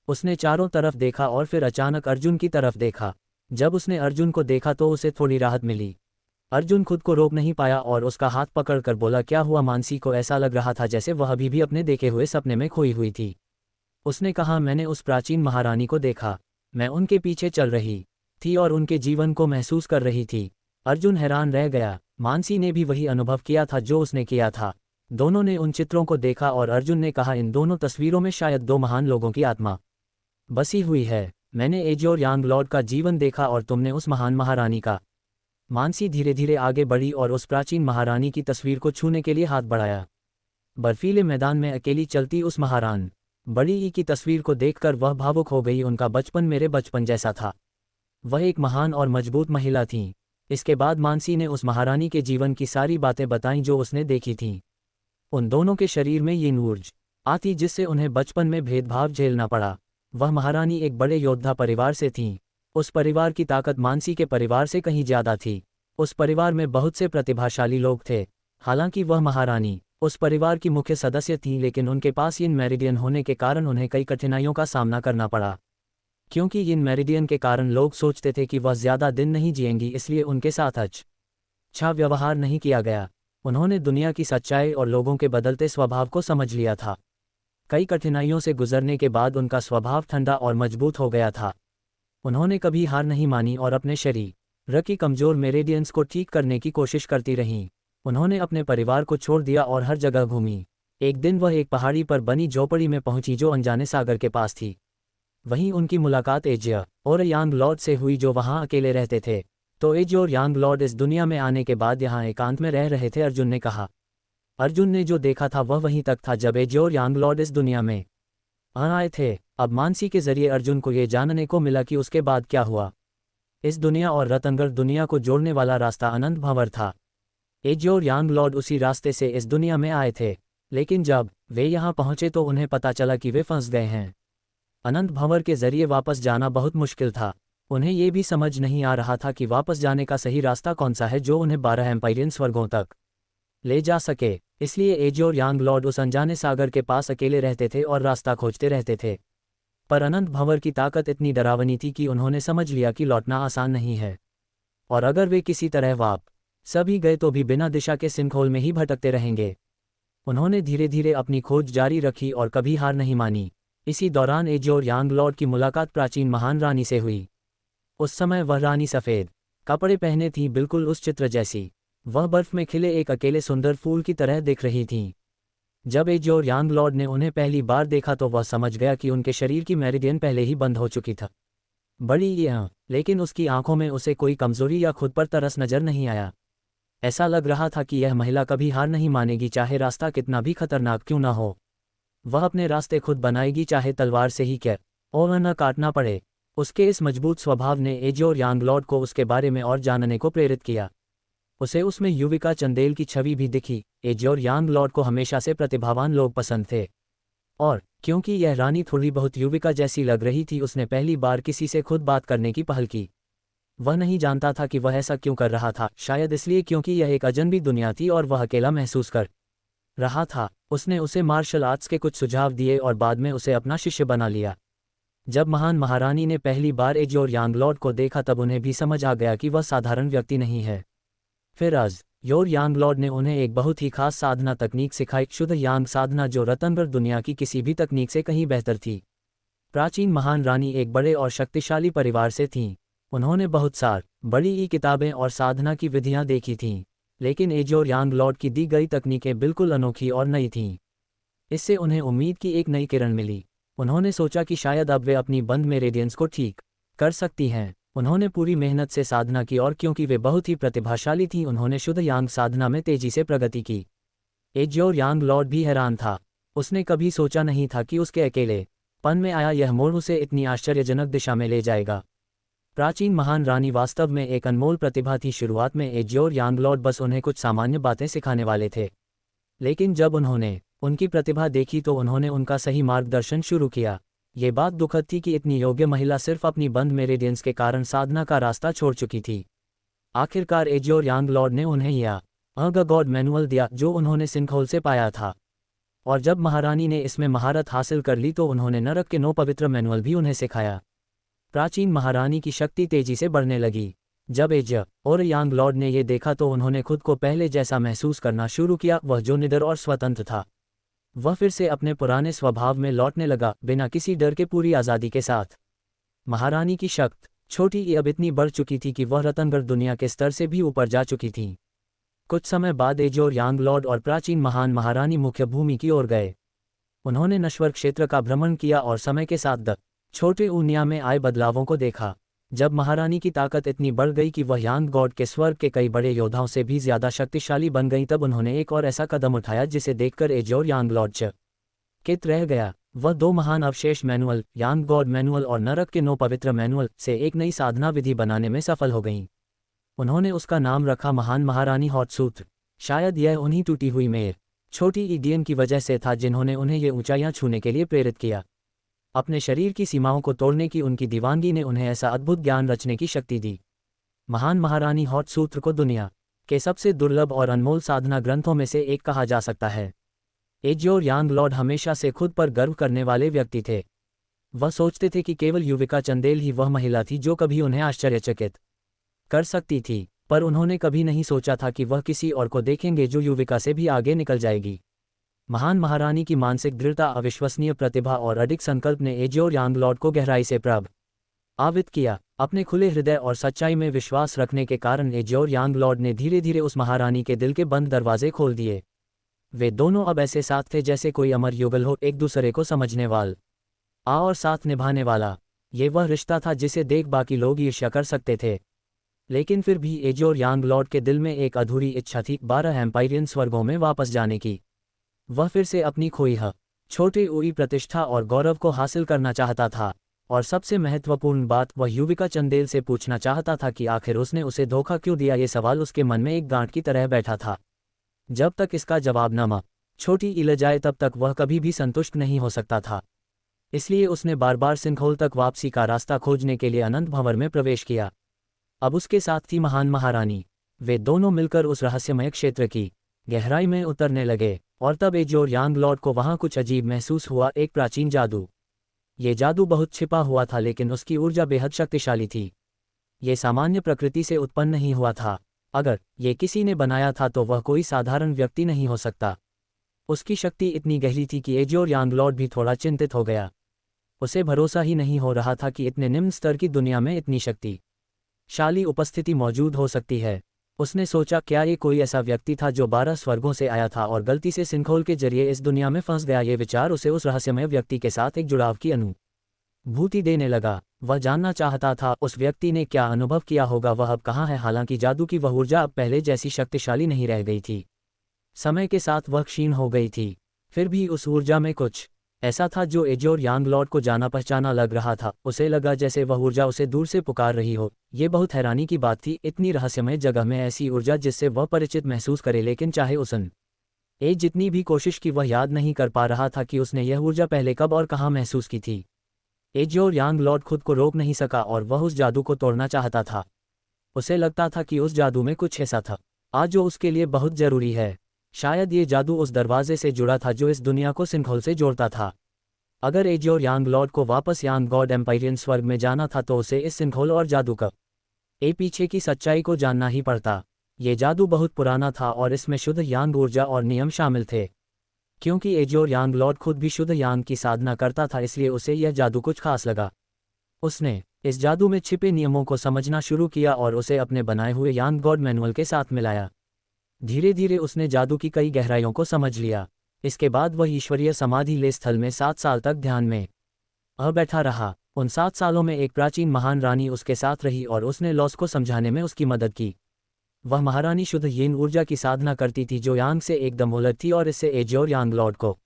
उसने चारों तरफ देखा और फिर अचानक अर्जुन की तरफ देखा। जब उसने अर्जुन को देखा तो उसे थोड़ी राहत मिली। अर्जुन खुद को रोक नहीं पाया और उसका हाथ पकड़कर बोला, क्या हुआ? मानसी को ऐसा लग रहा था जैसे वह अभी भी अपने देखे हुए सपने में खोई हुई थी। उसने कहा, मैंने उस प्राचीन महारानी को देखा। मैं उनके पीछे चल रही थी और उनके जीवन को महसूस कर रही थी। अर्जुन हैरान रह गया। मानसी ने भी वही अनुभव किया था जो उसने किया था। दोनों ने उन चित्रों को देखा और अर्जुन ने कहा, इन दोनों तस्वीरों में शायद दो महान लोगों की आत्मा बसी हुई है। मैंने एजोर यांग लॉर्ड का जीवन देखा और तुमने उस महान महारानी का। मानसी धीरे धीरे आगे बढ़ी और उस प्राचीन महारानी की तस्वीर को छूने के लिए हाथ बढ़ाया। बर्फीले मैदान में अकेली चलती उस महारान बड़ी ई की तस्वीर को देखकर वह भावुक हो गई। उनका बचपन मेरे बचपन जैसा था। वह एक महान और मजबूत महिला थीं। इसके बाद मानसी ने उस महारानी के जीवन की सारी बातें बताईं जो उसने देखी थीं। उन दोनों के शरीर में ये ऊर्जा आती जिससे उन्हें बचपन में भेदभाव झेलना पड़ा। वह महारानी एक बड़े योद्धा परिवार से थीं। उस परिवार की ताकत मानसी के परिवार से कहीं ज्यादा थी। उस परिवार में बहुत से प्रतिभाशाली लोग थे। हालांकि वह महारानी उस परिवार की मुख्य सदस्य थीं, लेकिन उनके पास यिन मेरिडियन होने के कारण उन्हें कई कठिनाइयों का सामना करना पड़ा। क्योंकि यिन मेरिडियन के कारण लोग सोचते थे कि वह ज्यादा दिन नहीं जिएंगी, इसलिए उनके साथ अच्छा व्यवहार नहीं किया गया। उन्होंने दुनिया की सच्चाई और लोगों के बदलते स्वभाव को समझ लिया था। कई कठिनाइयों से गुजरने के बाद उनका स्वभाव ठंडा और मजबूत हो गया था। उन्होंने कभी हार नहीं मानी और अपने शरीर की कमजोर मेरिडियंस को ठीक करने की कोशिश करती रहीं। उन्होंने अपने परिवार को छोड़ दिया और हर जगह घूमी। एक दिन वह एक पहाड़ी पर बनी झोपड़ी में पहुंची जो अनजाने सागर के पास थी। वहीं उनकी मुलाकात एजिया और यांग लॉर्ड से हुई जो वहां अकेले रहते थे। तो एजिया और यांग लॉर्ड इस दुनिया में आने के बाद यहाँ एकांत में रह रहे थे, अर्जुन ने कहा। अर्जुन ने जो देखा था वह वहीं तक था जब एजिया और यांग लॉर्ड इस दुनिया में आए थे। अब मानसी के जरिए अर्जुन को ये जानने को मिला कि उसके बाद क्या हुआ। इस दुनिया और रतनगढ़ दुनिया को जोड़ने वाला रास्ता अनंत भंवर था। एजिया और यांग लॉर्ड उसी रास्ते से इस दुनिया में आए थे, लेकिन जब वे यहाँ पहुंचे तो उन्हें पता चला कि वे फंस गए हैं। अनंत भंवर के जरिए वापस जाना बहुत मुश्किल था। उन्हें ये भी समझ नहीं आ रहा था कि वापस जाने का सही रास्ता कौन सा है जो उन्हें 12 एम्पायरियन स्वर्गों तक ले जा सके। इसलिए एजिया और यांग लॉर्ड उस अनजाने सागर के पास अकेले रहते थे और रास्ता खोजते रहते थे। पर अनंत भंवर की ताकत इतनी डरावनी थी कि उन्होंने समझ लिया कि लौटना आसान नहीं है, और अगर वे किसी तरह वापस भी गए तो भी बिना दिशा के सिंखोल में ही भटकते रहेंगे। उन्होंने धीरे धीरे अपनी खोज जारी रखी और कभी हार नहीं मानी। इसी दौरान एजिया और यांग लॉर्ड की मुलाकात प्राचीन महान रानी से हुई। उस समय वह रानी सफ़ेद कपड़े पहने थी, बिल्कुल उस चित्र जैसी। वह बर्फ में खिले एक अकेले सुंदर फूल की तरह दिख रही थीं। जब एजिया और यांग लॉर्ड ने उन्हें पहली बार देखा तो वह समझ गया कि उनके शरीर की मेरिडियन पहले ही बंद हो चुकी था। बड़ी लेकिन उसकी आंखों में उसे कोई कमजोरी या खुद पर तरस नजर नहीं आया। ऐसा लग रहा था कि यह महिला कभी हार नहीं मानेगी, चाहे रास्ता कितना भी खतरनाक क्यों ना हो। वह अपने रास्ते खुद बनाएगी, चाहे तलवार से ही क्या और न काटना पड़े। उसके इस मजबूत स्वभाव ने एजिया और यांग लॉर्ड को उसके बारे में और जानने को प्रेरित किया। उसे उसमें युविका चंदेल की छवि भी दिखी। एजिया और यांग लॉर्ड को हमेशा से प्रतिभावान लोग पसंद थे, और क्योंकि यह रानी थोड़ी बहुत युविका जैसी लग रही थी, उसने पहली बार किसी से खुद बात करने की पहल की। वह नहीं जानता था कि वह ऐसा क्यों कर रहा था, शायद इसलिए क्योंकि यह एक अजनबी दुनिया थी और वह अकेला महसूस कर रहा था। उसने उसे मार्शल आर्ट्स के कुछ सुझाव दिए और बाद में उसे अपना शिष्य बना लिया। जब महान महारानी ने पहली बार एजिया और यांग लॉर्ड को देखा तब उन्हें भी समझ आ गया कि वह साधारण व्यक्ति नहीं है। फिर और यांग लॉर्ड ने उन्हें एक बहुत ही खास साधना तकनीक सिखाई, शुद्ध यांग साधना, जो रतनगढ़ दुनिया की किसी भी तकनीक से कहीं बेहतर थी। प्राचीन महान रानी एक बड़े और शक्तिशाली परिवार से थीं। उन्होंने बहुत सार बड़ी किताबें और साधना की विधियां देखी थीं, लेकिन एजिया और यांग लॉर्ड की दी गई तकनीकें बिल्कुल अनोखी और नई थीं। इससे उन्हें उम्मीद की एक नई किरण मिली। उन्होंने सोचा कि शायद अब वे अपनी बंद में रेडियंस को ठीक कर सकती हैं। उन्होंने पूरी मेहनत से साधना की और क्योंकि वे बहुत ही प्रतिभाशाली थीं उन्होंने शुद्ध यांग साधना में तेजी से प्रगति की। एज्योर यांग लॉर्ड भी हैरान था। उसने कभी सोचा नहीं था कि उसके अकेले पन में आया यह मोड़ उसे इतनी आश्चर्यजनक दिशा में ले जाएगा। प्राचीन महान रानी वास्तव में एक अनमोल प्रतिभा थी। शुरुआत में एज्योर यांग लॉर्ड बस उन्हें कुछ सामान्य बातें सिखाने वाले थे, लेकिन जब उन्होंने उनकी प्रतिभा देखी तो उन्होंने उनका सही मार्गदर्शन शुरू किया। ये बात दुखद थी कि इतनी योग्य महिला सिर्फ अपनी बंद मेरेडियंस के कारण साधना का रास्ता छोड़ चुकी थी। आखिरकार एज्योर यांग लॉर्ड ने उन्हें यह गॉड मैनुअल दिया जो उन्होंने सिंखोल से पाया था, और जब महारानी ने इसमें महारत हासिल कर ली तो उन्होंने नरक के 9 पवित्र मैनुअल भी उन्हें सिखाया। प्राचीन महारानी की शक्ति तेजी से बढ़ने लगी। जब एज्योर यांग लॉर्ड ने ये देखा तो उन्होंने खुद को पहले जैसा महसूस करना शुरू किया, वह जो निडर और स्वतंत्र था वह फिर से अपने पुराने स्वभाव में लौटने लगा, बिना किसी डर के पूरी आज़ादी के साथ। महारानी की शक्ति छोटी ई अब इतनी बढ़ चुकी थी कि वह रतनगढ़ दुनिया के स्तर से भी ऊपर जा चुकी थी। कुछ समय बाद एज्योर यांग लॉर्ड और प्राचीन महान महारानी मुख्य भूमि की ओर गए। उन्होंने नश्वर क्षेत्र का भ्रमण किया और समय के साथ छोटे ऊनिया में आए बदलावों को देखा। जब महारानी की ताकत इतनी बढ़ गई कि वह यांग गॉड के स्वर्ग के कई बड़े योद्धाओं से भी ज्यादा शक्तिशाली बन गई तब उन्होंने एक और ऐसा कदम उठाया जिसे देखकर एज्योर यांग लॉर्ड चकित रह गया। वह 2 महान अवशेष मैनुअल, यांग गॉड मैनुअल और नरक के 9 पवित्र मैनुअल से एक नई साधना विधि बनाने में सफल हो गईं। उन्होंने उसका नाम रखा महान महारानी हॉट सूत्र। शायद यह उन्हीं टूटी हुई मेर छोटी ईडियन की वजह से था जिन्होंने उन्हें ये ऊंचाइयां छूने के लिए प्रेरित किया। अपने शरीर की सीमाओं को तोड़ने की उनकी दीवानगी ने उन्हें ऐसा अद्भुत ज्ञान रचने की शक्ति दी। महान महारानी हॉट सूत्र को दुनिया के सबसे दुर्लभ और अनमोल साधना ग्रंथों में से एक कहा जा सकता है। एज्योर यांग लॉर्ड हमेशा से खुद पर गर्व करने वाले व्यक्ति थे। वह सोचते थे कि केवल युविका चंदेल ही वह महिला थी जो कभी उन्हें आश्चर्यचकित कर सकती थी, पर उन्होंने कभी नहीं सोचा था कि वह किसी और को देखेंगे जो युविका से भी आगे निकल जाएगी। महान महारानी की मानसिक दृढ़ता, अविश्वसनीय प्रतिभा और अडिग संकल्प ने एज्योर यांग लॉर्ड को गहराई से प्रभावित किया। अपने खुले हृदय और सच्चाई में विश्वास रखने के कारण एज्योर यांग लॉर्ड ने धीरे धीरे उस महारानी के दिल के बंद दरवाजे खोल दिए। वे दोनों अब ऐसे साथ थे जैसे कोई अमर युगल हो, एक दूसरे को समझने वाला और साथ निभाने वाला। ये वह रिश्ता था जिसे देख बाकी लोग ईर्ष्या कर सकते थे, लेकिन फिर भी एज्योर यांग लॉर्ड के दिल में एक अधूरी इच्छा थी 12 एम्पायरियन स्वर्गों में वापस जाने की। वह फिर से अपनी खोई छोटी हुई प्रतिष्ठा और गौरव को हासिल करना चाहता था, और सबसे महत्वपूर्ण बात वह युविका चंदेल से पूछना चाहता था कि आखिर उसने उसे धोखा क्यों दिया। ये सवाल उसके मन में एक गांठ की तरह बैठा था। जब तक इसका जवाब न छोटी इल जाए तब तक वह कभी भी संतुष्ट नहीं हो सकता था। इसलिए उसने बार बार सिंखोल तक वापसी का रास्ता खोजने के लिए अनंत भंवर में प्रवेश किया। अब उसके साथ थी महान महारानी। वे दोनों मिलकर उस रहस्यमय क्षेत्र की गहराई में उतरने लगे, और तब एज्योर यांग लॉर्ड को वहां कुछ अजीब महसूस हुआ, एक प्राचीन जादू। ये जादू बहुत छिपा हुआ था, लेकिन उसकी ऊर्जा बेहद शक्तिशाली थी। ये सामान्य प्रकृति से उत्पन्न नहीं हुआ था। अगर ये किसी ने बनाया था तो वह कोई साधारण व्यक्ति नहीं हो सकता। उसकी शक्ति इतनी गहरी थी कि एज्योर यांग लॉर्ड भी थोड़ा चिंतित हो गया। उसे भरोसा ही नहीं हो रहा था कि इतने निम्न स्तर की दुनिया में इतनी शक्तिशाली उपस्थिति मौजूद हो सकती है। उसने सोचा, क्या ये कोई ऐसा व्यक्ति था जो 12 स्वर्गों से आया था और गलती से सिंखोल के जरिए इस दुनिया में फंस गया। ये विचार उसे उस रहस्यमय व्यक्ति के साथ एक जुड़ाव की अनुभूति देने लगा। वह जानना चाहता था उस व्यक्ति ने क्या अनुभव किया होगा, वह अब कहाँ है। हालांकि जादू की वह ऊर्जा अब पहले जैसी शक्तिशाली नहीं रह गई थी। समय के साथ वह क्षीण हो गई थी, फिर भी उस ऊर्जा में कुछ ऐसा था जो एज्योर यांग लॉर्ड को जाना पहचाना लग रहा था। उसे लगा जैसे वह ऊर्जा उसे दूर से पुकार रही हो। ये बहुत हैरानी की बात थी, इतनी रहस्यमय जगह में ऐसी ऊर्जा जिससे वह परिचित महसूस करे, लेकिन चाहे उसने जितनी भी कोशिश की वह याद नहीं कर पा रहा था कि उसने यह ऊर्जा पहले कब और कहाँ महसूस की थी। एज्योर यांग लॉर्ड खुद को रोक नहीं सका और वह उस जादू को तोड़ना चाहता था। उसे लगता था कि उस जादू में कुछ ऐसा था आज जो उसके लिए बहुत जरूरी है। शायद ये जादू उस दरवाजे से जुड़ा था जो इस दुनिया को सिंखोल से जोड़ता था। अगर एज्योर यांग लॉर्ड को वापस यांग गॉड एम्पायरियन स्वर्ग में जाना था तो उसे इस सिंखोल और जादू का पीछे की सच्चाई को जानना ही पड़ता। ये जादू बहुत पुराना था और इसमें शुद्ध यांग ऊर्जा और नियम शामिल थे। क्योंकि एज्योर यांग लॉर्ड खुद भी शुद्ध यांग की साधना करता था, इसलिए उसे यह जादू कुछ खास लगा। उसने इस जादू में छिपे नियमों को समझना शुरू किया और उसे अपने बनाए हुए यांग गॉड मैनुअल के साथ मिलाया। धीरे धीरे उसने जादू की कई गहराइयों को समझ लिया। इसके बाद वह ईश्वरीय समाधि ले स्थल में 7 साल तक ध्यान में बैठा रहा। उन 7 सालों में एक प्राचीन महान रानी उसके साथ रही और उसने लॉस को समझाने में उसकी मदद की। वह महारानी शुद्ध यीन ऊर्जा की साधना करती थी जो यांग से एकदम उलट थी और इससे एजियोर यांग लॉर्ड को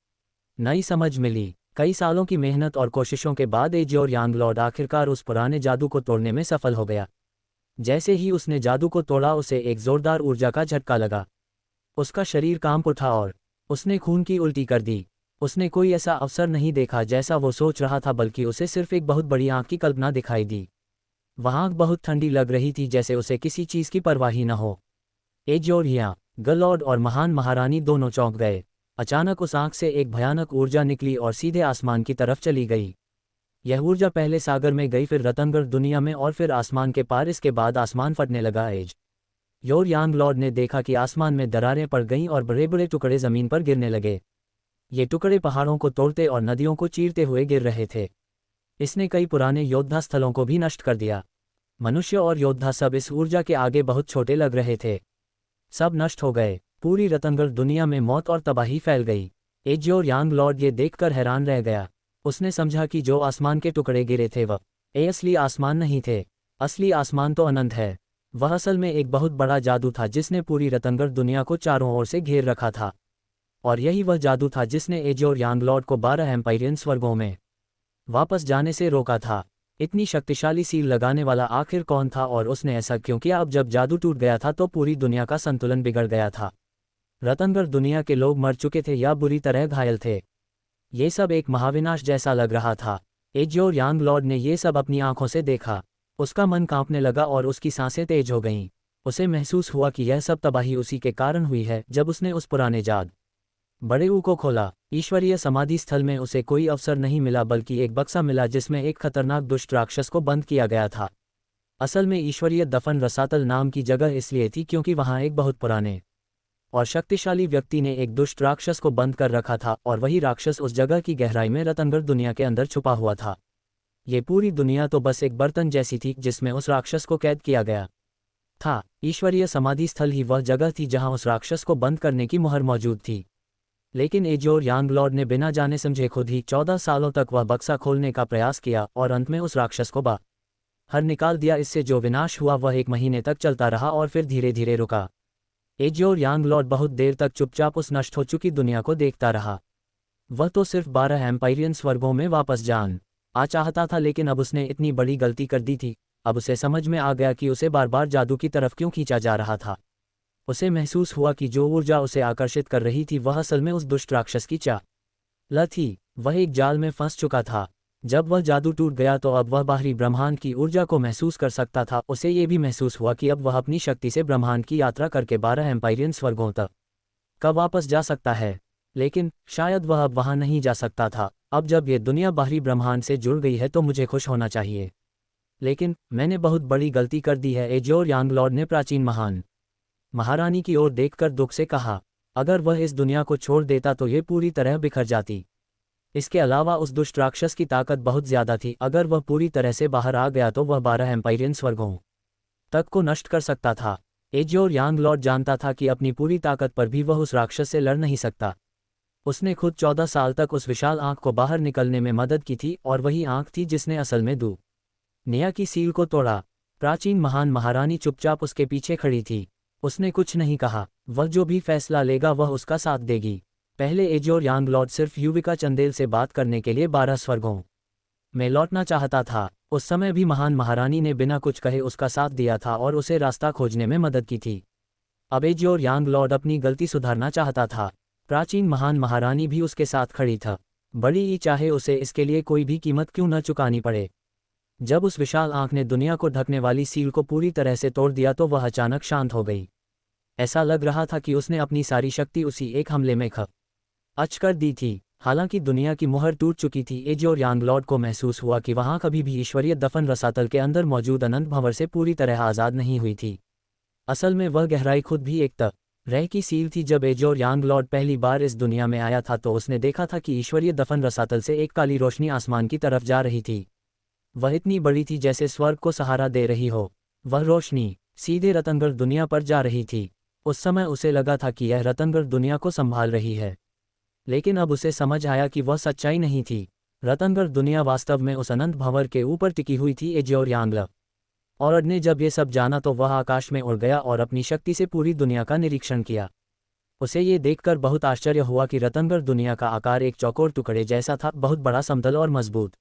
नई समझ मिली। कई सालों की मेहनत और कोशिशों के बाद एजियोर यांग लॉर्ड आखिरकार उस पुराने जादू को तोड़ने में सफल हो गया। जैसे ही उसने जादू को तोड़ा उसे एक जोरदार ऊर्जा का झटका लगा। उसका शरीर कांप उठा और उसने खून की उल्टी कर दी। उसने कोई ऐसा अवसर नहीं देखा जैसा वो सोच रहा था, बल्कि उसे सिर्फ एक बहुत बड़ी आंख की कल्पना दिखाई दी। वह आंख बहुत ठंडी लग रही थी, जैसे उसे किसी चीज़ की परवाह ही न हो। एजोरिया, गलॉर्ड और महान महारानी दोनों चौंक गए। अचानक उस आंख से एक भयानक ऊर्जा निकली और सीधे आसमान की तरफ चली गई। यह ऊर्जा पहले सागर में गई, फिर रतनगढ़ दुनिया में और फिर आसमान के पार। इसके बाद आसमान फटने लगा। एज योर यांग लॉर्ड ने देखा कि आसमान में दरारें पड़ गईं और बड़े बड़े टुकड़े जमीन पर गिरने लगे। ये टुकड़े पहाड़ों को तोड़ते और नदियों को चीरते हुए गिर रहे थे। इसने कई पुराने योद्धा स्थलों को भी नष्ट कर दिया। मनुष्य और योद्धा सब इस ऊर्जा के आगे बहुत छोटे लग रहे थे। सब नष्ट हो गए। पूरी रतनगढ़ दुनिया में मौत और तबाही फैल गई। एजियोर यांग लॉर्ड ये देखकर हैरान रह गया। उसने समझा कि जो आसमान के टुकड़े गिरे थे वह असली आसमान नहीं थे। असली आसमान तो अनंत है। वह असल में एक बहुत बड़ा जादू था जिसने पूरी रतनगढ़ दुनिया को चारों ओर से घेर रखा था। और यही वह जादू था जिसने एजियोर यांग लॉर्ड को 12 एम्पायरियन स्वर्गों में वापस जाने से रोका था। इतनी शक्तिशाली सील लगाने वाला आखिर कौन था और उसने ऐसा क्यों किया? अब जब जादू टूट गया था तो पूरी दुनिया का संतुलन बिगड़ गया था। रतनगढ़ दुनिया के लोग मर चुके थे या बुरी तरह घायल थे। ये सब एक महाविनाश जैसा लग रहा था। एजियोर यांग लॉर्ड ने ये सब अपनी आंखों से देखा। उसका मन कांपने लगा और उसकी सांसें तेज हो गईं। उसे महसूस हुआ कि यह सब तबाही उसी के कारण हुई है। जब उसने उस पुराने जाद बड़े ऊ को खोला, ईश्वरीय समाधि स्थल में उसे कोई अवसर नहीं मिला, बल्कि एक बक्सा मिला जिसमें एक खतरनाक दुष्ट राक्षस को बंद किया गया था। असल में ईश्वरीय दफन रसातल नाम की जगह इसलिए थी क्योंकि वहां एक बहुत पुराने और शक्तिशाली व्यक्ति ने एक दुष्ट राक्षस को बंद कर रखा था, और वही राक्षस उस जगह की गहराई में रतनगढ़ दुनिया के अंदर छुपा हुआ था। ये पूरी दुनिया तो बस एक बर्तन जैसी थी जिसमें उस राक्षस को कैद किया गया था। ईश्वरीय समाधि स्थल ही वह जगह थी जहां उस राक्षस को बंद करने की मुहर मौजूद थी। लेकिन एजियोर यांग लॉर्ड ने बिना जाने समझे खुद ही 14 सालों तक वह बक्सा खोलने का प्रयास किया और अंत में उस राक्षस को बाहर निकाल दिया। इससे जो विनाश हुआ वह 1 महीने तक चलता रहा और फिर धीरे धीरे रुका। एजियोर यांग लॉर्ड बहुत देर तक चुपचाप उस नष्ट हो चुकी दुनिया को देखता रहा। वह तो सिर्फ 12 एम्पायरियन स्वर्गों में वापस जान आ चाहता था, लेकिन अब उसने इतनी बड़ी गलती कर दी थी। अब उसे समझ में आ गया कि उसे बार बार जादू की तरफ क्यों खींचा जा रहा था। उसे महसूस हुआ कि जो ऊर्जा उसे आकर्षित कर रही थी वह असल में उस दुष्ट राक्षस की चाल थी। वह एक जाल में फंस चुका था। जब वह जादू टूट गया तो अब वह बाहरी ब्रह्मांड की ऊर्जा को महसूस कर सकता था। उसे ये भी महसूस हुआ कि अब वह अपनी शक्ति से ब्रह्मांड की यात्रा करके 12 एम्पायरियन स्वर्गों तक कब वापस जा सकता है। लेकिन शायद वह अब वहां नहीं जा सकता था। अब जब ये दुनिया बाहरी ब्रह्मांड से जुड़ गई है तो मुझे खुश होना चाहिए, लेकिन मैंने बहुत बड़ी गलती कर दी है। एजियोर यांग लॉर्ड ने प्राचीन महान महारानी की ओर देखकर दुख से कहा। अगर वह इस दुनिया को छोड़ देता तो ये पूरी तरह बिखर जाती। इसके अलावा उस दुष्ट राक्षस की ताकत बहुत ज्यादा थी। अगर वह पूरी तरह से बाहर आ गया तो वह 12 एम्पायरियन स्वर्गों तक को नष्ट कर सकता था। एजियोर यांग लॉर्ड जानता था कि अपनी पूरी ताकत पर भी वह उस राक्षस से लड़ नहीं सकता। उसने खुद 14 साल तक उस विशाल आंख को बाहर निकलने में मदद की थी, और वही आंख थी जिसने असल में दुनिया की सील को तोड़ा। प्राचीन महान महारानी चुपचाप उसके पीछे खड़ी थी। उसने कुछ नहीं कहा। वह जो भी फैसला लेगा वह उसका साथ देगी। पहले एजियोर यांग लॉर्ड सिर्फ युविका चंदेल से बात करने के लिए 12 स्वर्गों में लौटना चाहता था। उस समय भी महान महारानी ने बिना कुछ कहे उसका साथ दिया था और उसे रास्ता खोजने में मदद की थी। अब एजियोर यांग लॉर्ड अपनी गलती सुधारना चाहता था। प्राचीन महान महारानी भी उसके साथ खड़ी था, बड़ी ही चाहे उसे इसके लिए कोई भी कीमत क्यों न चुकानी पड़े। जब उस विशाल आंख ने दुनिया को ढकने वाली सील को पूरी तरह से तोड़ दिया तो वह अचानक शांत हो गई। ऐसा लग रहा था कि उसने अपनी सारी शक्ति उसी एक हमले में खर्च कर दी थी। हालांकि दुनिया की मुहर टूट चुकी थी, एजियोर यांग लॉर्ड को महसूस हुआ कि वहां कभी भी ईश्वरीय दफन रसातल के अंदर मौजूद अनंत भंवर से पूरी तरह आज़ाद नहीं हुई थी। असल में वह गहराई खुद भी एक तरह की सील थी। जब एजियोर यांग लॉर्ड पहली बार इस दुनिया में आया था तो उसने देखा था कि ईश्वरीय दफन रसातल से एक काली रोशनी आसमान की तरफ जा रही थी। वह इतनी बड़ी थी जैसे स्वर्ग को सहारा दे रही हो। वह रोशनी सीधे रतनगढ़ दुनिया पर जा रही थी। उस समय उसे लगा था कि यह रतनगढ़ दुनिया को संभाल रही है, लेकिन अब उसे समझ आया कि वह सच्चाई नहीं थी। रतनगढ़ दुनिया वास्तव में उस अनंत भंवर के ऊपर टिकी हुई थी। एज्योर यांगल और ने जब ये सब जाना तो वह आकाश में उड़ गया और अपनी शक्ति से पूरी दुनिया का निरीक्षण किया। उसे ये देखकर बहुत आश्चर्य हुआ कि रतनगढ़ दुनिया का आकार एक चौकोर टुकड़े जैसा था, बहुत बड़ा, समतल और मजबूत।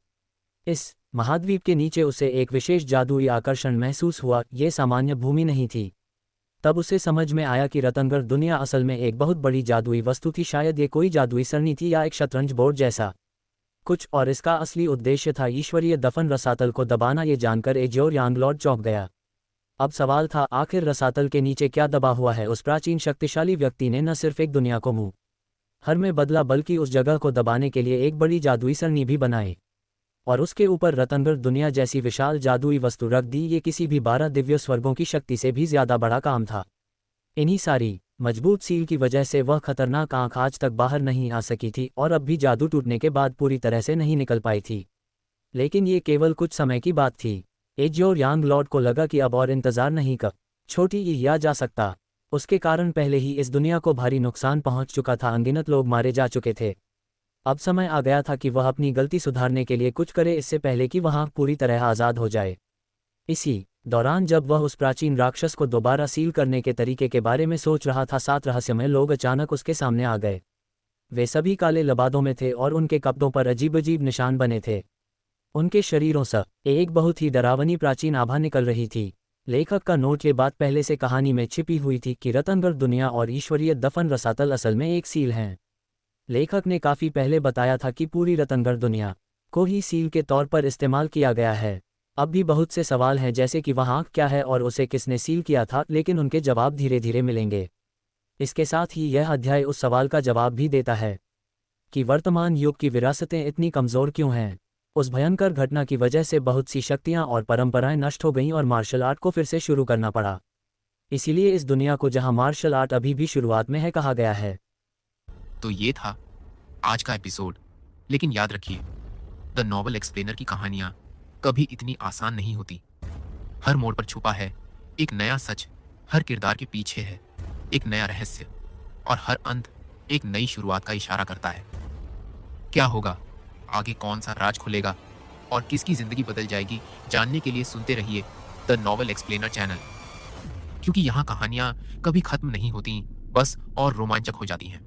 इस महाद्वीप के नीचे उसे एक विशेष जादुई आकर्षण महसूस हुआ। ये सामान्य भूमि नहीं थी। तब उसे समझ में आया कि रतनगढ़ दुनिया असल में एक बहुत बड़ी जादुई वस्तु थी। शायद ये कोई जादुई सरणी थी या एक शतरंज बोर्ड जैसा कुछ, और इसका असली उद्देश्य था ईश्वरीय दफन रसातल को दबाना। ये जानकर एज्योर यांगलॉर्ड चौंक गया। अब सवाल था, आखिर रसातल के नीचे क्या दबा हुआ है। उस प्राचीन शक्तिशाली व्यक्ति ने न सिर्फ एक दुनिया को मुंह हर में बदला, बल्कि उस जगह को दबाने के लिए एक बड़ी जादुई सरणी भी बनाई और उसके ऊपर रतनगढ़ दुनिया जैसी विशाल जादुई वस्तु रख दी। ये किसी भी 12 दिव्य स्वर्गों की शक्ति से भी ज्यादा बड़ा काम था। इन्हीं सारी मजबूत सील की वजह से वह खतरनाक आंख आज तक बाहर नहीं आ सकी थी और अब भी जादू टूटने के बाद पूरी तरह से नहीं निकल पाई थी। लेकिन ये केवल कुछ समय की बात थी। एज्योर यांगलॉर्ड को लगा कि अब और इंतजार नहीं कर छोटी या जा सकता। उसके कारण पहले ही इस दुनिया को भारी नुकसान पहुंच चुका था। अनगिनत लोग मारे जा चुके थे। अब समय आ गया था कि वह अपनी गलती सुधारने के लिए कुछ करे, इससे पहले कि वह पूरी तरह आज़ाद हो जाए। इसी दौरान जब वह उस प्राचीन राक्षस को दोबारा सील करने के तरीके के बारे में सोच रहा था, 7 रहस्यमय लोग अचानक उसके सामने आ गए। वे सभी काले लबादों में थे और उनके कपड़ों पर अजीब अजीब निशान बने थे। उनके शरीरों से एक बहुत ही डरावनी प्राचीन आभा निकल रही थी। लेखक का नोट, ये बात पहले से कहानी में छिपी हुई थी कि रतनगढ़ दुनिया और ईश्वरीय दफन रसातल असल में एक सील हैं। लेखक ने काफ़ी पहले बताया था कि पूरी रतनगढ़ दुनिया को ही सील के तौर पर इस्तेमाल किया गया है। अब भी बहुत से सवाल हैं, जैसे कि वह आँख क्या है और उसे किसने सील किया था, लेकिन उनके जवाब धीरे धीरे मिलेंगे। इसके साथ ही यह अध्याय उस सवाल का जवाब भी देता है कि वर्तमान युग की विरासतें इतनी कमज़ोर क्यों हैं। उस भयंकर घटना की वजह से बहुत सी शक्तियाँ और परंपराएं नष्ट हो गईं और मार्शल आर्ट को फिर से शुरू करना पड़ा। इसीलिए इस दुनिया को, जहां मार्शल आर्ट अभी भी शुरुआत में है, कहा गया है। तो ये था आज का एपिसोड। लेकिन याद रखिए, द नॉवल एक्सप्लेनर की कहानियां कभी इतनी आसान नहीं होती। हर मोड़ पर छुपा है एक नया सच, हर किरदार के पीछे है एक नया रहस्य, और हर अंत एक नई शुरुआत का इशारा करता है। क्या होगा आगे, कौन सा राज खुलेगा और किसकी जिंदगी बदल जाएगी, जानने के लिए सुनते रहिए द नॉवल एक्सप्लेनर चैनल, क्योंकि यहाँ कहानियां कभी खत्म नहीं होती, बस और रोमांचक हो जाती हैं।